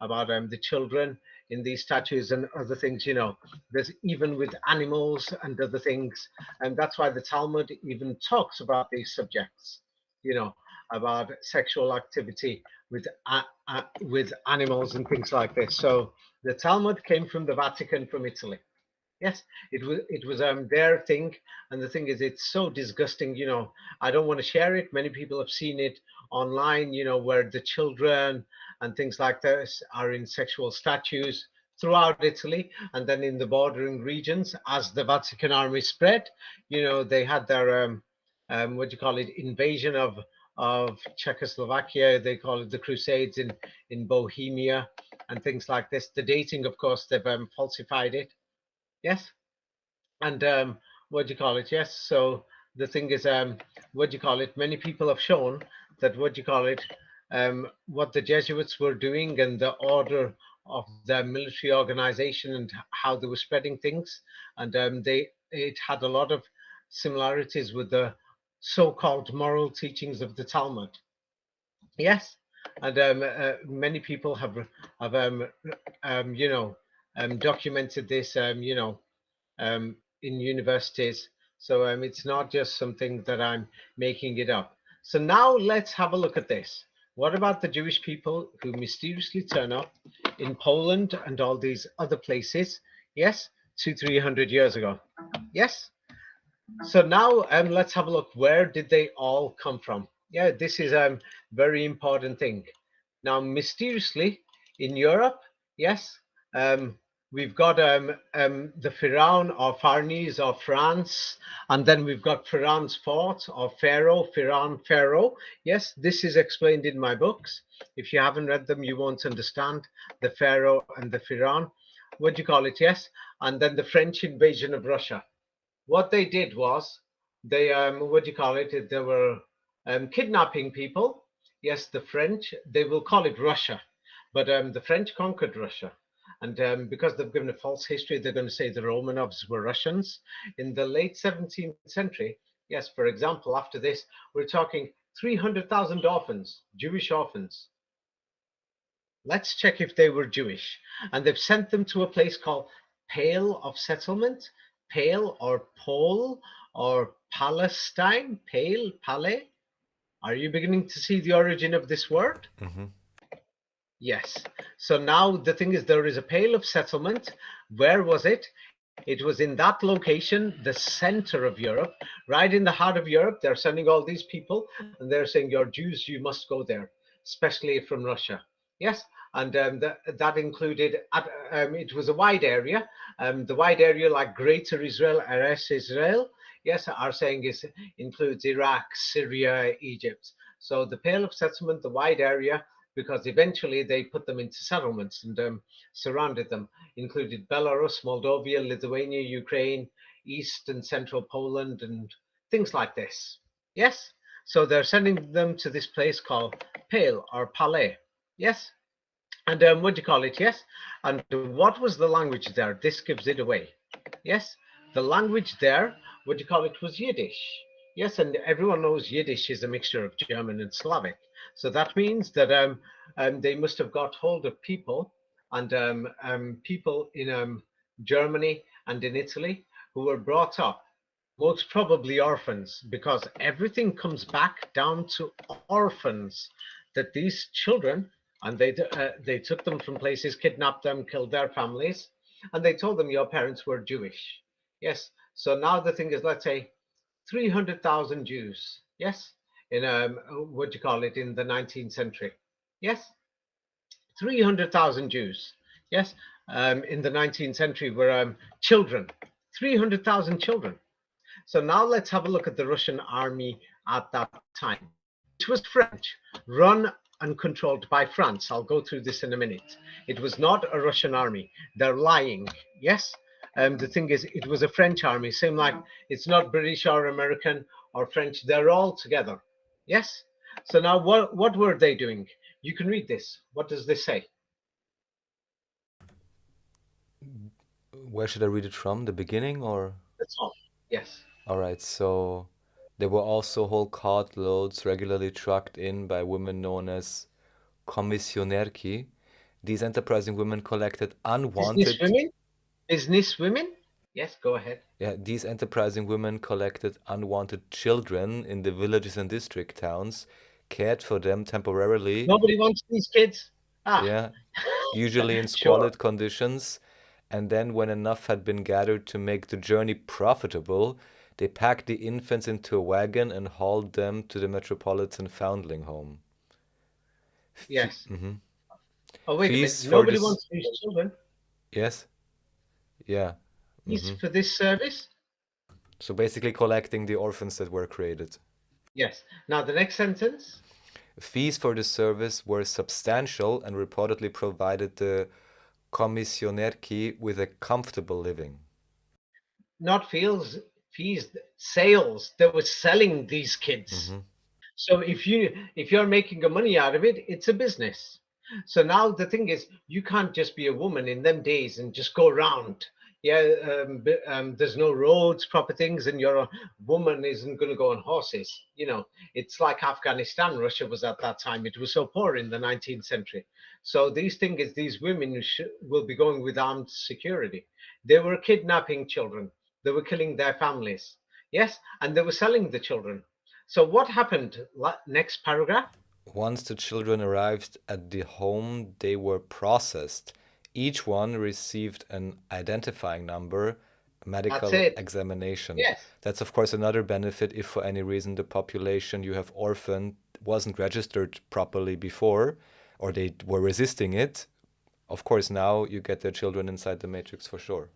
About the children in these statues and other things. You know, there's even with animals and other things, and that's why the Talmud even talks about these subjects. You know, about sexual activity with animals and things like this. So the Talmud came from the Vatican, from Italy. Yes, it was their thing, and the thing is, it's so disgusting. You know, I don't want to share it. Many people have seen it online. You know, where the children and things like this are in sexual statues throughout Italy, and then in the bordering regions, as the Vatican army spread. You know, they had their what do you call it, invasion of Czechoslovakia. They call it the Crusades in Bohemia and things like this. The dating, of course, they've falsified it. Yes, and what do you call it? Yes, so the thing is, what do you call it? Many people have shown that what do you call it? What the Jesuits were doing and the order of the military organization and how they were spreading things, and it had a lot of similarities with the so-called moral teachings of the Talmud. Yes, and many people have documented this. In universities. So it's not just something that I'm making it up. So now let's have a look at this. What about the Jewish people who mysteriously turn up in Poland and all these other places? Yes, 300 years ago. Yes. So now let's have a look. Where did they all come from? Yeah, this is a very important thing. Now, mysteriously in Europe, yes, um, we've got the Pharaon or Farnese of France, and then we've got Pharaon's fort or Pharaoh, Pharaoh. Yes, this is explained in my books. If you haven't read them, you won't understand the Pharaoh and the Pharaon. What do you call it? Yes, and then the French invasion of Russia. What they did was they what do you call it? They were kidnapping people. Yes, the French. They will call it Russia, but the French conquered Russia, And because they've given a false history, they're going to say the Romanovs were Russians. In the late 17th century, yes, for example, after this, we're talking 300,000 orphans, Jewish orphans. Let's check if they were Jewish. And they've sent them to a place called Pale of Settlement, Pale or Pole or Palestine, Pale, Pale. Are you beginning to see the origin of this word? Mm-hmm. Yes. So now the thing is, there is a Pale of Settlement. Where was it? It was in that location, the center of Europe, right in the heart of Europe. They're sending all these people and they're saying, you're Jews, you must go there, especially from Russia. Yes. And that included, it was a wide area. The wide area like Greater Israel, Eretz Israel, yes, are saying includes Iraq, Syria, Egypt. So the Pale of Settlement, the wide area, because eventually they put them into settlements and surrounded them, included Belarus, Moldova, Lithuania, Ukraine, East and Central Poland, and things like this. Yes? So they're sending them to this place called Pale or Palais. Yes? And what do you call it? Yes? And what was the language there? This gives it away. Yes? The language there, what do you call it, was Yiddish. Yes, and everyone knows Yiddish is a mixture of German and Slavic. So that means that they must have got hold of people and people in Germany and in Italy who were brought up, most probably orphans, because everything comes back down to orphans, that these children, and they took them from places, kidnapped them, killed their families, and they told them your parents were Jewish. Yes. So now the thing is, let's say 300,000 Jews. Yes. In what do you call it, in the 19th century. Yes. 300,000 Jews. Yes. In the 19th century were children. 300,000 children. So now let's have a look at the Russian army at that time. It was French, run and controlled by France. I'll go through this in a minute. It was not a Russian army. They're lying. Yes. The thing is, it was a French army. Same like it's not British or American or French. They're all together. Yes. So now what were they doing? You can read this. What does this say? Where should I read it from? The beginning or? That's all. Yes. All right, so there were also whole cartloads regularly trucked in by women known as commissionerki. These enterprising women collected Business unwanted, women? Business women? Yes, go ahead. yeah, these enterprising women collected unwanted children in the villages and district towns, cared for them temporarily, Nobody wants these kids. Ah, yeah, usually in sure. squalid conditions, and then when enough had been gathered to make the journey profitable, they packed the infants into a wagon and hauled them to the metropolitan foundling home. Yes. Mhm. Oh, wait a minute. Fees for Nobody this, wants these children. yes, yeah. Fees hmm for this service? So basically collecting the orphans that were created. Yes. Now, the next sentence. Fees for the service were substantial and reportedly provided the commissionerki with a comfortable living. Not fees, sales. They were selling these kids. hmm So if you're making a money out of it, it's a business. So now the thing is, you can't just be a woman in them days and just go around. Yeah, there's no roads, proper things, and you're a woman isn't going to go on horses. You know, it's like Afghanistan, Russia was at that time. It was so poor in the 19th century. So these things is these women will be going with armed security. They were kidnapping children. They were killing their families. Yes, and they were selling the children. So what happened? Next paragraph. Once the children arrived at the home, they were processed. Each one received an identifying number, a That's medical it. examination. Yes. That's, of course, another benefit if for any reason the population you have orphaned wasn't registered properly before, or they were resisting it. Of course, now you get their children inside the matrix for sure.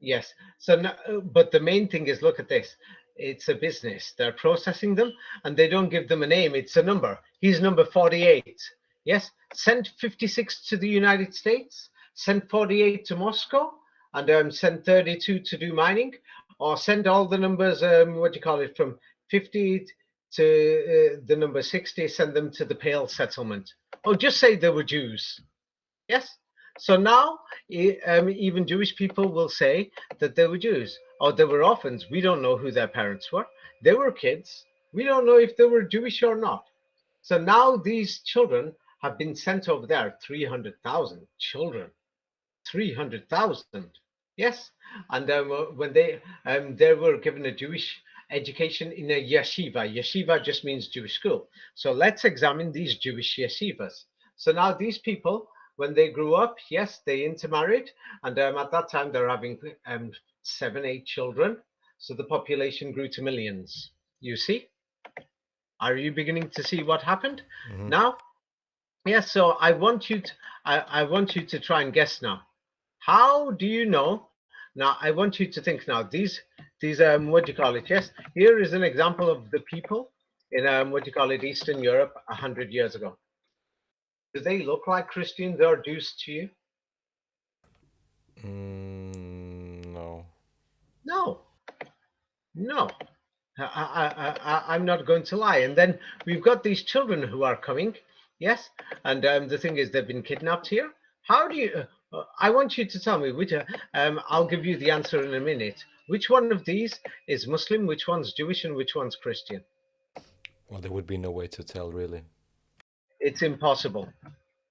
Yes. So, now, but the main thing is, look at this. It's a business. They're processing them, and they don't give them a name. It's a number. He's number 48. Yes. Send 56 to the United States. Send 48 to Moscow, and send 32 to do mining, or send all the numbers. What do you call it? From 50 to the number 60. Send them to the Pale settlement. Oh, just say they were Jews. Yes. So now even Jewish people will say that they were Jews or they were orphans. We don't know who their parents were. They were kids. We don't know if they were Jewish or not. So now these children have been sent over there, 300,000 children, 300,000. Yes. And when they were given a Jewish education in a yeshiva. Yeshiva just means Jewish school. So let's examine these Jewish yeshivas. So now these people, when they grew up, yes, they intermarried, and at that time they're having 7, 8 children. So the population grew to millions. You see? Are you beginning to see what happened Hmm. now? Yes. So I want you to try and guess now. How do you know? Now, I want you to think now. These what do you call it? Yes, here is an example of the people in what do you call it? Eastern Europe 100 years ago. Do they look like Christians or Jews to you? No. No, no. I'm not going to lie. And then we've got these children who are coming. Yes, and the thing is, they've been kidnapped here. How do you? I want you to tell me which. I'll give you the answer in a minute. Which one of these is Muslim? Which one's Jewish? And which one's Christian? Well, there would be no way to tell, really. It's impossible.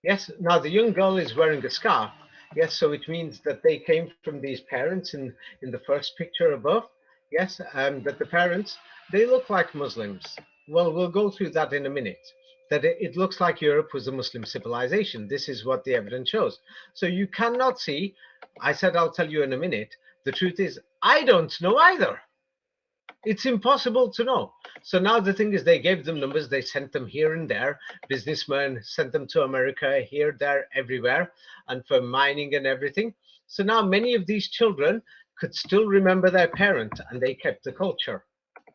Yes. Now the young girl is wearing a scarf. Yes, so it means that they came from these parents in the first picture above. Yes, that the parents they look like Muslims. Well, we'll go through that in a minute. That it looks like Europe was a Muslim civilization. This is what the evidence shows. So you cannot see. I said I'll tell you in a minute. The truth is, I don't know either. It's impossible to know. So now the thing is, they gave them numbers, they sent them here and there. Businessmen sent them to America, here, there, everywhere, and for mining and everything. So now many of these children could still remember their parent and they kept the culture.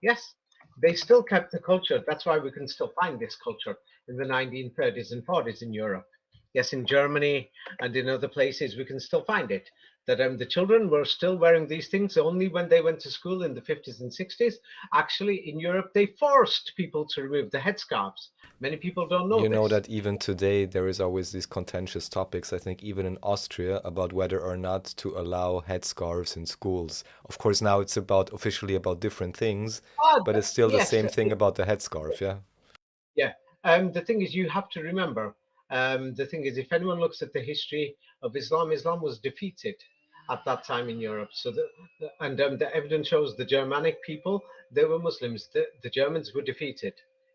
Yes, they still kept the culture. That's why we can still find this culture in the 1930s and 40s in Europe. Yes, in Germany and in other places, we can still find it. That the children were still wearing these things only when they went to school in the 50s and 60s. Actually, in Europe, they forced people to remove the headscarves. Many people don't know You know this. that even today there is always these contentious topics, I think even in Austria, about whether or not to allow headscarves in schools. Of course, now it's about officially about different things, Ah, but it's still the yes, same thing about the headscarf, yeah? yeah. The thing is, you have to remember. The thing is, if anyone looks at the history of Islam, Islam was defeated at that time in Europe. So the evidence shows the Germanic people they were Muslims. The Germans were defeated.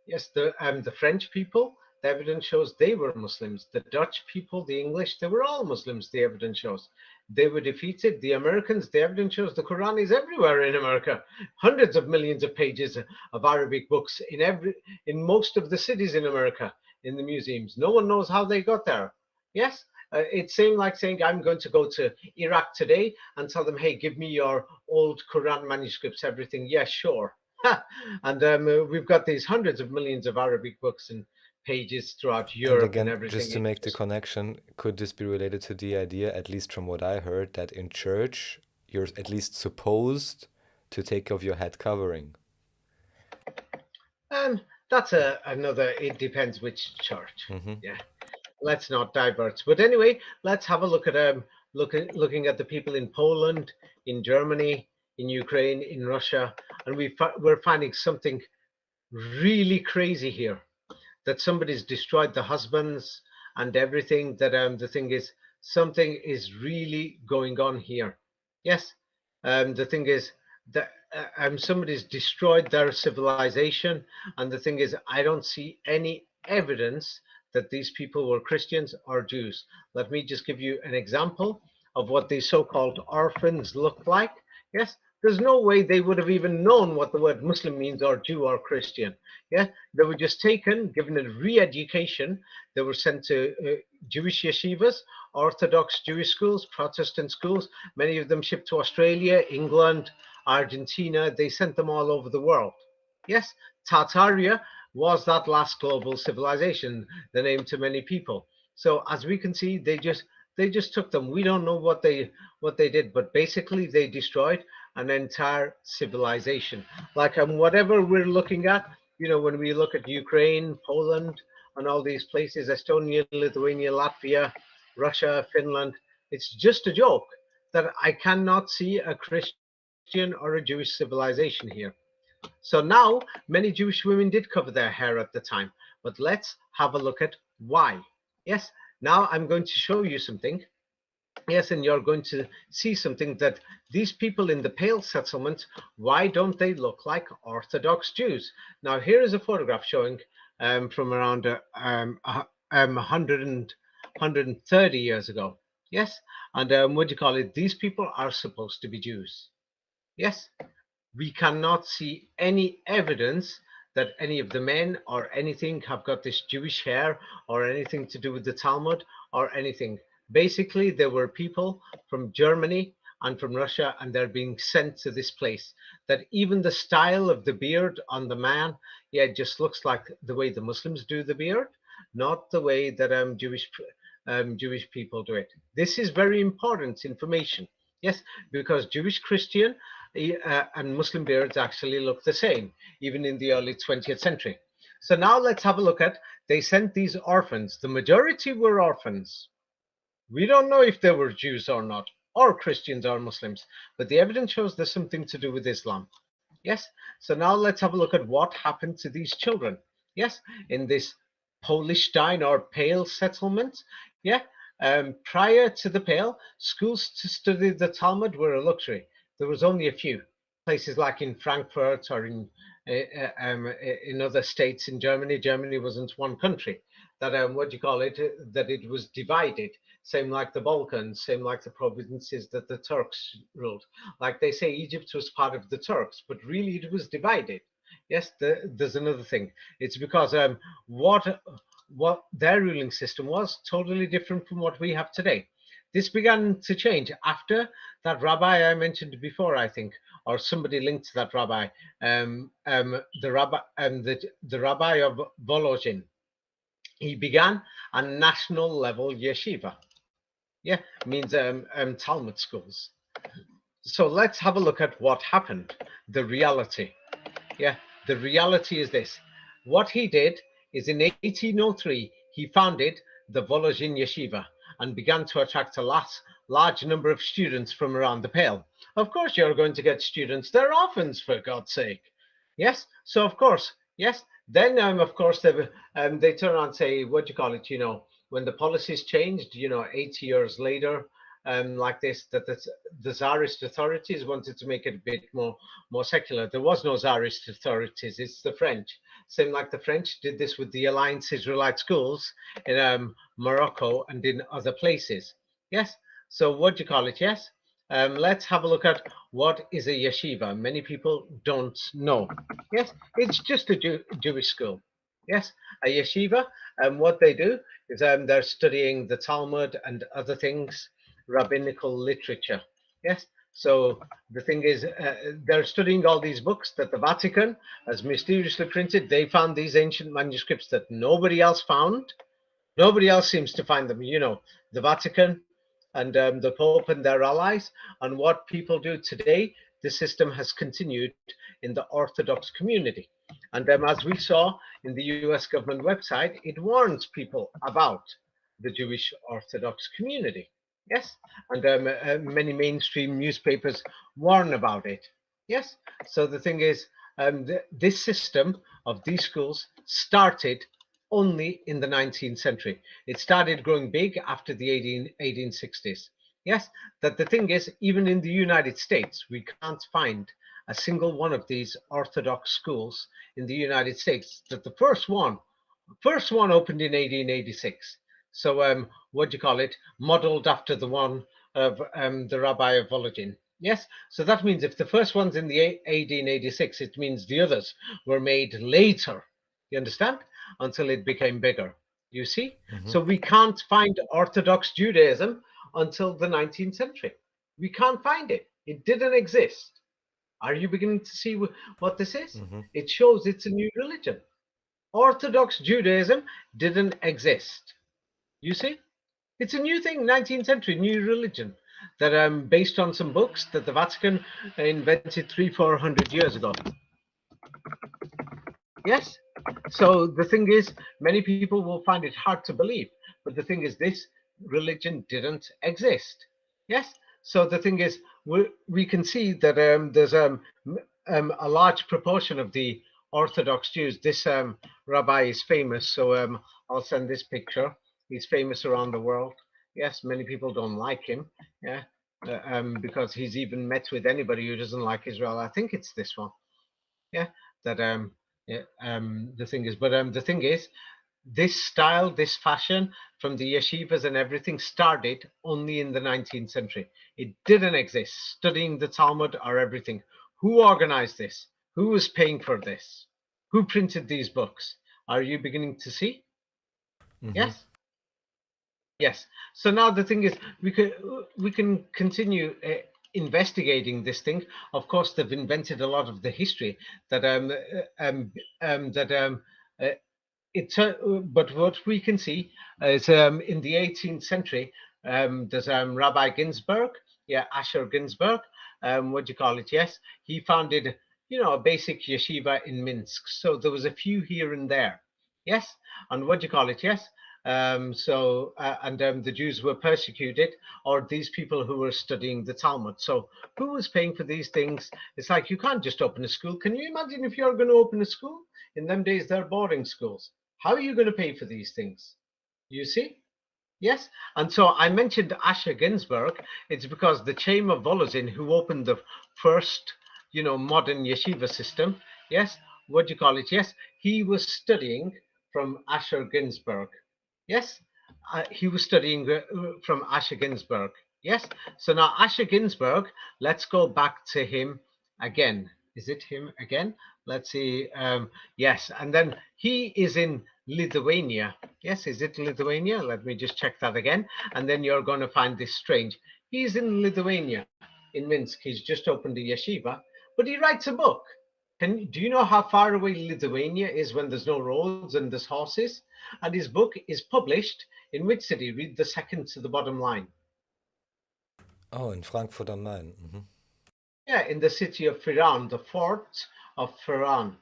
Yes, the French people. The evidence shows they were Muslims. The Dutch people, the English, they were all Muslims. The evidence shows they were defeated. The Americans, the evidence shows the Quran is everywhere in America. Hundreds of millions of pages of Arabic books in most of the cities in America, in the museums. No one knows how they got there. Yes, it's same like saying I'm going to go to Iraq today and tell them, hey, give me your old Quran manuscripts, everything. Yes, sure. And we've got these hundreds of millions of Arabic books and pages throughout And Europe and again, everything. just to It's make the just, connection, could this be related to the idea, at least from what I heard, that in church you're at least supposed to take off your head covering? that's another, it depends which church. Hmm. Yeah. Let's not divert. But anyway, let's have a look at looking at the people in Poland, in Germany, in Ukraine, in Russia, and we're finding something really crazy here. That somebody's destroyed the husbands and everything. That the thing is, something is really going on here. Yes, the thing is that somebody's destroyed their civilization, and the thing is, I don't see any evidence that these people were Christians or Jews. Let me just give you an example of what these so-called orphans look like. Yes, there's no way they would have even known what the word Muslim means or Jew or Christian. Yeah, they were just taken, given a re-education. They were sent to Jewish yeshivas, Orthodox Jewish schools, Protestant schools. Many of them shipped to Australia, England, Argentina. They sent them all over the world. Yes, Tartaria was that last global civilization, the name to many people. So as we can see, they just took them. We don't know what they did, but basically they destroyed an entire civilization. Like whatever we're looking at, when we look at Ukraine, Poland, and all these places, Estonia, Lithuania, Latvia, Russia, Finland. It's just a joke that I cannot see a Christian or a Jewish civilization here. So now many Jewish women did cover their hair at the time, but let's have a look at why. Yes, now I'm going to show you something. Yes, and you're going to see something that these people in the Pale settlement, why don't they look like Orthodox Jews? Now, here is a photograph showing from around 130 years ago. Yes, and what do you call it? These people are supposed to be Jews. Yes, we cannot see any evidence that any of the men or anything have got this Jewish hair or anything to do with the Talmud or anything. Basically, there were people from Germany and from Russia, and they're being sent to this place. That even the style of the beard on the man, yeah, it just looks like the way the Muslims do the beard, not the way that Jewish people do it. This is very important information. Yes, because Jewish, Christian, and Muslim beards actually look the same, even in the early 20th century. So now let's have a look at, they sent these orphans. The majority were orphans. We don't know if they were Jews or not, or Christians or Muslims, but the evidence shows there's something to do with Islam. Yes, so now let's have a look at what happened to these children. Yes, in this Polishstein or Pale settlement. Yeah, prior to the Pale, schools to study the Talmud were a luxury. There was only a few places like in Frankfurt or in other states in Germany. Germany wasn't one country. That what do you call it? That it was divided. Same like the Balkans, same like the provinces that the Turks ruled. Like they say, Egypt was part of the Turks, but really it was divided. Yes, there's another thing. It's because what their ruling system was totally different from what we have today. This began to change after that rabbi I mentioned before, I think, or somebody linked to that rabbi, the rabbi of Volozhin. He began a national level yeshiva. Yeah, means Talmud schools. So let's have a look at what happened, the reality. Yeah, the reality is this. What he did is in 1803, he founded the Volozhin Yeshiva and began to attract a large number of students from around the Pale. Of course, you're going to get students. They're orphans, for God's sake. Yes, so of course, yes. Then, of course, they turn on and say, what do you call it, when the policies changed, 80 years later, like this, that the Tsarist authorities wanted to make it a bit more secular. There was no Tsarist authorities, it's the French. Same like the French did this with the Alliance Israelite schools in Morocco and in other places. Yes, so what do you call it? Yes, let's have a look at what is a yeshiva. Many people don't know. Yes, it's just a Jewish school. Yes, a yeshiva, and what they do is they're studying the Talmud and other things, rabbinical literature. Yes, so the thing is, they're studying all these books that the Vatican has mysteriously printed. They found these ancient manuscripts that nobody else found. Nobody else seems to find them. The Vatican and the Pope and their allies. And what people do today, the system has continued in the Orthodox community. And as we saw in the US government website, it warns people about the Jewish Orthodox community. Yes, and many mainstream newspapers warn about it. Yes, so the thing is, this system of these schools started only in the 19th century. It started growing big after the 1860s. Yes, that the thing is, even in the United States, we can't find a single one of these Orthodox schools in the United States. That the first one opened in 1886. So what do you call it? Modeled after the one of the Rabbi of Volozhin. Yes, so that means if the first one's in the 1886, it means the others were made later. You understand? Until it became bigger. You see? Mm-hmm. So we can't find Orthodox Judaism until the 19th century. We can't find it. It didn't exist. Are you beginning to see what this is? Mm-hmm. It shows it's a new religion. Orthodox Judaism didn't exist. You see? It's a new thing, 19th century, new religion that based on some books that the Vatican invented 300-400 years ago. Yes? So the thing is, many people will find it hard to believe. But the thing is this, religion didn't exist. Yes. So the thing is, we can see that there's a large proportion of the Orthodox Jews. This rabbi is famous, so I'll send this picture. He's famous around the world. Yes, many people don't like him. Yeah, because he's even met with anybody who doesn't like Israel. I think it's this one. Yeah, that yeah, the thing is, but the thing is, this style, this fashion from the yeshivas and everything started only in the 19th century. It didn't exist. Studying the Talmud or everything. Who organized this? Who was paying for this? Who printed these books? Are you beginning to see? Mm-hmm. Yes. Yes. So now the thing is, we can continue investigating this thing. Of course, they've invented a lot of the history that that uh, it's but what we can see is in the 18th century, there's Rabbi Ginsburg, yeah, Asher Ginsburg, what do you call it? Yes, he founded, a basic yeshiva in Minsk. So there was a few here and there, yes, and what do you call it? Yes. And the Jews were persecuted, or these people who were studying the Talmud. So who was paying for these things? It's like you can't just open a school. Can you imagine if you're going to open a school? In them days, they're boarding schools. How are you going to pay for these things? You see? Yes. And so I mentioned Asher Ginsburg. It's because the Chaim of Volozhin, who opened the first, modern yeshiva system, yes, what do you call it? Yes, he was studying from Asher Ginsburg. Yes, he was studying from Asher Ginsburg. Yes. So now Asher Ginsburg, let's go back to him again. Is it him again? Let's see. Yes, and then he is in Lithuania. Yes, is it Lithuania? Let me just check that again. And then you're going to find this strange. He's in Lithuania, in Minsk. He's just opened a yeshiva, but he writes a book. Do you know how far away Lithuania is when there's no roads and there's horses? And his book is published in which city? Read the second to the bottom line. Oh, in Frankfurt am Main. Mm-hmm. Yeah, in the city of Firan, the fort of Firan.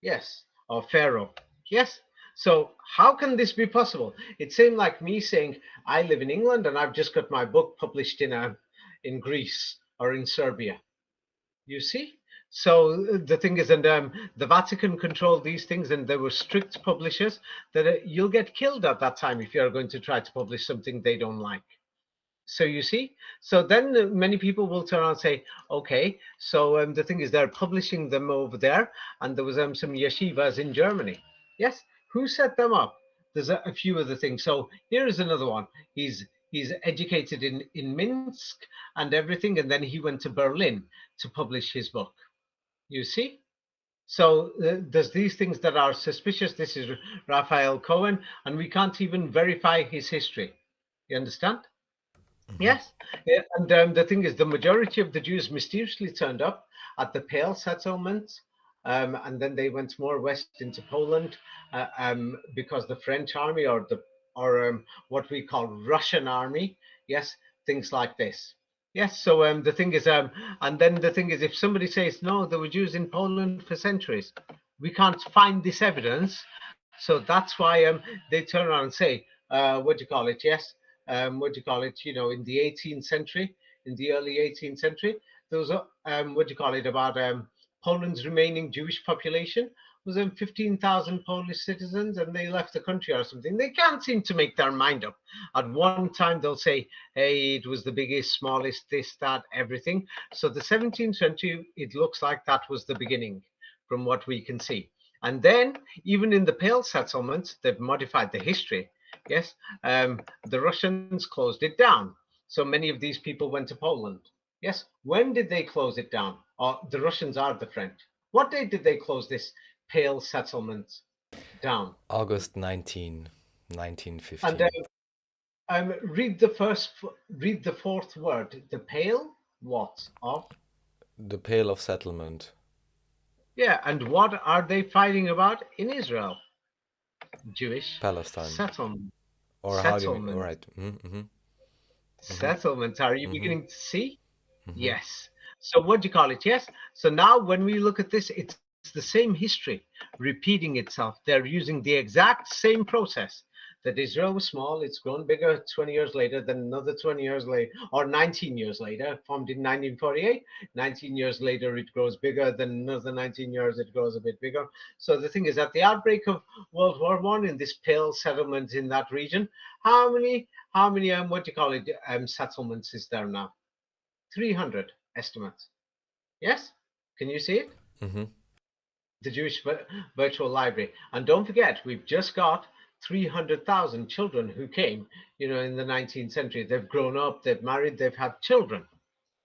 Yes, or Pharaoh. Yes. So how can this be possible? It seemed like me saying I live in England and I've just got my book published in Greece or in Serbia. You see? So the thing is, and the Vatican controlled these things, and there were strict publishers that you'll get killed at that time if you're going to try to publish something they don't like. So you see, so then many people will turn around and say, okay, so the thing is they're publishing them over there, and there was some yeshivas in Germany. Yes, who set them up? There's a few other things. So here is another one. He's educated in Minsk and everything, and then he went to Berlin to publish his book. You see? So there's these things that are suspicious. This is Raphael Cohen, and we can't even verify his history. You understand? Mm-hmm. Yes, and the thing is, the majority of the Jews mysteriously turned up at the Pale settlement, and then they went more west into Poland because the French army or what we call Russian army, yes, things like this. Yes, so the thing is, and then the thing is, if somebody says no, there were Jews in Poland for centuries, we can't find this evidence, so that's why they turn around and say, what do you call it? Yes, what do you call it? In the 18th century, in the early 18th century, there was a what do you call it about Poland's remaining Jewish population was 15,000 Polish citizens, and they left the country or something. They can't seem to make their mind up. At one time, they'll say, "Hey, it was the biggest, smallest, this, that, everything." So the 17th century, it looks like that was the beginning, from what we can see. And then, even in the Pale settlements, they've modified the history. Yes, the Russians closed it down. So many of these people went to Poland. Yes, when did they close it down? The Russians are the French. What date did they close this Pale settlement down? August 19, And 1915. read the fourth word. The Pale, what of? The Pale of Settlement. Yeah, and what are they fighting about in Israel? Jewish Palestine. settlement. Or how do you mean? Settlement. Right. Mm-hmm. Mm-hmm. Settlement. Are you Mm-hmm. beginning to see? Mm-hmm. Yes. So what do you call it? Yes. So now when we look at this, it's the same history repeating itself. They're using the exact same process. that Israel was small. It's grown bigger 20 years later, then another 20 years later, or 19 years later, formed in 1948. 19 years later, it grows bigger, then another 19 years, it grows a bit bigger. So the thing is, at the outbreak of World War I in this pale settlement in that region, how many, what do you call it, settlements is there now? 300 estimates. Yes? Can you see it? Mm-hmm. The Jewish Virtual Library. And don't forget, we've just got 300,000 children who came, in the 19th century. They've grown up, they've married, they've had children.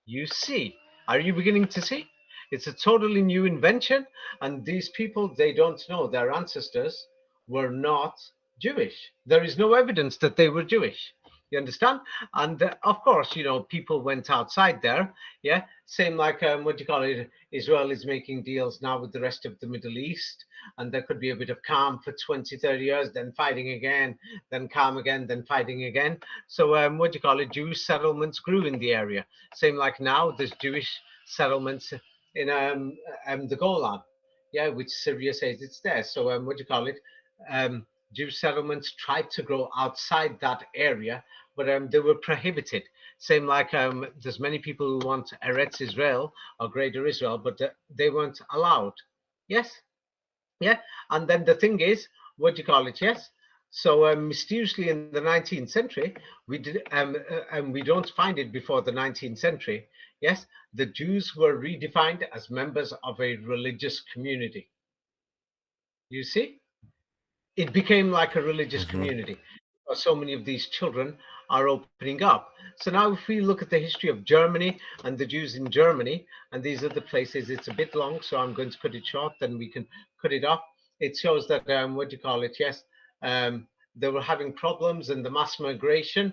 You see, are you beginning to see? It's a totally new invention, and these people, they don't know their ancestors were not Jewish. There is no evidence that they were Jewish. You understand? And of course, people went outside there. Yeah, same like what do you call it? Israel is making deals now with the rest of the Middle East, and there could be a bit of calm for 20, 30 years, then fighting again, then calm again, then fighting again. So what do you call it? Jewish settlements grew in the area. Same like now, there's Jewish settlements in the Golan, yeah, which Syria says it's there. So what do you call it? Jewish settlements tried to grow outside that area, but they were prohibited. Same like there's many people who want Eretz Israel or Greater Israel, but they weren't allowed. Yes, yeah. And then the thing is, what do you call it? Yes. So mysteriously in the 19th century, we did, and we don't find it before the 19th century. Yes, the Jews were redefined as members of a religious community. You see? It became like a religious Mm-hmm. community. So many of these children are opening up. So now if we look at the history of Germany and the Jews in Germany, and these are the places, it's a bit long, so I'm going to cut it short, then we can cut it off. It shows that, what do you call it? Yes, they were having problems in the mass migration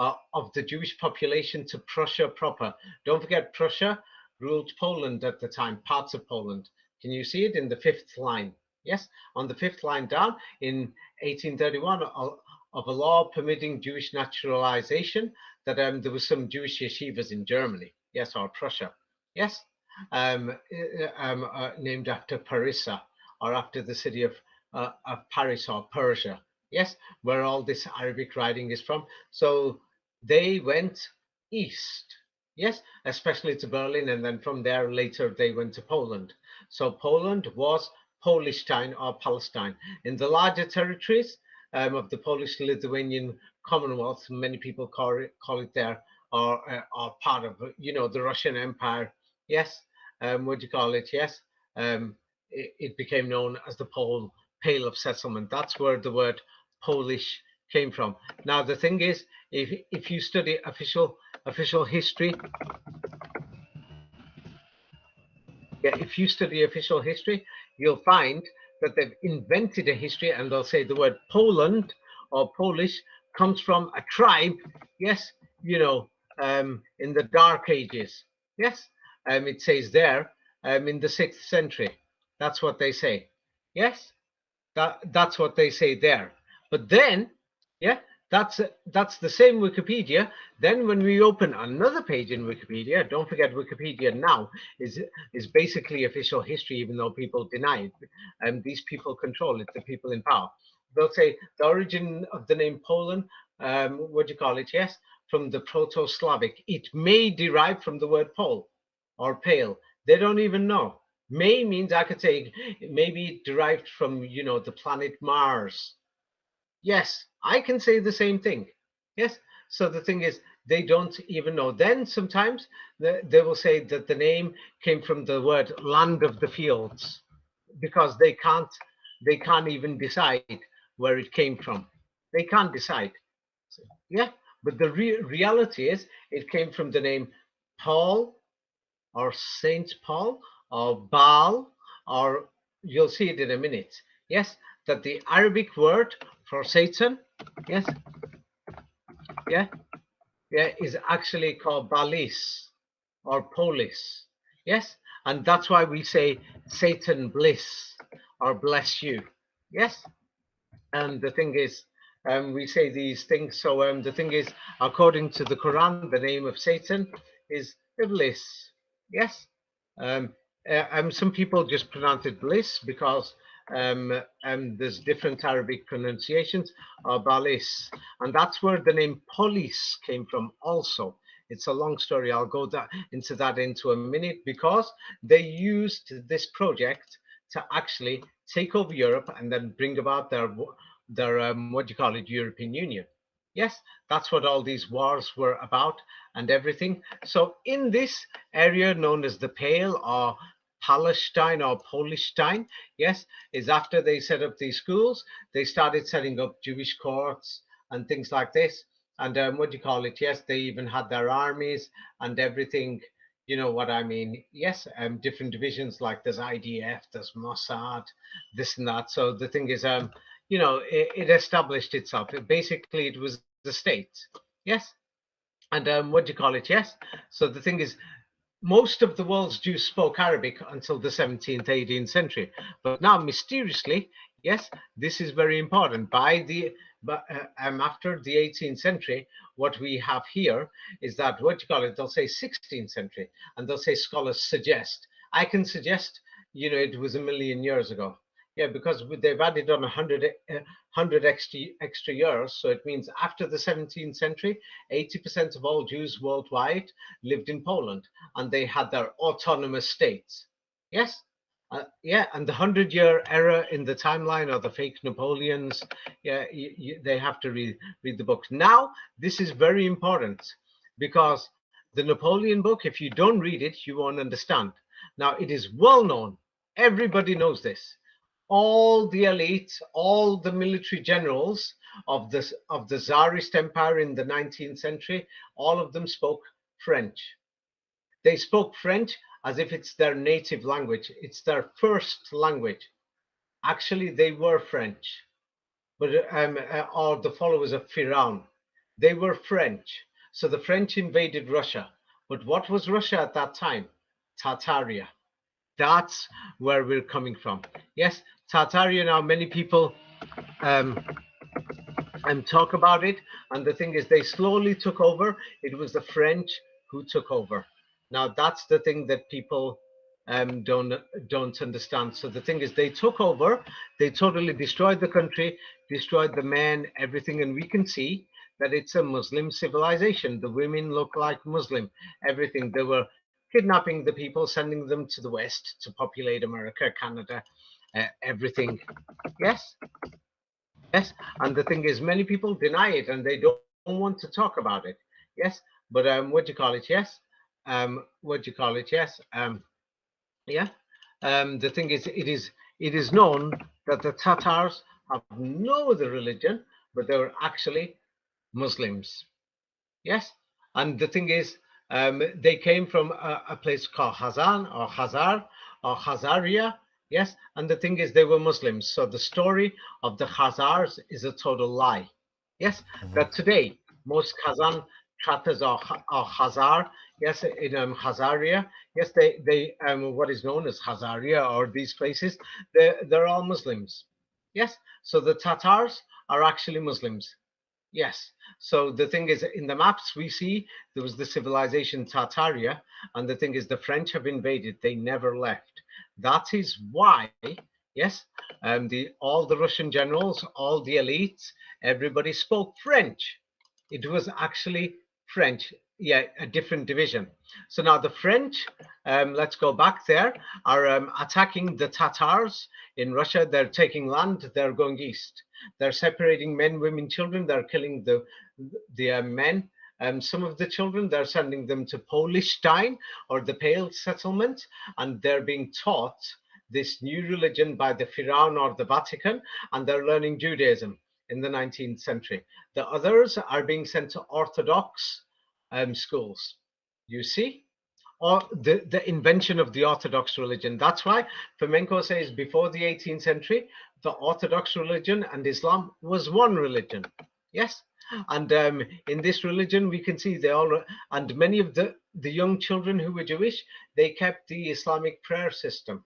of the Jewish population to Prussia proper. Don't forget, Prussia ruled Poland at the time, parts of Poland. Can you see it in the fifth line? Yes, on the fifth line down in 1831 of a law permitting Jewish naturalization, that there was some Jewish yeshivas in Germany, yes, or Prussia, yes, named after Parissa, or after the city of Paris or Persia, yes, where all this Arabic writing is from. So they went east, yes, especially to Berlin, and then from there later they went to Poland. So Poland was Polishstein or Palestine. In the larger territories of the Polish-Lithuanian Commonwealth, many people call it there, or part of, the Russian Empire. Yes, what do you call it? Yes, it became known as the Pale of Settlement. That's where the word Polish came from. Now the thing is, if you study official history, if you study official history, you'll find that they've invented a history, and they'll say the word Poland or Polish comes from a tribe, yes, in the Dark Ages. Yes, it says there in the 6th century. That's what they say. Yes, that's what they say there. But then, yeah, that's the same Wikipedia. Then when we open another page in Wikipedia, don't forget Wikipedia now is basically official history, even though people deny it. And these people control it, the people in power. They'll say the origin of the name Poland, what do you call it? Yes, from the Proto-Slavic. It may derive from the word Pole or pale. They don't even know. May means, I could say, maybe it derived from, the planet Mars. Yes, I can say the same thing. Yes. So the thing is, they don't even know. Then sometimes they will say that the name came from the word land of the fields, because they can't even decide where it came from. They can't decide. Yeah. But the reality is, it came from the name Paul or Saint Paul or Baal, or you'll see it in a minute. Yes, that the Arabic word for Satan, yes, yeah, yeah, is actually called Balis or Polis. Yes, and that's why we say Satan bliss or bless you. Yes, and the thing is, we say these things. So the thing is, according to the Quran, the name of Satan is Iblis. Yes. Um, some people just pronounce it bliss because there's different Arabic pronunciations, balis, and that's where the name polis came from also. It's a long story. I'll go into that into a minute, because they used this project to actually take over Europe and then bring about their what do you call it, European Union. Yes, that's what all these wars were about and everything. So in this area known as the Pale, or Palestine or Polishstein, yes, is after they set up these schools, they started setting up Jewish courts and things like this. And what do you call it? Yes, they even had their armies and everything. You know what I mean? Yes, different divisions, like there's IDF, there's Mossad, this and that. So the thing is, it established itself. Basically, it was the state. Yes. And what do you call it? Yes. So the thing is, most of the world's Jews spoke Arabic until the 17th, 18th century. But now, mysteriously, yes, this is very important. After the 18th century, what we have here is that, what do you call it? They'll say 16th century, and they'll say scholars suggest. I can suggest, it was a million years ago. Yeah, because they've added on 100 extra years. So it means after the 17th century, 80% of all Jews worldwide lived in Poland, and they had their autonomous states. Yes? Yeah, and the 100-year era in the timeline, or the fake Napoleons, yeah, they have to read the book. Now, this is very important, because the Napoleon book, if you don't read it, you won't understand. Now, it is well known. Everybody knows this. All the elite, all the military generals of the Tsarist Empire in the 19th century, all of them spoke French. They spoke French as if it's their native language. It's their first language. Actually, they were French, but or the followers of Firaun. They were French. So the French invaded Russia. But what was Russia at that time? Tartaria. That's where we're coming from. Yes, Tartaria. Now, many people talk about it, and the thing is, they slowly took over. It was the French who took over. Now, that's the thing that people don't understand. So the thing is, they took over. They totally destroyed the country, destroyed the men, everything, and we can see that it's a Muslim civilization. The women look like Muslim, everything. They were kidnapping the people, sending them to the West to populate America, Canada, everything. Yes, yes. And the thing is, many people deny it, and they don't want to talk about it. Yes, but what do you call it? Yes, what do you call it? Yes, yeah. The thing is, it is known that the Tatars have no other religion, but they were actually Muslims. Yes, and the thing is, they came from a place called Hazan or Hazar or Hazaria. Yes, and the thing is, they were Muslims. So the story of the Khazars is a total lie. Yes, that today most Kazan Tatars are Hazar. Yes, in Hazaria. Yes, they what is known as Hazaria, or these places, they're all Muslims. Yes, so the Tatars are actually Muslims. Yes. So the thing is, in the maps we see there was the civilization Tartaria, and the thing is, the French have invaded. They never left. That is why, yes, all the Russian generals, all the elites, everybody spoke French. It was actually French. Yeah, a different division. So now the French, let's go back there, are attacking the Tatars in Russia. They're taking land. They're going east. They're separating men, women, children. They're killing the men. Some of the children, they're sending them to Polishstein, or the Pale settlement, and they're being taught this new religion by the Firaun or the Vatican, and they're learning Judaism in the 19th century. The others are being sent to Orthodox schools. You see? Or the invention of the Orthodox religion. That's why Fomenko says before the 18th century, the Orthodox religion and Islam was one religion. Yes? And in this religion, we can see and many of the young children who were Jewish, they kept the Islamic prayer system.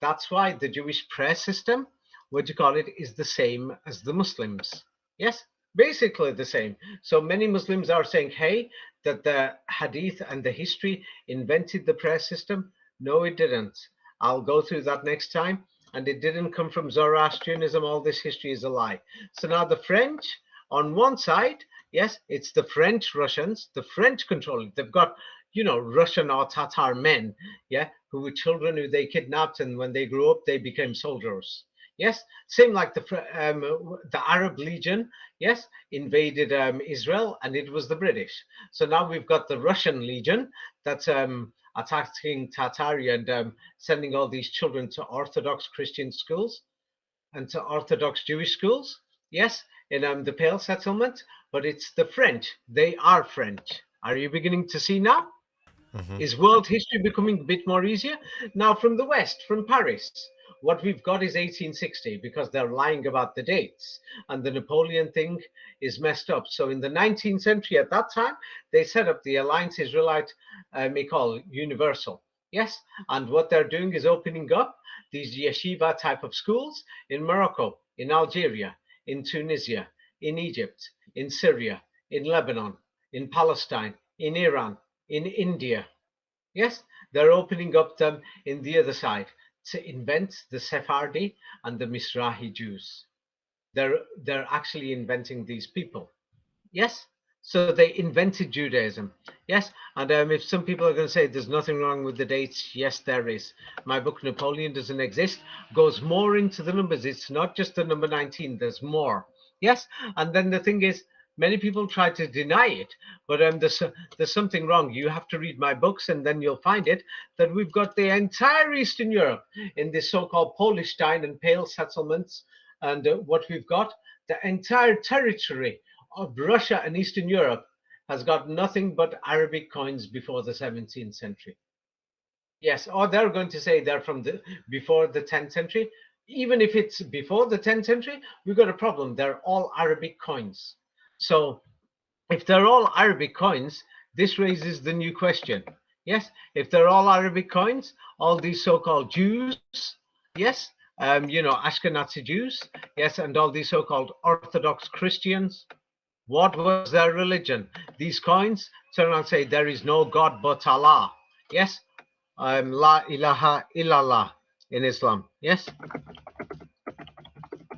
That's why the Jewish prayer system, what do you call it, is the same as the Muslims. Yes? Basically the same. So many Muslims are saying, hey, that the hadith and the history invented the prayer system. No, it didn't. I'll go through that next time. and it didn't come from Zoroastrianism. All this history is a lie. So now the French on one side, yes, it's the French Russians, the French control it. They've got, Russian or Tatar men, yeah, who were children who they kidnapped, and when they grew up, they became soldiers. Yes, same like the Arab Legion, yes, invaded Israel, and it was the British. So now we've got the Russian Legion that's attacking Tartaria and sending all these children to Orthodox Christian schools and to Orthodox Jewish schools. Yes, in the Pale settlement, but it's the French. They are French. Are you beginning to see now? Hmm. Is world history becoming a bit more easier? Now from the West, from Paris, what we've got is 1860 because they're lying about the dates, and the Napoleon thing is messed up. So in the 19th century, at that time, they set up the Alliance Israelite Mikol Universal. Yes, and what they're doing is opening up these yeshiva type of schools in Morocco, in Algeria, in Tunisia, in Egypt, in Syria, in Lebanon, in Palestine, in Iran, in India. Yes, they're opening up them in the other side to invent the Sephardi and the Mizrahi Jews. They're actually inventing these people. Yes, so they invented Judaism. Yes, and if some people are going to say there's nothing wrong with the dates, yes, there is. My book Napoleon Doesn't Exist goes more into the numbers. It's not just the number 19. There's more. Yes, and then the thing is, many people try to deny it, but there's something wrong. You have to read my books, and then you'll find it that we've got the entire Eastern Europe in this so-called Polishstein and Pale settlements, and what we've got, the entire territory of Russia and Eastern Europe has got nothing but Arabic coins before the 17th century. Yes, or they're going to say they're from before the 10th century. Even if it's before the 10th century, we've got a problem. They're all Arabic coins. So if they're all Arabic coins, this raises the new question. Yes, if they're all Arabic coins, all these so-called Jews, yes, Ashkenazi Jews, yes, and all these so-called Orthodox Christians, what was their religion? These coins turn around and say there is no God but Allah. Yes, La ilaha illallah in Islam. Yes,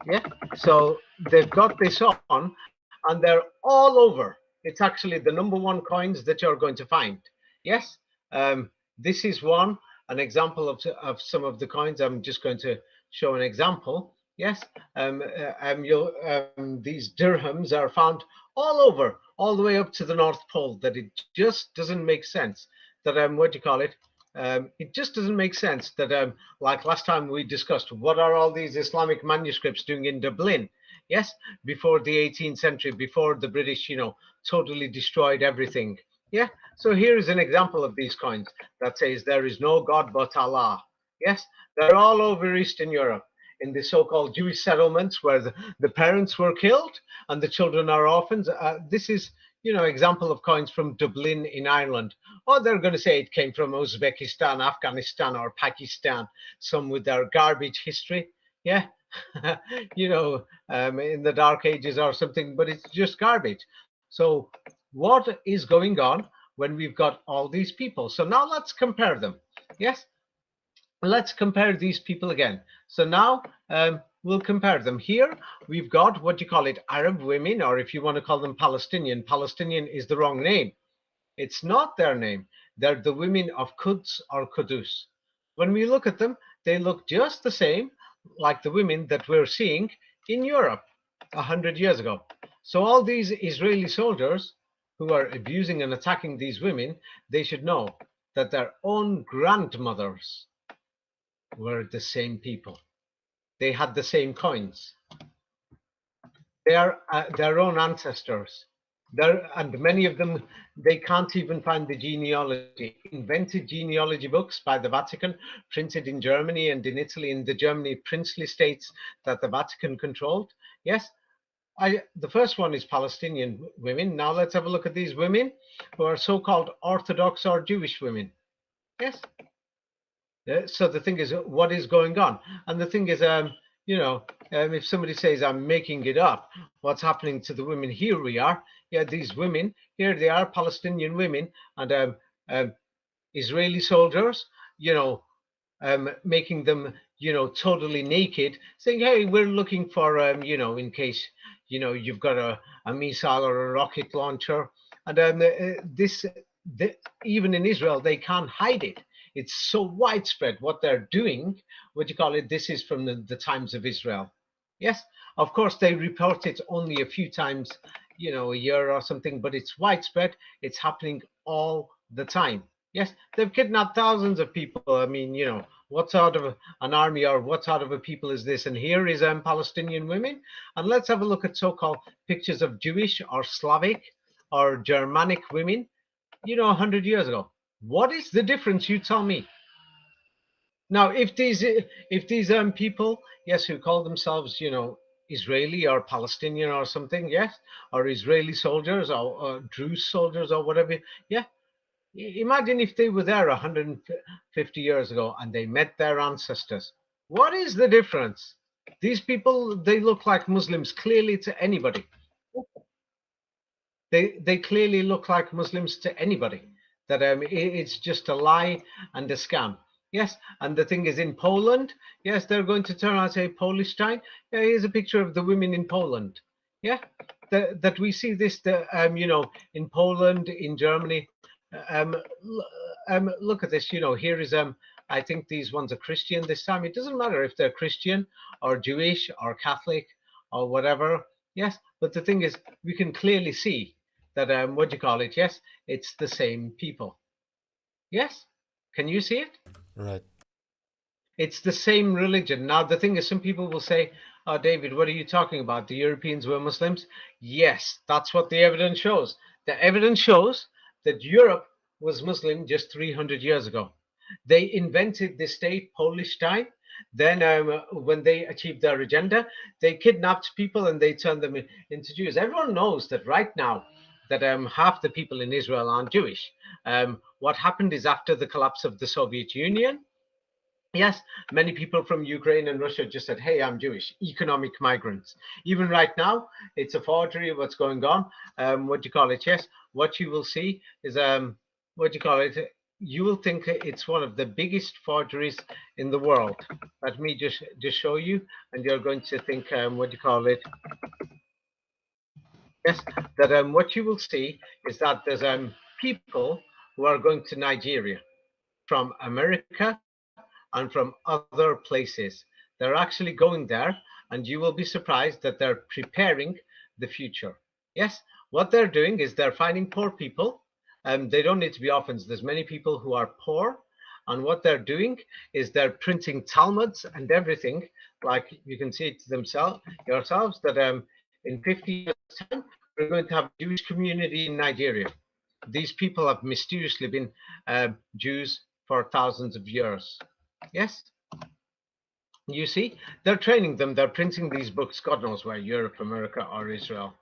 yeah. So they've got this on, and they're all over. It's actually the number one coins that you're going to find. Yes, this is an example of some of the coins. I'm just going to show an example. Yes, these dirhams are found all over, all the way up to the North Pole. That it just doesn't make sense. That what do you call it? It just doesn't make sense that, like last time we discussed, what are all these Islamic manuscripts doing in Dublin? Yes, before the 18th century, before the British, totally destroyed everything. Yeah, so here is an example of these coins that says there is no God but Allah. Yes, they're all over Eastern Europe in the so-called Jewish settlements where the parents were killed and the children are orphans. This is, example of coins from Dublin in Ireland. Or they're going to say it came from Uzbekistan, Afghanistan, or Pakistan, some with their garbage history. Yeah, in the Dark Ages or something, but it's just garbage. So what is going on when we've got all these people? So now let's compare them. Yes, let's compare these people again. So now we'll compare them. Here we've got what you call it Arab women, or if you want to call them Palestinian. Palestinian is the wrong name. It's not their name. They're the women of Quds or Qudus. When we look at them, they look just the same like the women that we're seeing in Europe 100 years ago. So all these Israeli soldiers who are abusing and attacking these women, they should know that their own grandmothers were the same people. They had the same coins. They are their own ancestors. And many of them, they can't even find the genealogy. Invented genealogy books by the Vatican, printed in Germany and in Italy, in the Germany princely states that the Vatican controlled. Yes, the first one is Palestinian women. Now let's have a look at these women who are so-called Orthodox or Jewish women. Yes. So the thing is, what is going on? And the thing is, if somebody says I'm making it up, what's happening to the women? Here we are. Yeah, these women, here they are, Palestinian women and Israeli soldiers, making them, totally naked, saying, "Hey, we're looking for, in case, you've got a missile or a rocket launcher." And even in Israel, they can't hide it. It's so widespread what they're doing. What do you call it? This is from the Times of Israel. Yes, of course, they report it only a few times, a year or something, but it's widespread. It's happening all the time. Yes, they've kidnapped thousands of people. I mean, what sort of an army or what sort of a people is this? And here is Palestinian women. And let's have a look at so-called pictures of Jewish or Slavic or Germanic women, 100 years ago. What is the difference? You tell me. Now, if these people, yes, who call themselves, Israeli or Palestinian or something, yes, or Israeli soldiers or Druze soldiers or whatever, yeah. Imagine if they were there 150 years ago and they met their ancestors. What is the difference? These people, they look like Muslims clearly to anybody. They clearly look like Muslims to anybody. That it's just a lie and a scam. Yes, and the thing is, in Poland, yes, they're going to turn and say Polishstein. Yeah, here's a picture of the women in Poland. Yeah, that we see this, in Poland, in Germany. Look at this. Here is I think these ones are Christian this time. It doesn't matter if they're Christian or Jewish or Catholic or whatever. Yes, but the thing is, we can clearly see that what do you call it? Yes, it's the same people. Yes, can you see it? Right. It's the same religion. Now, the thing is, some people will say, "Oh, David, what are you talking about? The Europeans were Muslims." Yes, that's what the evidence shows. The evidence shows that Europe was Muslim just 300 years ago. They invented the state Polishstein. Then, when they achieved their agenda, they kidnapped people and they turned them into Jews. Everyone knows that right now that half the people in Israel aren't Jewish. What happened is after the collapse of the Soviet Union, yes, many people from Ukraine and Russia just said, "Hey, I'm Jewish," economic migrants. Even right now, it's a forgery of what's going on. What do you call it? Yes, what you will see is, what do you call it? You will think it's one of the biggest forgeries in the world. Let me just show you, and you're going to think, what do you call it? Yes, that what you will see is that there's people who are going to Nigeria from America and from other places. They're actually going there, and you will be surprised that they're preparing the future. Yes, what they're doing is they're finding poor people. They don't need to be orphans. There's many people who are poor, and what they're doing is they're printing Talmuds and everything. Like you can see it themselves yourselves that in 50 years' time we're going to have a Jewish community in Nigeria. These people have mysteriously been Jews for thousands of years. Yes, you see, they're training them, they're printing these books, God knows where, Europe, America, or Israel.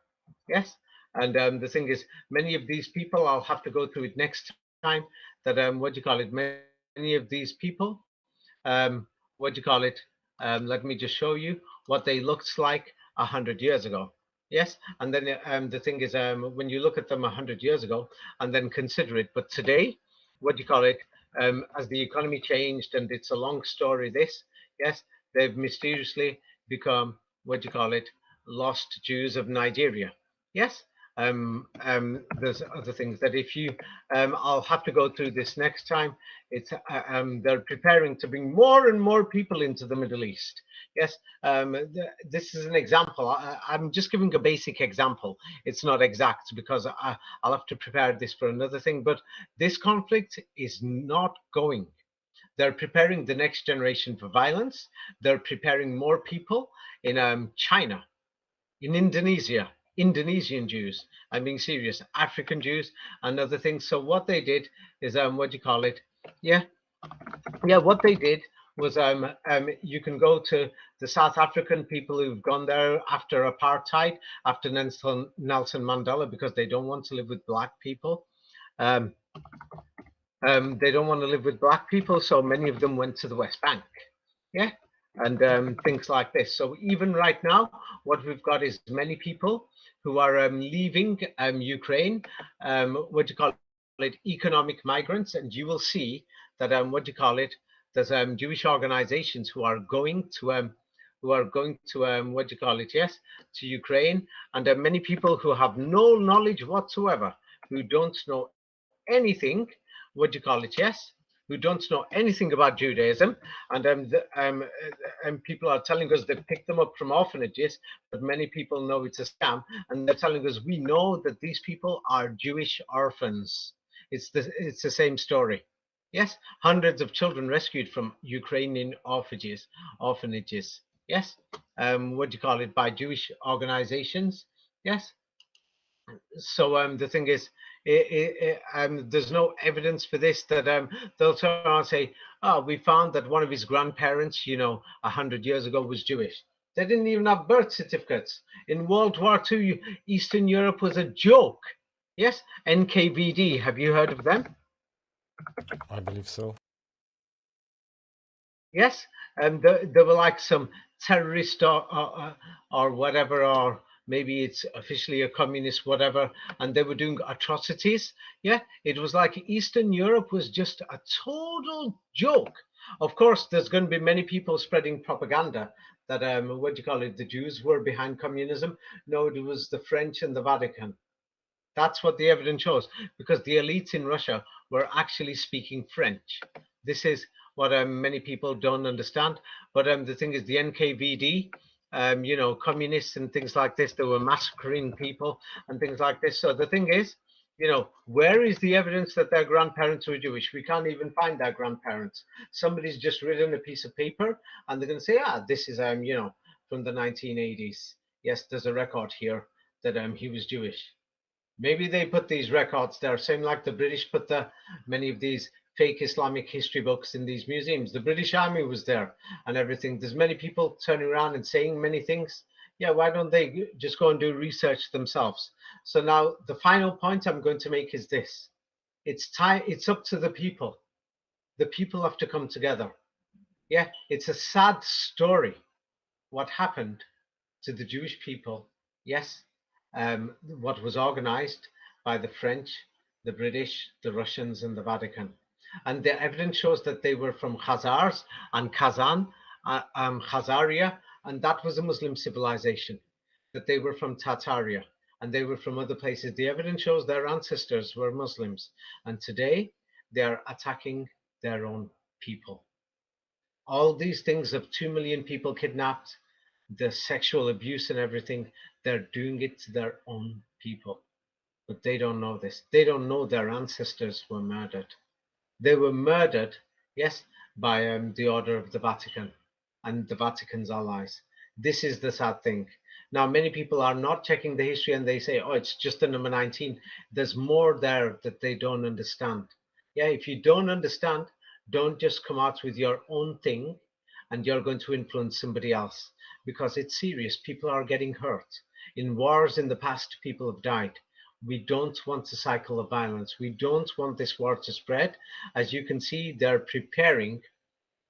Yes, and the thing is, many of these people, I'll have to go through it next time, that, what do you call it, many of these people, what do you call it, let me just show you what they looked like 100 years ago. Yes, and then the thing is, when you look at them 100 years ago and then consider it, but today, what do you call it, as the economy changed, and it's a long story, this, yes, they've mysteriously become, what do you call it, lost Jews of Nigeria. Yes, there's other things that if you, I'll have to go through this next time. It's they're preparing to bring more and more people into the Middle East. Yes, this is an example. I'm just giving a basic example. It's not exact because I'll have to prepare this for another thing. But this conflict is not going. They're preparing the next generation for violence. They're preparing more people in China, in Indonesia, Indonesian Jews. I'm being serious. African Jews and other things. So what they did is, what do you call it? Yeah, yeah. What they did was, you can go to the South African people who've gone there after apartheid, after Nelson Mandela, because they don't want to live with black people. Um, they don't want to live with black people, so many of them went to the West Bank. Yeah, and things like this. So even right now, what we've got is many people who are leaving Ukraine. What do you call it? Economic migrants, and you will see that what do you call it? there's Jewish organizations who are going to what do you call it? Yes, to Ukraine, and there are many people who have no knowledge whatsoever, who don't know anything. What do you call it? Yes, who don't know anything about Judaism, and people are telling us they picked them up from orphanages, but many people know it's a scam, and they're telling us we know that these people are Jewish orphans. It's the same story. Yes, hundreds of children rescued from Ukrainian orphanages. Yes, what do you call it? By Jewish organizations. Yes. So the thing is, there's no evidence for this that they'll turn around and say, "Oh, we found that one of his grandparents, 100 years ago, was Jewish." They didn't even have birth certificates. In World War II, Eastern Europe was a joke. Yes, NKVD. Have you heard of them? I believe so. Yes, and they were like some terrorist or whatever, or maybe it's officially a communist, whatever, and they were doing atrocities. Yeah, it was like Eastern Europe was just a total joke. Of course, there's going to be many people spreading propaganda that what do you call it? The Jews were behind communism. No, it was the French and the Vatican. That's what the evidence shows, because the elites in Russia were actually speaking French. This is what many people don't understand. But the thing is, the NKVD, communists and things like this, they were massacring people and things like this. So the thing is, where is the evidence that their grandparents were Jewish? We can't even find their grandparents. Somebody's just written a piece of paper and they're going to say, this is, from the 1980s. Yes, there's a record here that he was Jewish. Maybe they put these records there, same like the British put many of these fake Islamic history books in these museums. The British Army was there and everything. There's many people turning around and saying many things. Yeah, why don't they just go and do research themselves? So now the final point I'm going to make is this. It's up to the people. The people have to come together. Yeah, it's a sad story what happened to the Jewish people. Yes, what was organized by the French, the British, the Russians, and the Vatican. And the evidence shows that they were from Khazars and Kazan, Khazaria, and that was a Muslim civilization, that they were from Tartaria, and they were from other places. The evidence shows their ancestors were Muslims, and today they are attacking their own people. All these things of 2 million people kidnapped, the sexual abuse and everything, they're doing it to their own people. But they don't know this. They don't know their ancestors were murdered. They were murdered, yes, by the order of the Vatican and the Vatican's allies. This is the sad thing. Now, many people are not checking the history and they say, oh, it's just the number 19. There's more there that they don't understand. Yeah, if you don't understand, don't just come out with your own thing and you're going to influence somebody else, because it's serious. People are getting hurt. In wars in the past, people have died. We don't want a cycle of violence. We don't want this war to spread. As you can see, they're preparing,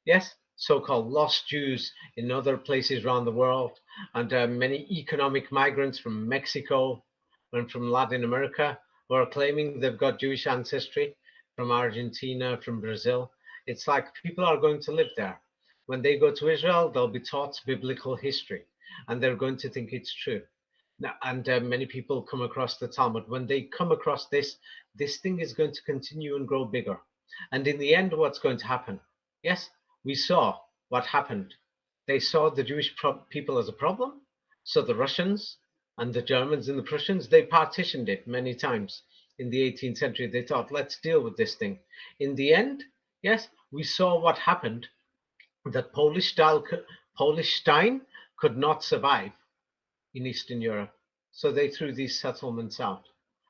yes, so-called lost Jews in other places around the world, and many economic migrants from Mexico and from Latin America who are claiming they've got Jewish ancestry, from Argentina, from Brazil. It's like people are going to live there. When they go to Israel, they'll be taught biblical history, and they're going to think it's true. Now, and many people come across the Talmud. When they come across this, this thing is going to continue and grow bigger. And in the end, what's going to happen? Yes, we saw what happened. They saw the Jewish people as a problem. So the Russians and the Germans and the Prussians, they partitioned it many times. In the 18th century, they thought, let's deal with this thing. In the end, yes, we saw what happened, that Polishstein could not survive in Eastern Europe. So they threw these settlements out.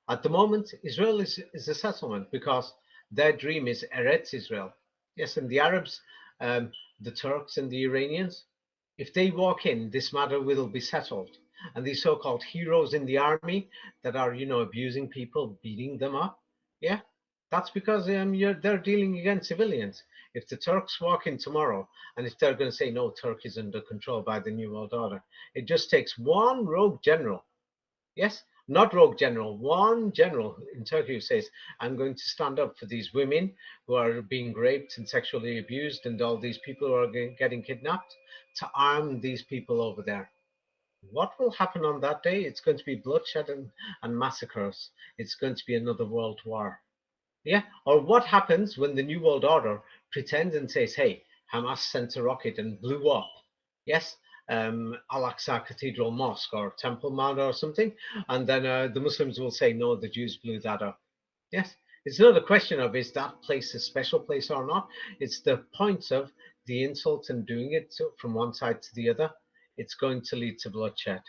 At the moment, Israel is a settlement because their dream is Eretz Israel. Yes, and the Arabs, the Turks and the Iranians, if they walk in, this matter will be settled. And these so-called heroes in the army that are, abusing people, beating them up, yeah, that's because they're dealing against civilians. If the Turks walk in tomorrow, and if they're going to say, no, Turkey is under control by the New World Order, it just takes one rogue general, yes, not rogue general, one general in Turkey who says, I'm going to stand up for these women who are being raped and sexually abused and all these people who are getting kidnapped, to arm these people over there. What will happen on that day? It's going to be bloodshed and massacres. It's going to be another world war. Yeah. Or what happens when the New World Order pretends and says, hey, Hamas sent a rocket and blew up, yes, Al-Aqsa Cathedral Mosque or Temple Mount or something, and then the Muslims will say, no, the Jews blew that up. Yes. It's not a question of is that place a special place or not. It's the point of the insult and doing it from one side to the other. It's going to lead to bloodshed.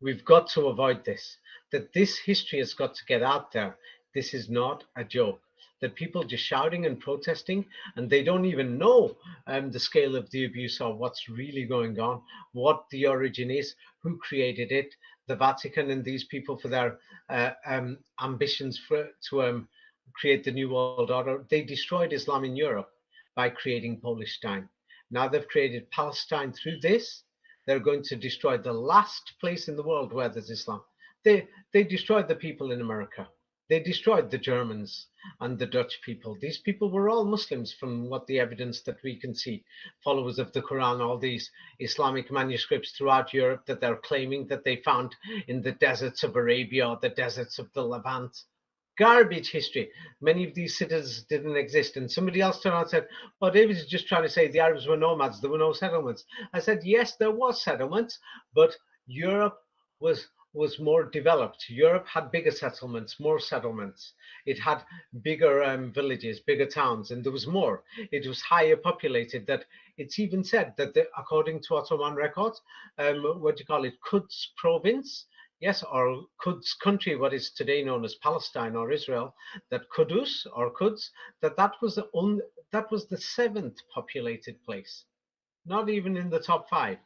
We've got to avoid this. That this history has got to get out there. This is not a joke. That people just shouting and protesting, and they don't even know the scale of the abuse or what's really going on, what the origin is, who created it, the Vatican and these people for their ambitions to create the New World Order. They destroyed Islam in Europe by creating Polishstein. Now they've created Palestine through this. They're going to destroy the last place in the world where there's Islam. They destroyed the people in America. They destroyed the Germans and the Dutch people. These people were all Muslims from what the evidence that we can see. Followers of the Quran, all these Islamic manuscripts throughout Europe that they're claiming that they found in the deserts of Arabia or the deserts of the Levant. Garbage history. Many of these cities didn't exist. And somebody else turned around and said, well, David is just trying to say the Arabs were nomads. There were no settlements. I said, yes, there was settlements, but Europe was more developed. Europe had bigger settlements, more settlements. It had bigger villages, bigger towns, and there was more. It was higher populated. That it's even said that according to Ottoman records, what do you call it, Quds province, yes, or Quds country, what is today known as Palestine or Israel, that Qudus or Quds, that was the seventh populated place, not even in the top five.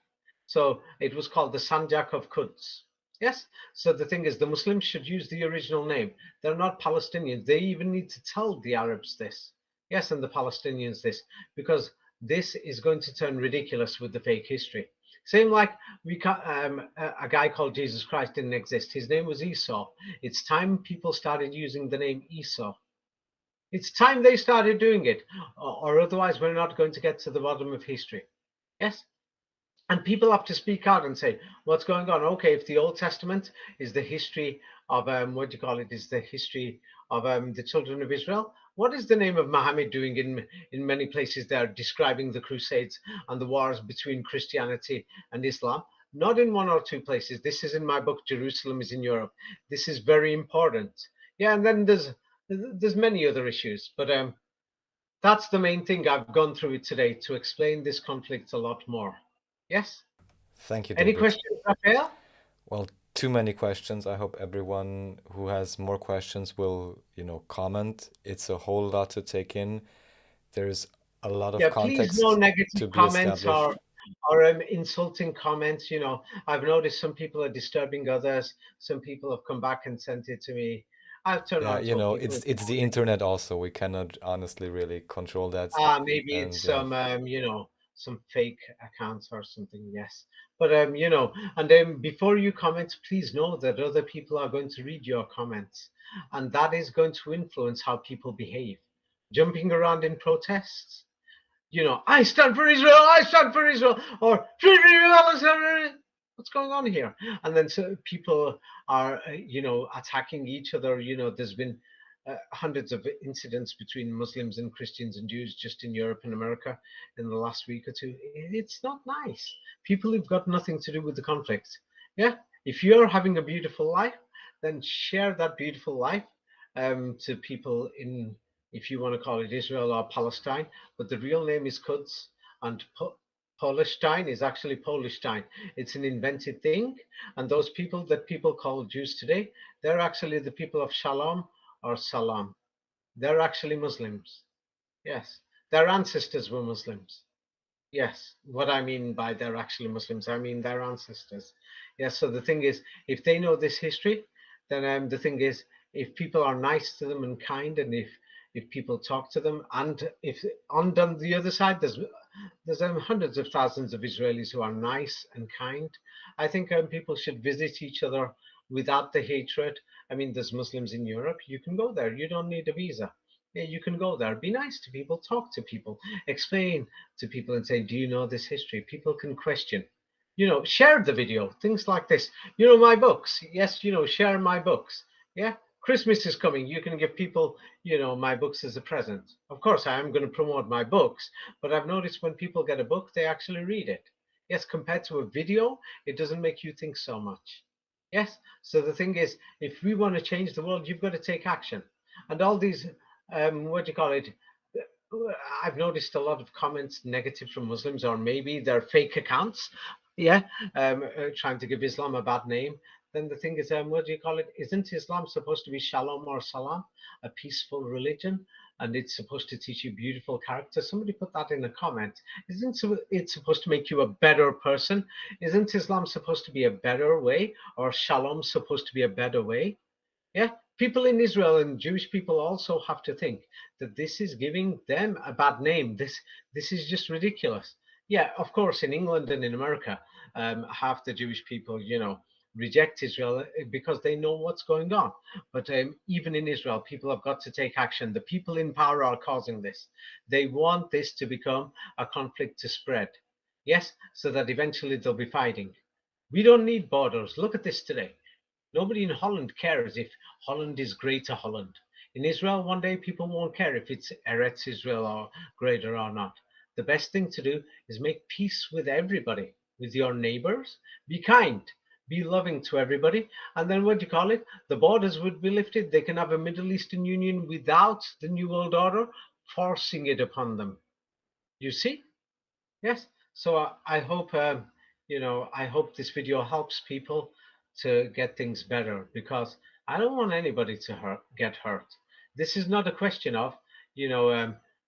So it was called the Sanjak of Quds. Yes. So the thing is, the Muslims should use the original name. They're not Palestinians. They even need to tell the Arabs this. Yes, and the Palestinians this, because this is going to turn ridiculous with the fake history. Same like a guy called Jesus Christ didn't exist. His name was Esau. It's time people started using the name Esau. It's time they started doing it, or otherwise we're not going to get to the bottom of history. Yes. And people have to speak out and say what's going on. Okay, if the Old Testament is the history of what do you call it, is the history of the children of Israel, what is the name of Muhammad doing in many places there, describing the Crusades and the wars between Christianity and Islam? Not in one or two places. This is in my book, Jerusalem is in Europe. This is very important. Yeah, and then there's many other issues, but that's the main thing. I've gone through it today to explain this conflict a lot more. Yes. Thank you, Any David. questions, Raphael? Well, too many questions. I hope everyone who has more questions will, comment. It's a whole lot to take in. There's a lot of Yeah, please no context negative to be comments or established. insulting comments. I've noticed some people are disturbing others. Some people have come back and sent it to me. I've turned Yeah, around and told people it's the internet also. We cannot honestly really control that. maybe it's And yeah, some fake accounts or something. Yes, but and then before you comment, please know that other people are going to read your comments, and that is going to influence how people behave. Jumping around in protests, I stand for Israel, I stand for Israel, or free Palestine. What's going on here? And then so people are, attacking each other. There's been hundreds of incidents between Muslims and Christians and Jews just in Europe and America in the last week or two. It's not nice. People who've got nothing to do with the conflict. Yeah. If you're having a beautiful life, then share that beautiful life to people in, if you want to call it Israel or Palestine, but the real name is Quds, and Polishstein is actually Polishstein. It's an invented thing, and those people that people call Jews today, they're actually the people of Shalom or Salam. They're actually Muslims. Yes, their ancestors were Muslims. Yes, what I mean by they're actually Muslims, I mean their ancestors. Yes, so the thing is, if they know this history, then the thing is, if people are nice to them and kind, and if people talk to them, and if on the other side, there's hundreds of thousands of Israelis who are nice and kind. I think people should visit each other without the hatred. I mean, there's Muslims in Europe. You can go there. You don't need a visa. Yeah, you can go there. Be nice to people. Talk to people. Explain to people and say, do you know this history? People can question. Share the video. Things like this. My books. Yes, share my books. Yeah. Christmas is coming. You can give people, my books as a present. Of course, I am going to promote my books, but I've noticed when people get a book, they actually read it. Yes, compared to a video, it doesn't make you think so much. Yes. So the thing is, if we want to change the world, you've got to take action. And all these, what do you call it? I've noticed a lot of comments negative from Muslims, or maybe they're fake accounts. Yeah, trying to give Islam a bad name. Then the thing is, what do you call it? Isn't Islam supposed to be shalom or salam, a peaceful religion? And it's supposed to teach you beautiful character. Somebody put that in a comment. Isn't it supposed to make you a better person? Isn't Islam supposed to be a better way, or shalom supposed to be a better way? Yeah, people in Israel and Jewish people also have to think that this is giving them a bad name. This is just ridiculous. Yeah, of course, in England and in America, half the Jewish people, reject Israel because they know what's going on. But even in Israel, people have got to take action. The people in power are causing this. They want this to become a conflict to spread. Yes, so that eventually they'll be fighting. We don't need borders. Look at this today. Nobody in Holland cares if Holland is Greater Holland. In Israel, one day people won't care if it's Eretz Israel or greater or not. The best thing to do is make peace with everybody, with your neighbors. Be kind, be loving to everybody. And then what do you call it? The borders would be lifted. They can have a Middle Eastern Union without the New World Order forcing it upon them. You see? Yes. So I hope, I hope this video helps people to get things better, because I don't want anybody to get hurt. This is not a question of,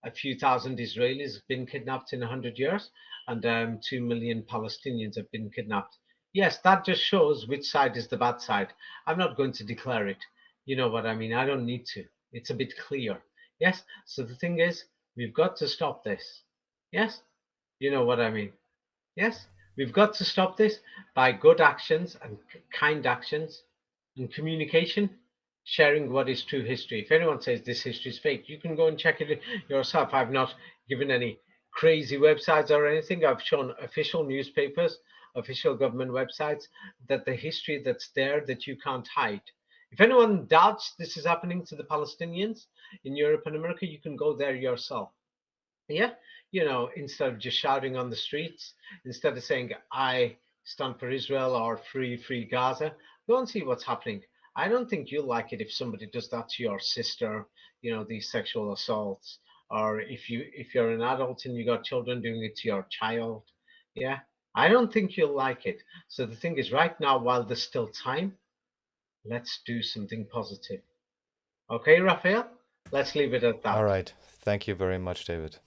a few thousand Israelis have been kidnapped in 100 years, and 2 million Palestinians have been kidnapped. Yes, that just shows which side is the bad side. I'm not going to declare it. You know what I mean? I don't need to. It's a bit clear. Yes. So the thing is, we've got to stop this. Yes. You know what I mean? Yes, we've got to stop this by good actions and kind actions and communication, sharing what is true history. If anyone says this history is fake, you can go and check it yourself. I've not given any crazy websites or anything. I've shown official newspapers, official government websites, that the history that's there that you can't hide. If anyone doubts this is happening to the Palestinians in Europe and America, you can go there yourself. Yeah, instead of just shouting on the streets, instead of saying I stand for Israel or free Gaza, go and see what's happening. I don't think you'll like it if somebody does that to your sister, these sexual assaults, or if you're an adult and you got children doing it to your child. Yeah, I don't think you'll like it. So the thing is, right now, while there's still time, let's do something positive. Okay, Raphael, let's leave it at All that. right. Thank you very much, David.